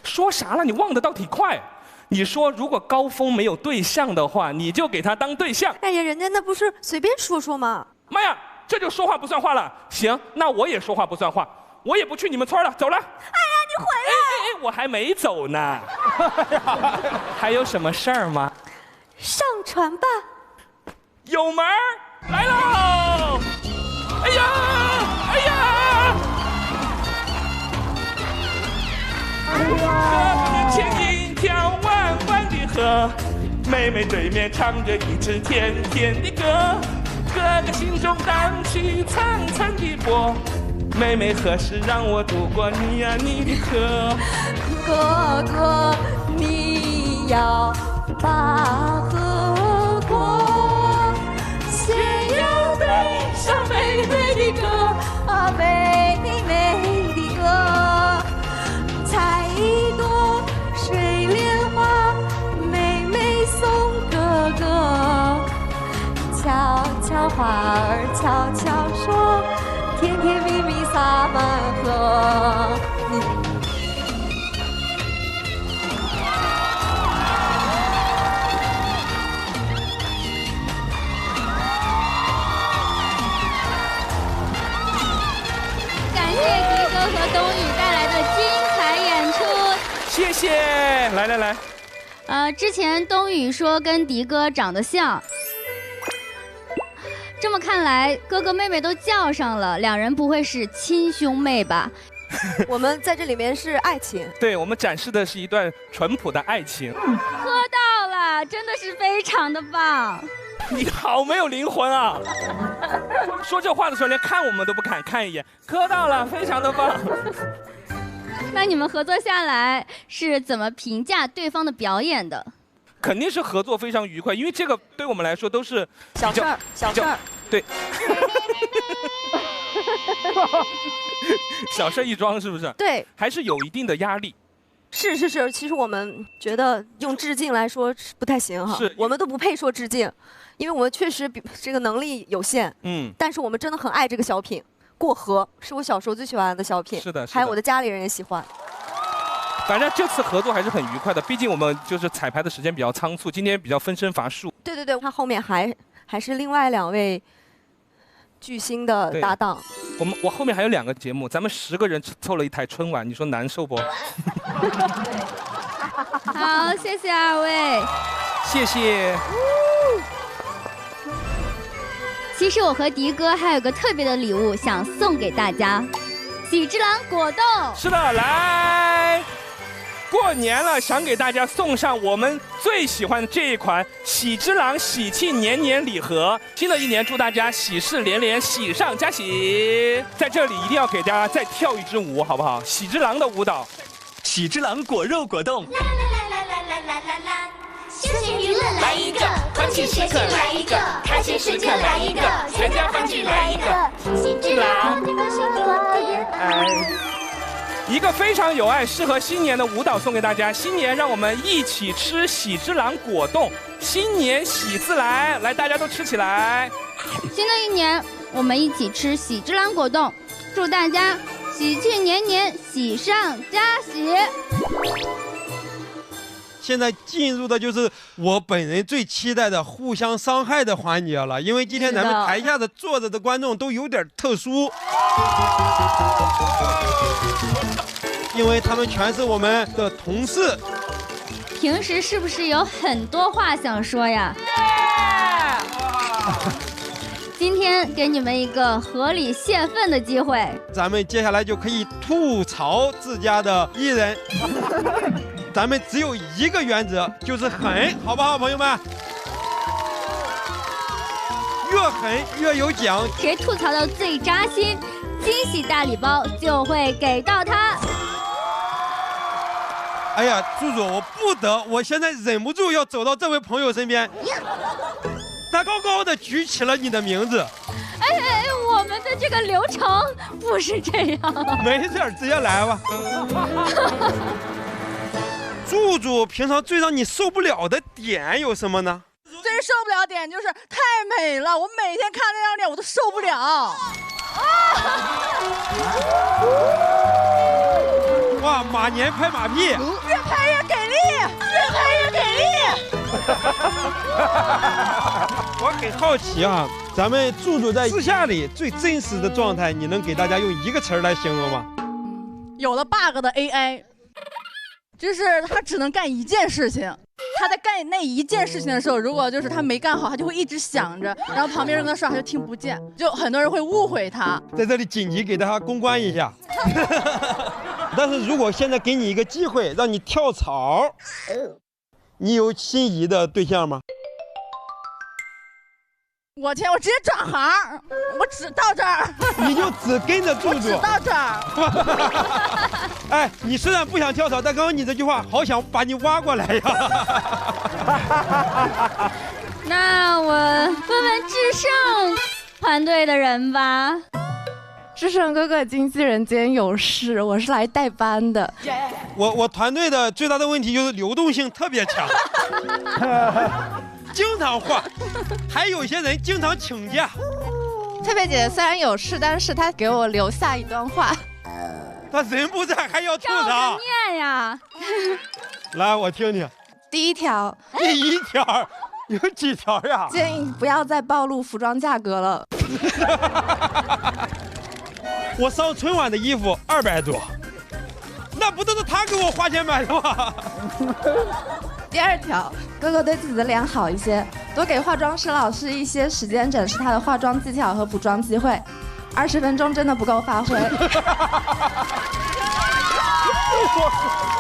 说啥了？你忘得倒挺快。你说如果高峰没有对象的话，你就给他当对象。哎呀，人家那不是随便说说吗？妈呀，这就说话不算话了。行，那我也说话不算话，我也不去你们村了，走了。哎呀，你回来！哎，我还没走呢。还有什么事儿吗？上船吧。有门儿来喽！哎呀，哎呀！哥哥面前一条弯弯的河，妹妹对面唱着一支甜甜的歌，哥哥心中荡起层层的波，妹妹何时让我渡过你呀你的河？哥哥，你要把河过，先要对上美美的歌啊，美美的歌。采一朵水莲花，妹妹送哥哥。悄悄话儿悄悄说，甜甜蜜蜜洒满河。感谢迪哥和冬雨带来的谢。来，之前冬雨说跟迪哥长得像，这么看来，哥哥妹妹都叫上了，两人不会是亲兄妹吧？我们在这里面是爱情，对，我们展示的是一段淳朴的爱情。喝到了，真的是非常的棒。你好没有灵魂啊！说这话的时候连看我们都不敢看一眼。喝到了，非常的棒。那你们合作下来是怎么评价对方的表演的？肯定是合作非常愉快，因为这个对我们来说都是小事儿，小事儿。对。小事一桩是不是？对，还是有一定的压力。是，其实我们觉得用致敬来说不太行哈，是，我们都不配说致敬，因为我们确实比这个能力有限，但是我们真的很爱这个小品。过河是我小时候最喜欢的小品，是的，还有我的家里人也喜欢。反正这次合作还是很愉快的，毕竟我们就是彩排的时间比较仓促，今天比较分身乏术。对，他后面还是另外2位巨星的搭档。我后面还有2个节目，咱们10个人凑了一台春晚，你说难受不？好，谢谢2位，谢谢。其实我和迪哥还有个特别的礼物想送给大家，喜之郎果冻。是的，来，过年了，想给大家送上我们最喜欢的这一款喜之郎喜气年年礼盒。新的一年，祝大家喜事连连，喜上加喜。在这里一定要给大家再跳一支舞，好不好？喜之郎的舞蹈，喜之郎果肉果冻。休闲娱乐来一个，欢庆时刻来一个，开心时刻来一个，全家欢聚来一个，喜之郎一个非常有爱、适合新年的舞蹈送给大家。新年让我们一起吃喜之郎果冻，新年喜自来，来大家都吃起来。新的一年，我们一起吃喜之郎果冻，祝大家喜气年年，喜上加喜。现在进入的就是我本人最期待的互相伤害的环节了，因为今天咱们台下的坐着的观众都有点特殊，因为他们全是我们的同事。平时是不是有很多话想说呀？今天给你们一个合理泄愤的机会，咱们接下来就可以吐槽自家的艺人。咱们只有一个原则，就是狠，好不好，朋友们？越狠越有奖。谁吐槽到最扎心，惊喜大礼包就会给到他。哎呀，柱柱，我现在忍不住要走到这位朋友身边，他高高的举起了你的名字。哎，我们的这个流程不是这样。没事，直接来吧。柱柱，平常最让你受不了的点有什么呢？最受不了点就是太美了，我每天看那张脸我都受不了。哇，马年拍马屁，越拍越给力，越拍越给力。我很好奇啊，咱们柱柱在私下里最真实的状态，你能给大家用一个词来形容吗？有了 bug 的 AI。就是他只能干一件事情，他在干那一件事情的时候，如果就是他没干好，他就会一直想着，然后旁边人跟他说，他就听不见，就很多人会误会他。在这里紧急给大家公关一下。但是如果现在给你一个机会，让你跳槽，你有心仪的对象吗？我天，我直接转行，我只到这儿。你就只跟着柱柱，只到这儿。哎，你虽然不想跳槽，但刚刚你这句话，好想把你挖过来呀。那我问问智胜团队的人吧。智胜哥哥经纪人今天有事，我是来代班的。我团队的最大的问题就是流动性特别强。经常换，还有一些人经常请假。特别姐姐虽然有事，但是她给我留下一段话。她人不在还要吐槽？照着念呀。来，我听听。第一条。第一条有几条呀？建议不要再暴露服装价格了。我上春晚的衣服200多。那不都是他给我花钱买的吗？第二条，哥哥对自己的脸好一些，多给化妆师老师一些时间展示他的化妆技巧和补妆机会。20分钟真的不够发挥。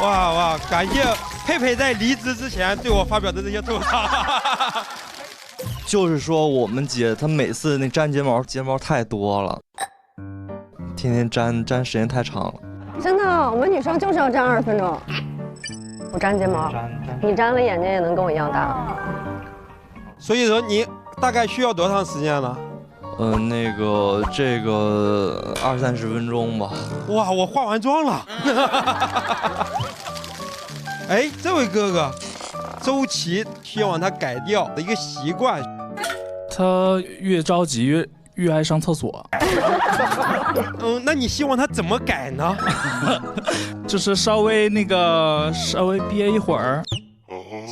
哇，感谢佩佩在离职之前对我发表的这些吐槽。就是说我们姐她每次那粘睫毛太多了，天天粘时间太长了。真的，我们女生就是要粘20分钟。我粘睫毛，你粘了眼睛也能跟我一样大。所以说你大概需要多长时间了？这个20-30分钟吧。哇，我化完妆了。哎，这位哥哥，周琦希望他改掉的一个习惯。他越着急越爱上厕所。那你希望他怎么改呢？就是稍微憋一会儿。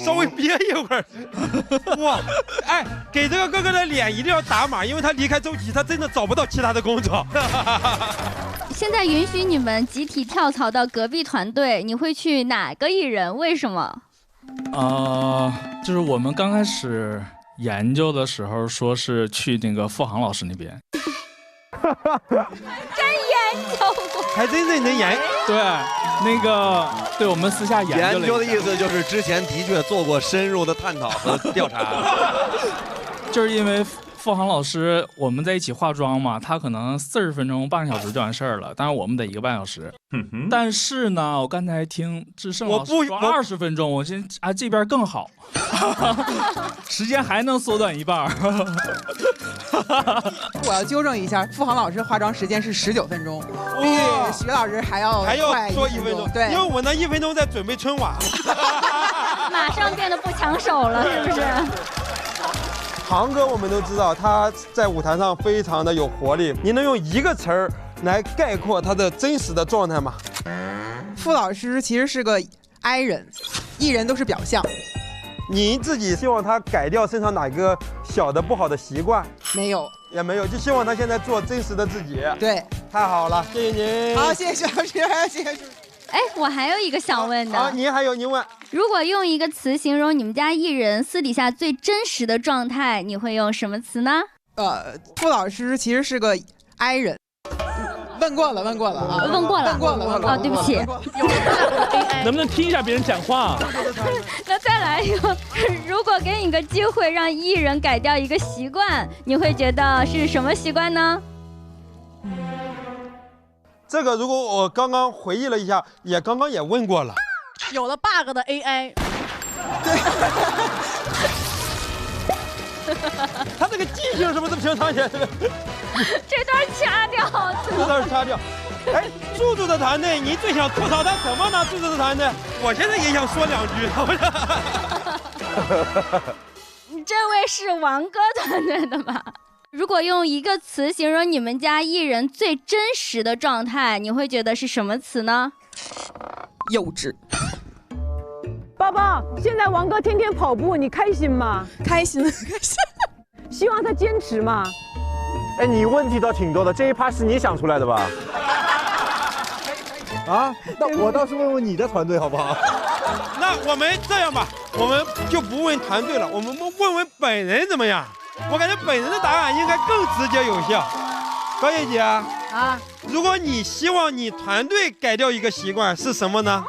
稍微憋一会儿，哇，哎，给这个哥哥的脸一定要打码，因为他离开周琦，他真的找不到其他的工作。现在允许你们集体跳槽到隔壁团队，你会去哪个艺人？为什么？就是我们刚开始研究的时候，说是去那个付航老师那边。真研究过，还真认真研。对，我们私下研究的意思就是之前的确做过深入的探讨和调查。就是因为付航老师我们在一起化妆嘛，他可能40分钟半个小时就完事儿了，但是我们得1个半小时。但是呢，我刚才听志胜老师说20分钟，我先这边更好，时间还能缩短一半。我要纠正一下，付航老师化妆时间是19分钟，比徐老师还要多1分钟。对，因为我那1分钟在准备春晚。马上变得不抢手了，是不是？航哥我们都知道他在舞台上非常的有活力，你能用一个词儿来概括他的真实的状态吗？付老师其实是个 I 人，艺人都是表象。你自己希望他改掉身上哪个小的不好的习惯？没有，也没有，就希望他现在做真实的自己。对，太好了，谢谢您。好，谢谢徐老师，谢谢。哎，我还有一个想问的。您问。如果用一个词形容你们家艺人私底下最真实的状态，你会用什么词呢？付老师其实是个 I 人。问过了啊！问过了。对不起。能不能听一下别人讲话？那再来一个，如果给你个机会让艺人改掉一个习惯，你会觉得是什么习惯呢？这个如果我刚刚回忆了一下，刚刚也问过了。有了 bug 的 AI。对。他这个记性是不是平常也是？这段掐掉。这段掐掉。哎，柱柱的团队，你最想吐槽他什么呢？柱柱的团队，我现在也想说2句。这位是王哥团队的吗？如果用一个词形容你们家艺人最真实的状态，你会觉得是什么词呢？幼稚。爸爸，现在王哥天天跑步，你开心吗？开心。希望他坚持吗？哎，你问题倒挺多的，这一趴是你想出来的吧？啊，那我倒是问问你的团队好不好？那我们这样吧，我们就不问团队了，我们问问本人怎么样？我感觉本人的答案应该更直接有效。高叶姐啊，如果你希望你团队改掉一个习惯是什么呢？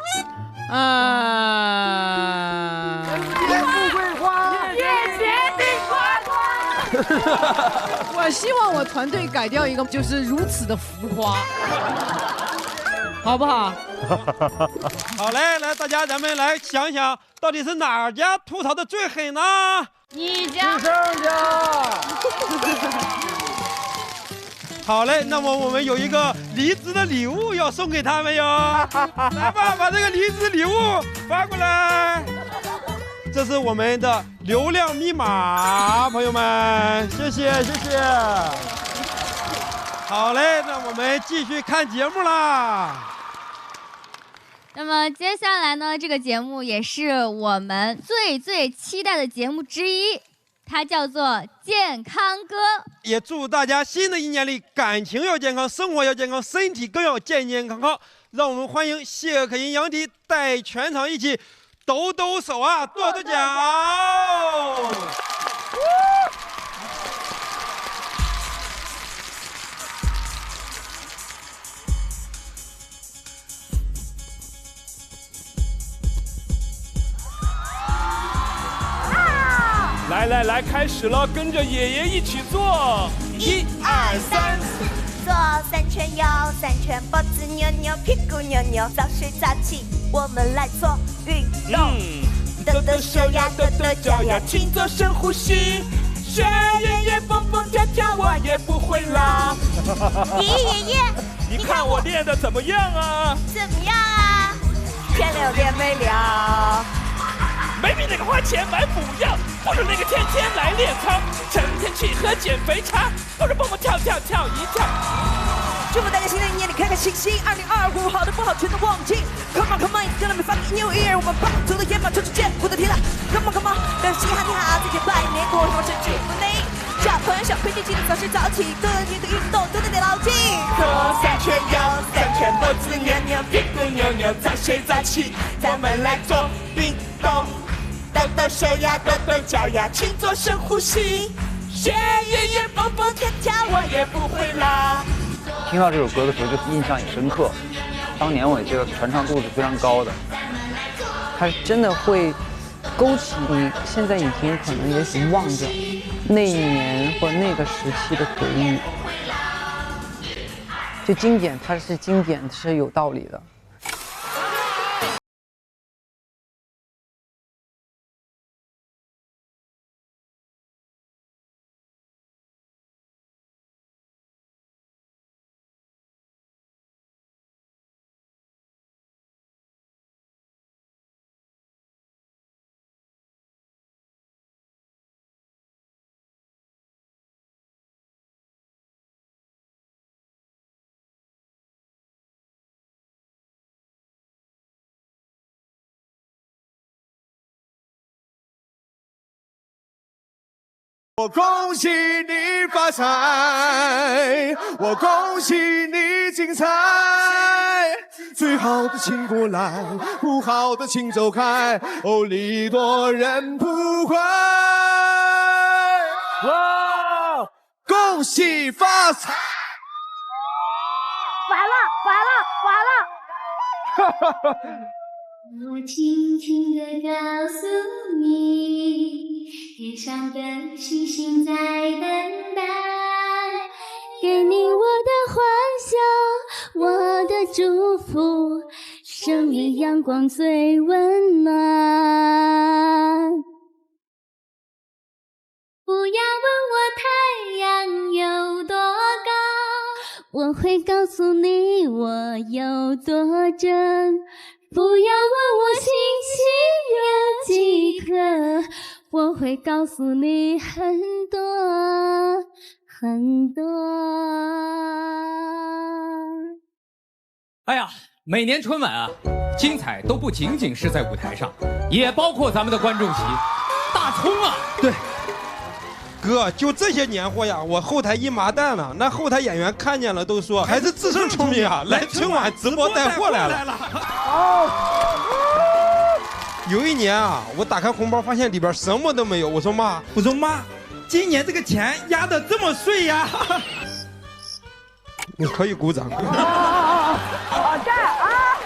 越富贵花，越结冰花。我希望我团队改掉一个就是如此的浮夸，好不好？好嘞，来大家咱们来想想，到底是哪家吐槽的最狠呢？你家。好嘞，那么我们有一个离职的礼物要送给他们哟，来吧，把这个离职礼物发过来。这是我们的流量密码，朋友们，谢谢。好嘞，那我们继续看节目啦。那么接下来呢，这个节目也是我们最期待的节目之一。它叫做健康歌。也祝大家新的一年里感情要健康，生活要健康，身体更要健健康康。让我们欢迎谢可寅、杨迪带全场一起抖抖手啊，跺跺脚。来，开始了，跟着爷爷一起做。1、2、3，左3圈，右3圈，脖子扭扭，屁股扭扭，早睡早起，我们来做运动。抖抖手呀，抖抖脚呀，请做深呼吸。学爷爷蹦蹦跳跳，我也不会老。爷爷，你看我练的怎么样啊？怎么样啊？天6练没了。没比那个花钱买补药，不如那个天天来练操，成天去喝减肥茶，不如蹦蹦跳跳跳一跳。祝福大家新的一年里开开心心，2025好的不好全都忘记。Come on, come on, it's gonna be fucking new year， 我们棒除了野马，就是见不得天了。Come on, come on， 让嘻哈你好，再见拜年，过什么生日祝你。小朋友小朋友记得早睡早起，多你的运动都得牢记。左3圈，右3圈，脖子扭扭，屁股扭扭，早睡早起，咱们来做运动。抖抖手呀，抖抖脚呀，请做深呼吸。学爷爷蹦蹦跳跳，我也不会老。听到这首歌的时候，就印象很深刻。当年我也觉得传唱度是非常高的。它真的会勾起你现在已经可能也许忘掉那一年或那个时期的回忆。就经典，它是经典，是有道理的。我恭喜你发财，我恭喜你精彩。最好的请过来，不好的请走开。哦，礼多人不怪。哇！恭喜发财！完了！我轻轻地告诉你，天上的星星在等待，给你我的欢笑，我的祝福，生命阳光最温暖。不要问我太阳有多高，我会告诉你我有多真。不要问我星星有几颗，我会告诉你很多很多。哎呀，每年春晚啊，精彩都不仅仅是在舞台上，也包括咱们的观众席。大葱啊，对。哥，就这些年货呀，我后台一麻蛋了。那后台演员看见了都说，还是自身聪明啊，来春晚直播带货来了。有一年啊，我打开红包发现里边什么都没有。我说妈，今年这个钱压得这么碎呀？你可以鼓掌。好赞啊！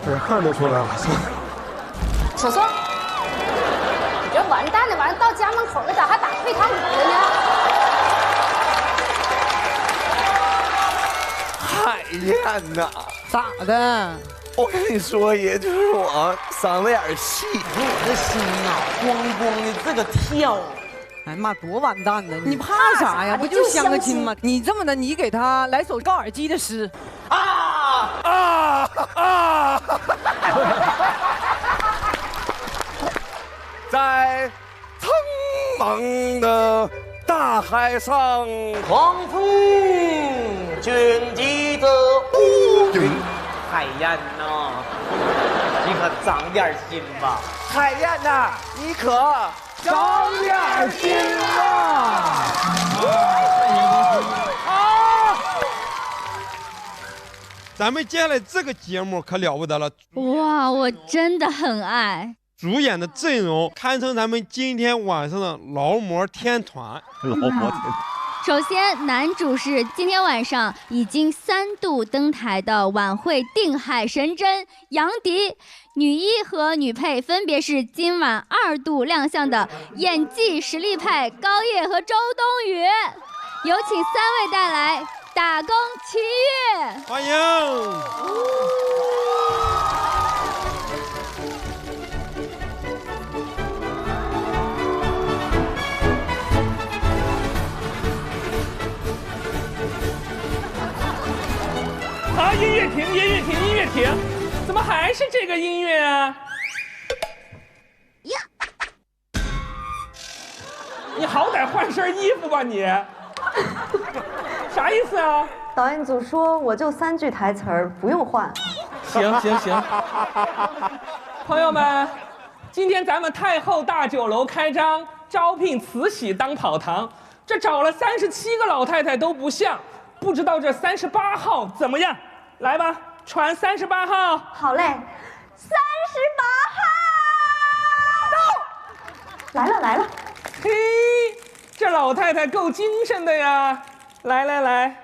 这汗都出来了。瞅瞅。你这完蛋了，完了到家门口了，咋还打退堂鼓了呢？海燕呐，咋的？我跟你说，也就是我伤了点气，我的心呐，咣咣的这个跳，哎妈，多完蛋呢！你怕啥呀？不就相个亲吗？你这么的，你给他来首高尔基的诗。在苍茫的大海上，狂风卷积着乌云。海燕呐，你可长点心吧！海燕呐，你可长点心啊！咱们接下来这个节目可了不得了！哇，我真的很爱。主演的阵容堪称咱们今天晚上的劳模天团。劳模天团。首先，男主是今天晚上已经3度登台的晚会定海神针杨迪，女一和女配分别是今晚2度亮相的演技实力派高叶和周冬雨。有请3位带来《打工奇遇》，欢迎。好，音乐停，音乐停，音乐停，怎么还是这个音乐啊？呀！你好歹换身衣服吧你，啥意思啊？导演组说我就3句台词儿，不用换。行行行，朋友们，今天咱们太后大酒楼开张，招聘慈禧当跑堂，这找了37个老太太都不像。不知道这38号怎么样？来吧，传38号。好嘞，38号到。来了来了。嘿，这老太太够精神的呀！来来来，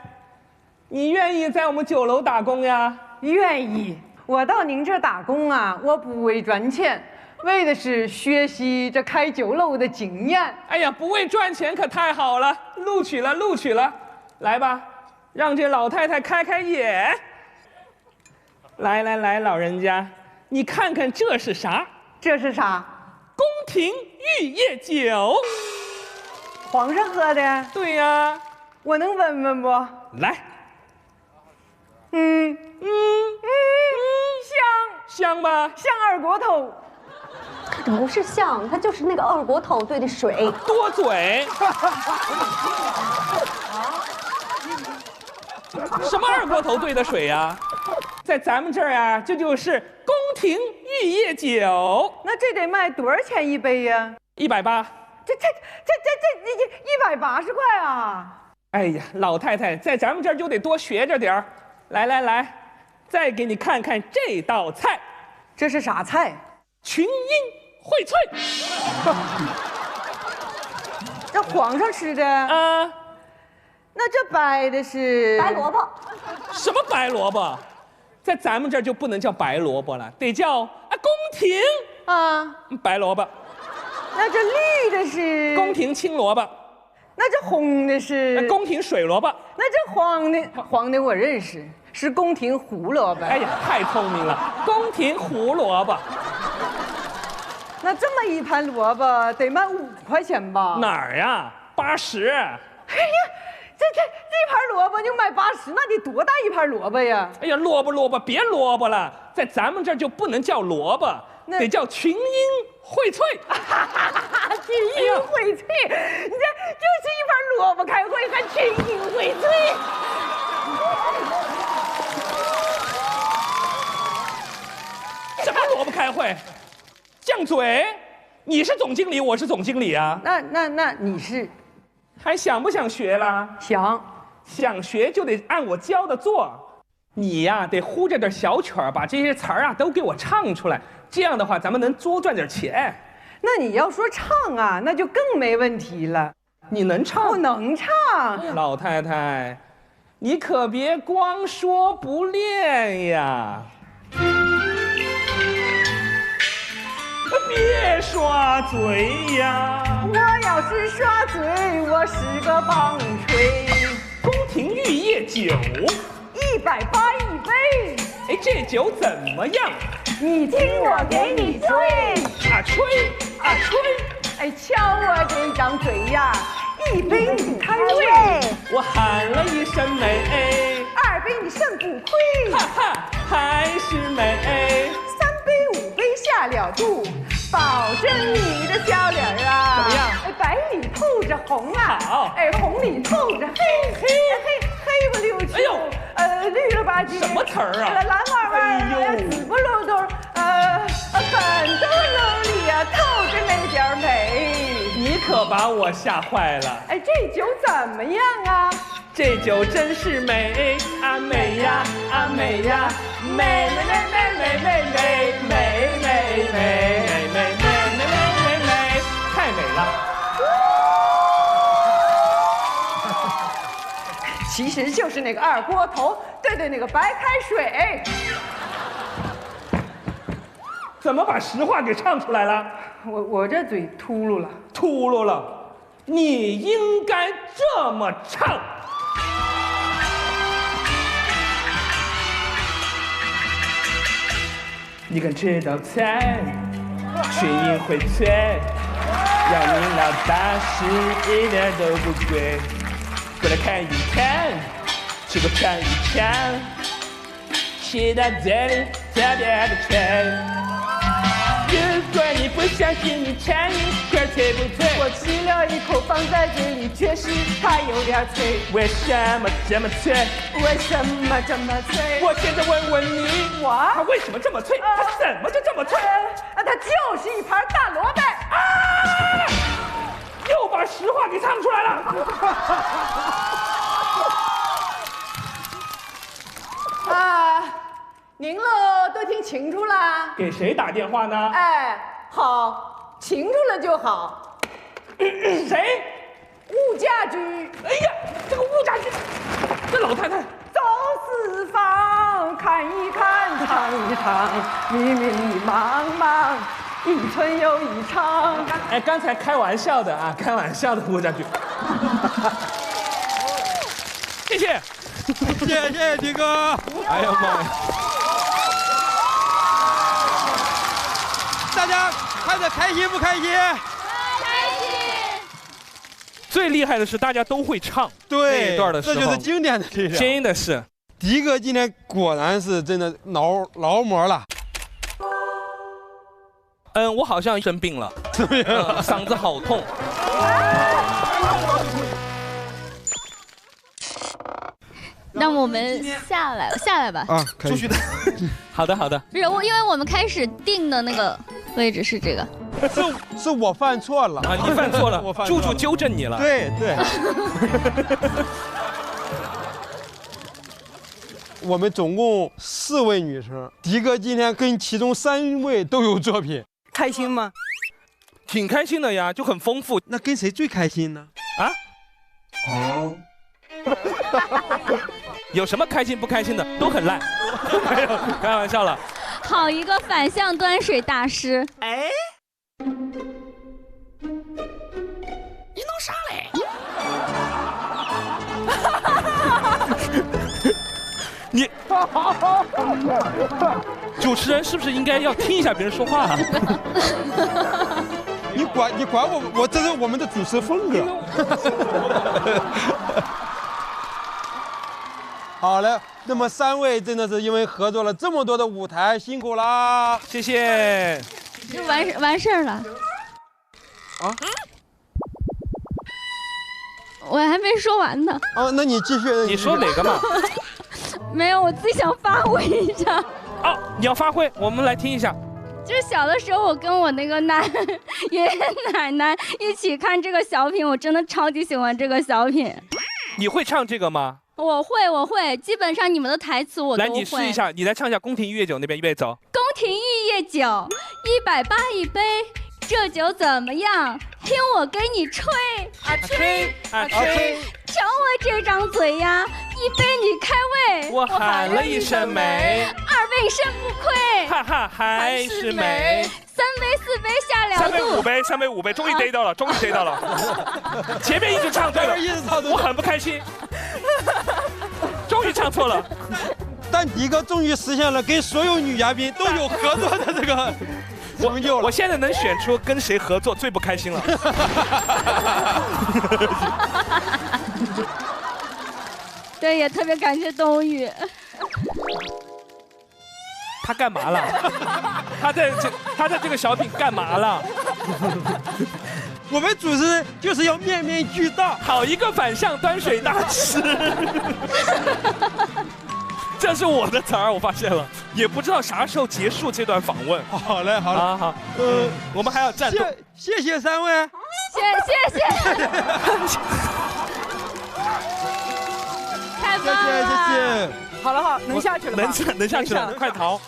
你愿意在我们酒楼打工呀？愿意。我到您这儿打工啊，我不为赚钱，为的是学习这开酒楼的经验。哎呀，不为赚钱可太好了，录取了录取了。来吧。让这老太太开开眼。来来来，老人家，你看看这是啥？这是啥？宫廷玉液酒。皇上喝的？对呀。我能闻闻不？来。香吧？像二锅头。它不是像，它就是那个二锅头兑的水。多嘴。什么二锅头兑的水呀？在咱们这儿啊，这就是宫廷玉液酒。那这得卖多少钱一杯呀？180。这180块啊！哎呀，老太太在咱们这儿就得多学着点儿。来来来，再给你看看这道菜。这是啥菜？群英荟萃。这皇上吃的啊？那这白的是白萝卜。什么白萝卜？在咱们这儿就不能叫白萝卜了，得叫宫廷啊白萝卜。那这绿的是宫廷青萝卜。那这红的是宫廷水萝卜。那这黄的我认识，是宫廷胡萝卜。哎呀，太聪明了，宫廷胡萝卜。那这么一盘萝卜得卖5块钱吧？哪儿呀？80。哎呀，这盘萝卜就卖80，那得多大一盘萝卜呀？哎呀，萝卜，别萝卜了，在咱们这儿就不能叫萝卜，得叫群英荟萃。群英荟萃，你这就是一盘萝卜开会，还群英荟萃。什么萝卜开会？犟嘴！你是总经理，我是总经理啊。那你是？还想不想学了？想学就得按我教的做。你呀，得呼着点小曲儿，把这些词儿啊都给我唱出来。这样的话，咱们能多赚点钱。那你要说唱啊，那就更没问题了。你能唱？我能唱。老太太，你可别光说不练呀。别耍嘴呀！我要是耍嘴，我是个棒槌。宫廷玉液酒，180一杯。哎，这酒怎么样？你听我给你吹啊吹啊吹！哎，瞧我这张嘴呀，1杯你开胃。我喊了一声美，2杯你肾不亏，哈哈，还是美。3杯5杯下了肚。保证你的笑脸啊，怎么样？哎，白里透着红啊，好，哎，红里透着黑不溜秋，哎呦，绿了吧唧，什么词儿啊？蓝弯弯，紫不溜兜，粉都笼里呀透着那点美。可把我吓坏了。哎，这酒怎么样啊？这酒真是美啊美呀啊美呀，美美美美美美美美美美美美美美，太美了。其实就是那个二锅头对那个白开水。怎么把实话给唱出来了？我这嘴秃噜了，秃噜了。你应该这么唱。你敢吃道菜，群英荟萃，要你老大是一点都不贵。过来看一看，吃过尝一尝，吃到嘴里特别的脆。如果你不相信，你尝一口脆不脆？我吃了一口放在嘴里，确实它有点脆。为什么这么脆？为什么这么脆？我现在问问你，它为什么这么脆？它怎么就这么脆？它就是一盘大萝卜啊！又把实话给唱出来了。啊，您喽都听清楚啦？给谁打电话呢？哎，好，清楚了就好。谁？物价局。哎呀，这个物价局，这老太太。走四方看一看，尝一尝，迷迷茫茫，一村又一场。哎，刚才开玩笑的啊，开玩笑的物价局。谢谢。谢谢迪哥！哎呀妈呀！大家看着开心不开心？开心！最厉害的是大家都会唱对那一段的时候，这就是经典的力量。真的是，迪哥今天果然是真的劳模了。我好像生病了，怎么样？嗓子好痛。让我们下来吧。啊，可以。好的。不是我，因为我们开始定的那个位置是这个。是我犯错了啊！你犯错了，我犯错了。柱柱纠正你了。对。我们总共4位女生，迪哥今天跟其中3位都有作品，开心吗？挺开心的呀，就很丰富。那跟谁最开心呢？啊？哦。有什么开心不开心的，都很烂。没有，开玩笑了。好一个反向端水大师！哎，你弄啥嘞？你主持人是不是应该要听一下别人说话？你管我这是我们的主持风格。好了，那么3位真的是因为合作了这么多的舞台，辛苦啦！谢谢。就完事儿了。啊？我还没说完呢。哦，那你继续。你说哪个嘛？没有，我自己想发挥一下。哦，你要发挥，我们来听一下。就是小的时候，我跟我那个爷爷奶奶一起看这个小品，我真的超级喜欢这个小品。你会唱这个吗？我会，基本上你们的台词我都会。来，你试一下，你来唱一下宫廷御乐酒那边，预备走。宫廷御乐酒，180一杯，这酒怎么样？听我给你吹啊吹啊吹，瞧我这张嘴呀，一杯你开胃，我喊了一声美， 2杯肾不亏，哈哈还是美。3杯4杯下了肚，3杯5杯，终于逮到了，前面一直唱对了，我很不开心，终于唱错了。但迪哥终于实现了跟所有女嘉宾都有合作的这个成就了。我现在能选出跟谁合作最不开心了。对，也特别感谢冬雨。他干嘛了？他在这个小品干嘛了？我们主持人就是要面面俱到，好一个反向端水大师。这是我的词儿，我发现了，也不知道啥时候结束这段访问。好嘞，好嘞，好，我们还要战斗。谢谢3位，谢谢。太棒了！谢谢。好了，能下去了吧？能下去了，快逃！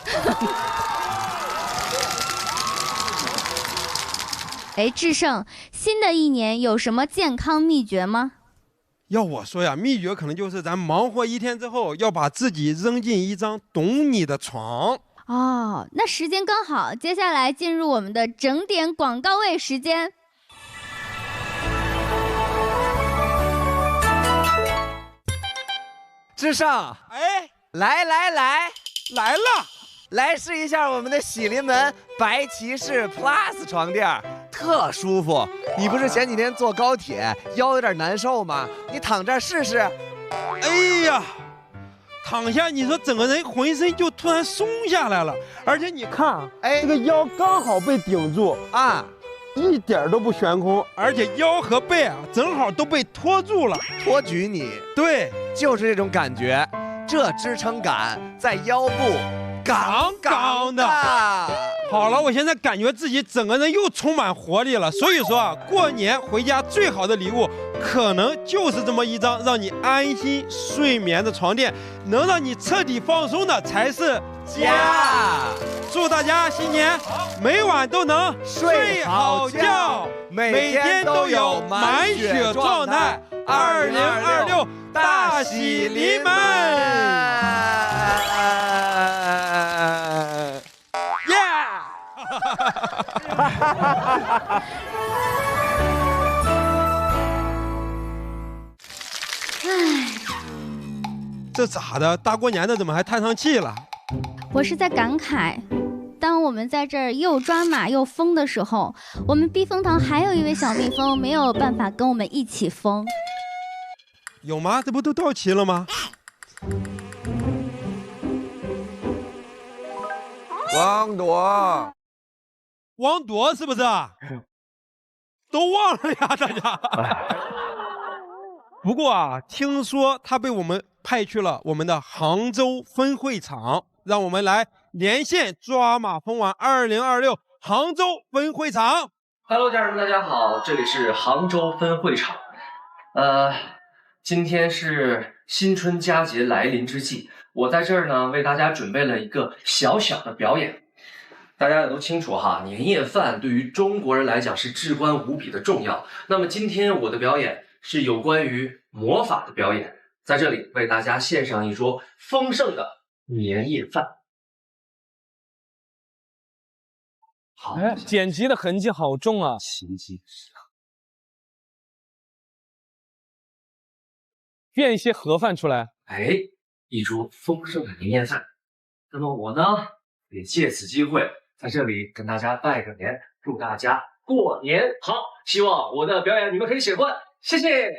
哎，智胜，新的一年有什么健康秘诀吗？要我说呀，秘诀可能就是咱忙活一天之后，要把自己扔进一张懂你的床。哦，那时间刚好，接下来进入我们的整点广告位时间。智胜，哎，来了，来试一下我们的喜临门白骑士 Plus 床垫，特舒服。你不是前几天坐高铁腰有点难受吗？你躺这儿试试。哎呀，躺下，你说整个人浑身就突然松下来了，而且你看，哎，这个腰刚好被顶住啊，一点都不悬空，而且腰和背啊正好都被托住了，托举你。对，就是这种感觉，这支撑感在腰部杠杠的。好了，我现在感觉自己整个人又充满活力了。所以说啊，过年回家最好的礼物，可能就是这么一张让你安心睡眠的床垫，能让你彻底放松的才是家。祝大家新年每晚都能睡好觉，每天都有满血状态。2026大喜临门！这咋的？大过年的怎么还叹上气了？我是在感慨，当我们在这儿又抓马又疯的时候，我们避风塘还有一位小蜜蜂没有办法跟我们一起疯。有吗？这不都到齐了吗？王铎，王铎是不是？都忘了呀，大家。不过啊，听说他被我们派去了我们的杭州分会场，让我们来连线抓马蜂王2026杭州分会场。Hello， 家人们，大家好，这里是杭州分会场。今天是新春佳节来临之际，我在这儿呢为大家准备了一个小小的表演。大家也都清楚哈，年夜饭对于中国人来讲是至关无比的重要。那么今天我的表演是有关于魔法的表演，在这里为大家献上一桌丰盛的年夜饭。好，剪辑的痕迹好重啊！奇迹。变一些盒饭出来。哎，一桌丰盛的年夜饭。那么我呢，也借此机会在这里跟大家拜个年，祝大家过年好。希望我的表演你们可以喜欢，谢谢。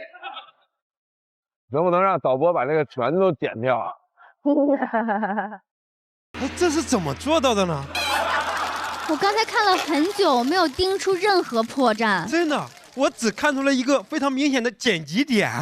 能不能让导播把这个全都剪掉啊？哎，这是怎么做到的呢？我刚才看了很久，没有盯出任何破绽。真的，我只看出了一个非常明显的剪辑点。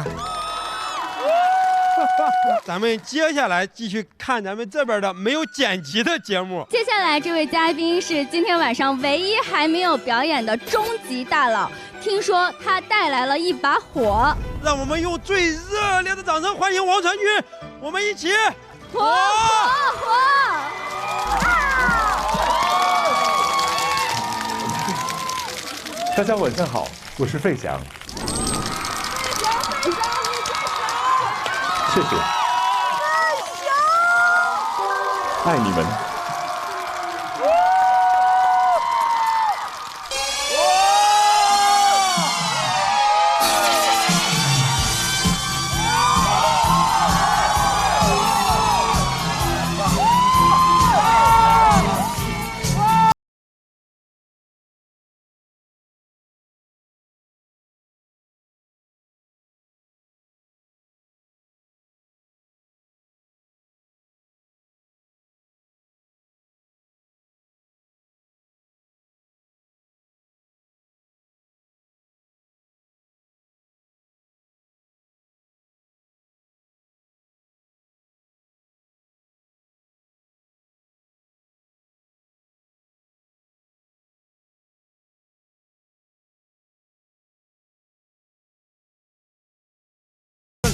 咱们接下来继续看咱们这边的没有剪辑的节目。接下来这位嘉宾是今天晚上唯一还没有表演的终极大佬，听说他带来了一把火，让我们用最热烈的掌声欢迎王传君，我们一起火！大家晚上好，我是费翔。谢谢，爱你们。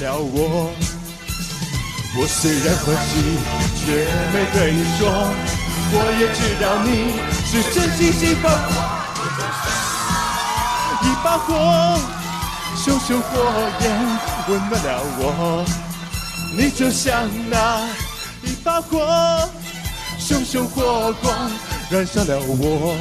了我。我虽然欢喜，却没对你说，我也知道你是真心喜欢我。一把火，熊熊火焰温暖了我，你就像那一把火，熊熊火光燃烧了我。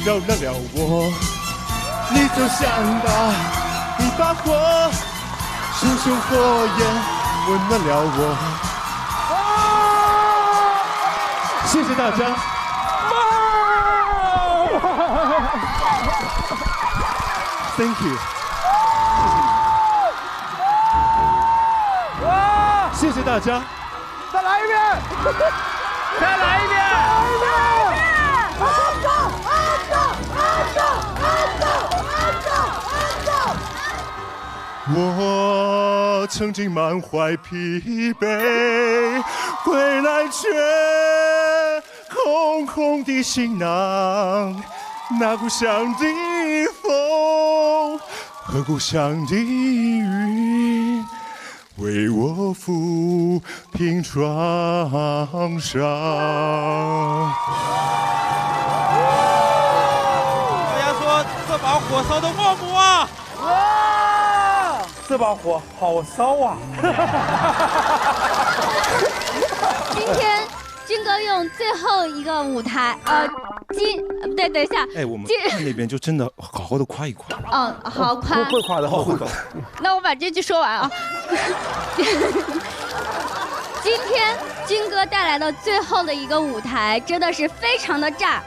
扰乱了我，你就像那一把火，熊熊火焰温暖了我。谢谢大家。Thank you。谢谢大家。再来一遍，再来一遍，我曾经满怀疲惫，回来却空空的行囊，那故乡的风和故乡的云，为我抚平创伤。大家说这把火烧得旺不旺？这把火好烧啊！今天军哥用最后一个舞台，不对，等一下。哎，我们看那边就真的好好的夸一夸。嗯，好夸。会夸的，会夸。那我把这句说完啊。今天军哥带来的最后的一个舞台，真的是非常的炸。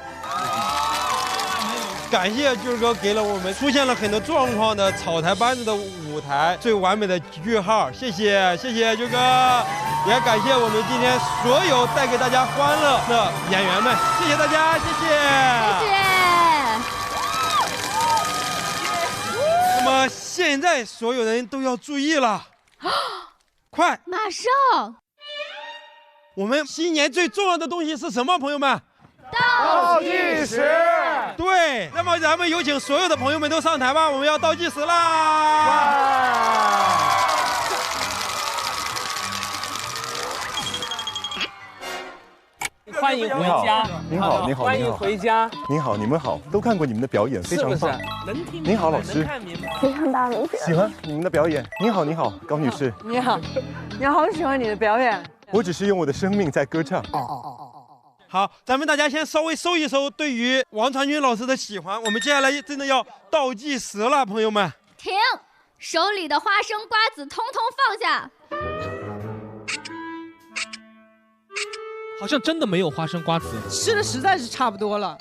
感谢军哥给了我们出现了很多状况的草台班子的舞台最完美的句号，谢谢军哥，也感谢我们今天所有带给大家欢乐的演员们，谢谢大家，谢谢。那么现在所有人都要注意了，快，马上！我们新年最重要的东西是什么，朋友们？倒计时。对，那么咱们有请所有的朋友们都上台吧，我们要倒计时啦！欢迎回家。您好，您好，欢迎回家。您好，你们好，都看过你们的表演，非常棒。能听。您好，老师。非常大明星。喜欢你们的表演。您好，你好，高女士。你好，你好喜欢你的表演。我只是用我的生命在歌唱。好，咱们大家先稍微收一收对于王传君老师的喜欢，我们接下来真的要倒计时了，朋友们。停，手里的花生、瓜子通通放下。好像真的没有花生瓜子，吃的实在是差不多了。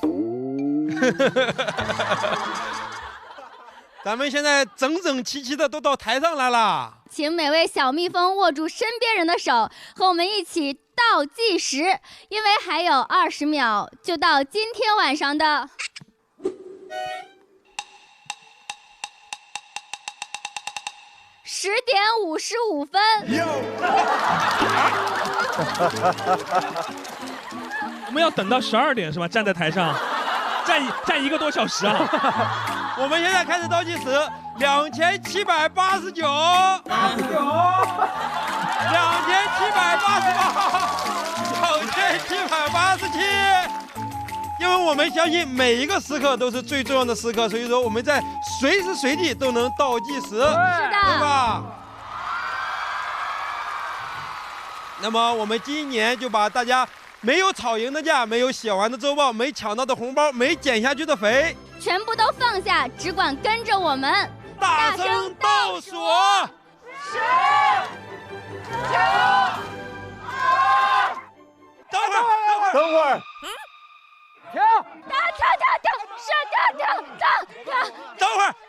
咱们现在整整齐齐的都到台上来了，请每位小蜜蜂握住身边人的手，和我们一起倒计时，因为还有20秒就到今天晚上的10点55分。我们要等到12点是吧？站在台上，站1个多小时啊！我们现在开始倒计时，2789，2788，2789，因为我们相信每一个时刻都是最重要的时刻，所以说我们在随时随地都能倒计时，对吧？那么我们今年就把大家没有吵赢的架、没有写完的周报、没抢到的红包、没减下去的肥，全部都放下，只管跟着我们大声倒数！10、9、8。等会儿。跳！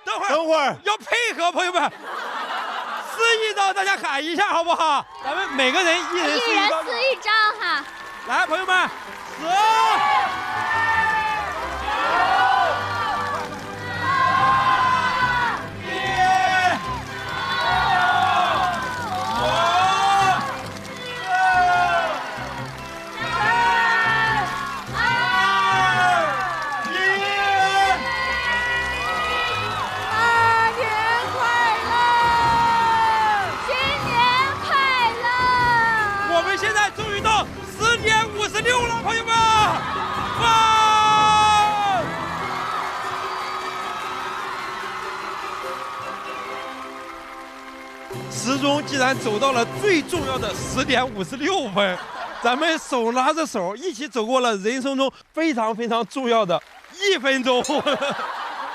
等会儿，要配合朋友们，4一招大家喊一下好不好？咱们每个人一人4一招。4一招哈！来，朋友们，10、9、10:56了，朋友们！哇！时钟既然走到了最重要的10:56分，咱们手拉着手一起走过了人生中非常非常重要的1分钟。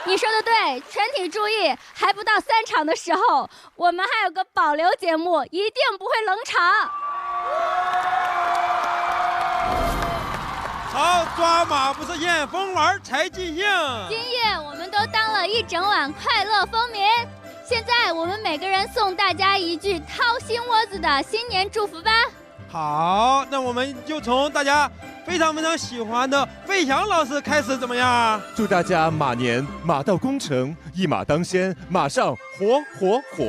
你说的对，全体注意，还不到3场的时候，我们还有个保留节目，一定不会冷场。好，抓马不是验，疯玩才尽兴。今夜我们都当了一整晚快乐风民，现在我们每个人送大家一句掏心窝子的新年祝福吧。好，那我们就从大家非常非常喜欢的费翔老师开始，怎么样？祝大家马年马到功成，一马当先，马上火火火！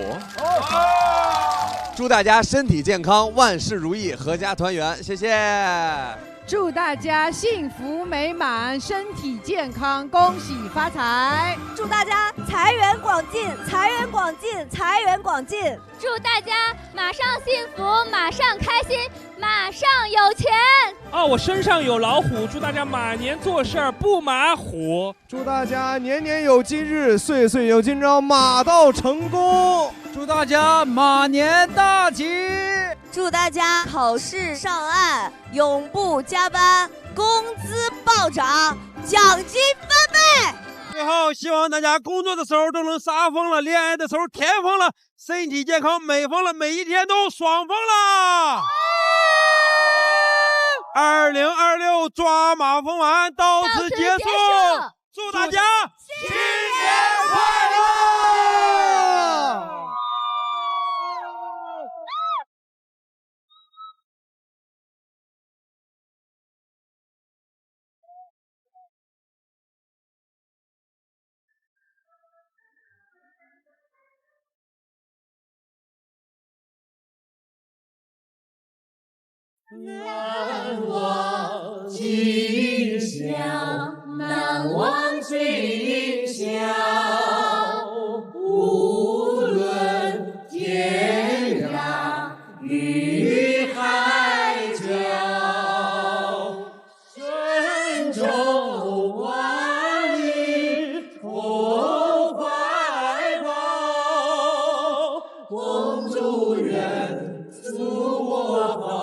祝大家身体健康，万事如意，阖家团圆，谢谢。祝大家幸福美满，身体健康，恭喜发财！祝大家财源广进，财源广进，财源广进！祝大家马上幸福，马上开心，马上有钱！我身上有老虎，祝大家马年做事儿不马虎。祝大家年年有今日，岁岁有今朝，马到成功。祝大家马年大吉！祝大家考试上岸，永不加班，工资暴涨，奖金翻倍。最后，希望大家工作的时候都能杀疯了，恋爱的时候甜疯了，身体健康美疯了，每一天都爽疯了。2026抓马疯完到此结束，祝大家新年快乐！难忘今宵，难忘今宵，无论天涯与海角，神州万里同怀抱，共祝愿祝我好。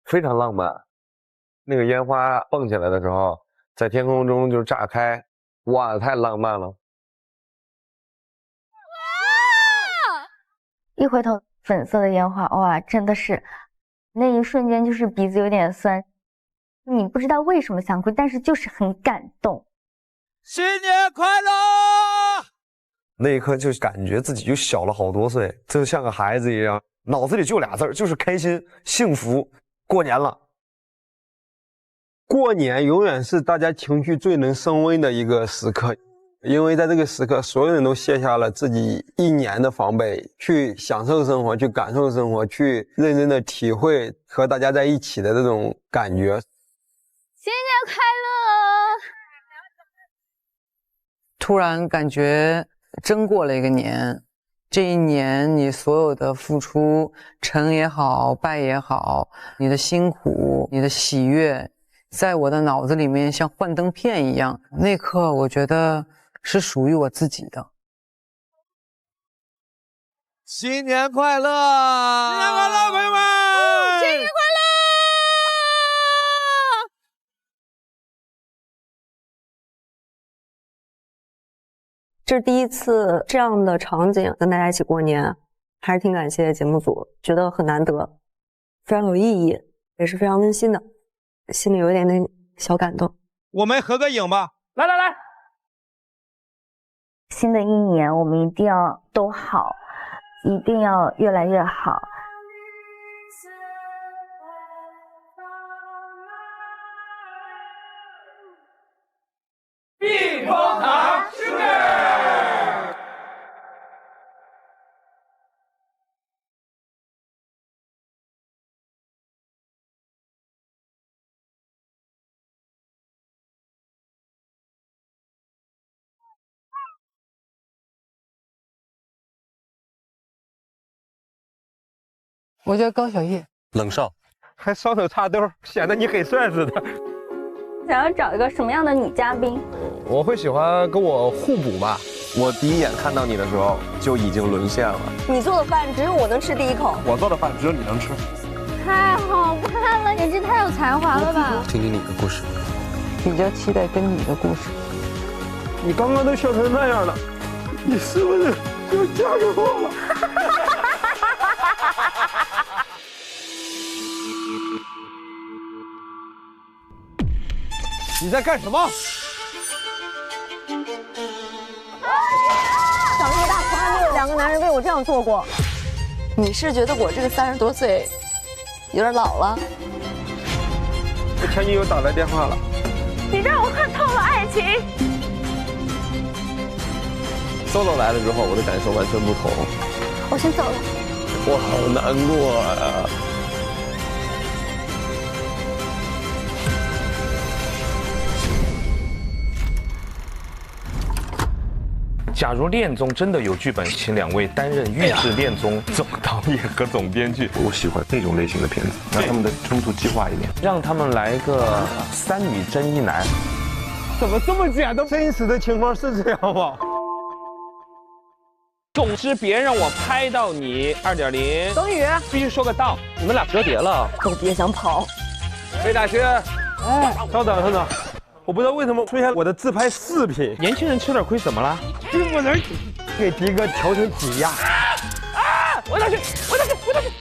非常浪漫。那个烟花蹦起来的时候，在天空中就炸开，哇，太浪漫了。一回头，粉色的烟花，哇，真的是，那一瞬间就是鼻子有点酸。你不知道为什么想哭，但是就是很感动。新年快乐！那一刻就感觉自己就小了好多岁，就像个孩子一样，脑子里就俩字儿，就是开心、幸福。过年了。过年永远是大家情绪最能升温的一个时刻，因为在这个时刻，所有人都卸下了自己一年的防备，去享受生活，去感受生活，去认真的体会和大家在一起的这种感觉。新年快乐！突然感觉真过了一个年，这一年你所有的付出，成也好，败也好，你的辛苦，你的喜悦，在我的脑子里面像幻灯片一样。那刻我觉得是属于我自己的。新年快乐！新年快乐，朋友们！新年快乐！这是第一次这样的场景跟大家一起过年，还是挺感谢节目组，觉得很难得，非常有意义，也是非常温馨的，心里有一点点小感动。我们合个影吧，来来来！新的一年我们一定要都好，一定要越来越好。避风塘 Sugar。我叫高小叶，冷少，还双手插兜，显得你很帅似的。想要找一个什么样的女嘉宾？我会喜欢跟我互补吧。我第一眼看到你的时候就已经沦陷了。你做的饭只有我能吃第一口，我做的饭只有你能吃。太好看了，你这太有才华了吧！听听你的故事。比较期待跟你的故事。你刚刚都笑成那样了，你是不是要嫁给我了？你在干什么？长这么大，从来没有2个男人为我这样做过。你是觉得我这个30多岁有点老了？我前女友打来电话了。你让我看透了爱情。Solo 来了之后，我的感受完全不同。我先走了。我好难过啊！假如恋综真的有剧本，请2位担任预制恋综总导演和总编剧。我喜欢那种类型的片子，让他们的冲突激化一点，让他们来个3女争1男。怎么这么简单？真实的情况是这样吗？总之，别让我拍到你2.0。等雨必须说个到，你们俩折叠了，都别想跑。魏大师，哎，稍等稍等，我不知道为什么出现我的自拍视频。年轻人吃点亏怎么了？并不能给迪哥调成挤压。我大去，我大去，我大去！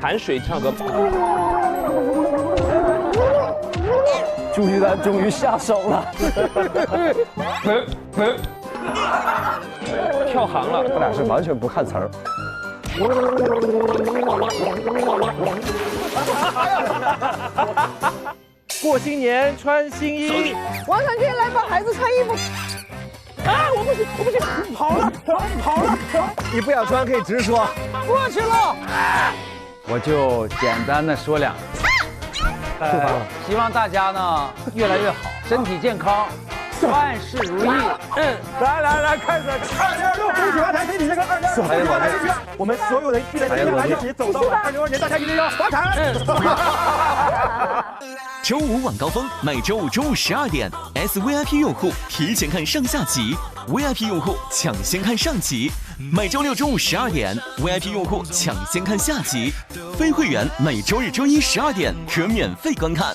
含水唱歌。朱玉丹终于下手了。跳行了，他俩是完全不看词儿。过新年穿新衣，王小军来帮孩子穿衣服。啊！我不行，我不行，跑了，跑了！你不想穿可以直说。过去了。我就简单的说2个。希望大家呢越来越好，身体健康，万事如意。来，开始！2.6恭喜发财，身体健康。2.6，我们所有人聚在这里，一起走到2022年，大家一定要发财！周5晚高峰，每周5中午12点 ，SVIP 用户提前看上下集，VIP 用户抢先看上集。每周六中午12点 ，VIP 用户抢先看下集，非会员每周日、周一12点可免费观看。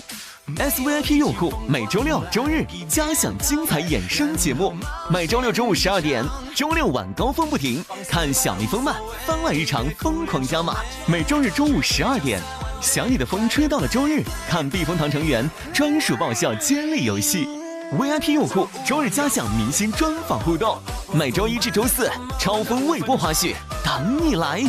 SVIP 用户每周六、周日加享精彩衍生节目，每周六中午12点，周六晚高峰不停，看小蜜蜂们番外日常疯狂加码。每周日中午12点，想你的风吹到了周日，看避风塘成员专属爆笑接力游戏。VIP 用户周日加享明星专访互动，每周一至周四超疯微博花絮等你来。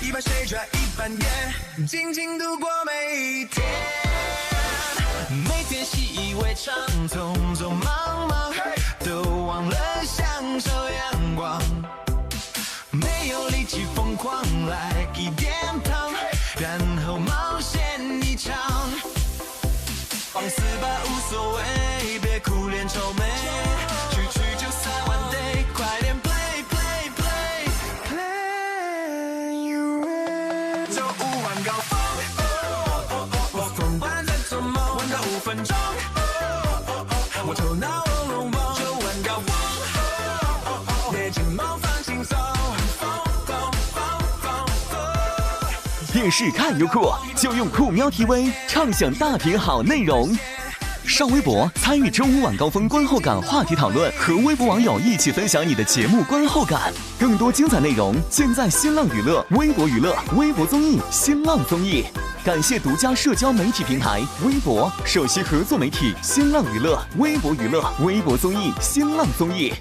一半睡着一半夜，静静度过每一天。每天习以为常，匆匆忙忙，都忘了享受阳光。没有力气疯狂，来一点糖，然后冒险一场。放肆吧，无所谓，别苦脸愁眉，去就算one day，快点 play play play play。周五晚高峰，我疯狂在做梦，玩到5分钟，我头脑嗡嗡嗡。周晚高峰，别紧毛放轻松，电视看优酷，就用酷喵 TV 畅享大屏好内容。上微博参与周五晚高峰观后感话题讨论，和微博网友一起分享你的节目观后感。更多精彩内容尽在新浪娱乐、微博娱乐、微博综艺、新浪综艺。感谢独家社交媒体平台微博首席合作媒体新浪娱乐、微博娱乐、微博综艺、新浪综艺。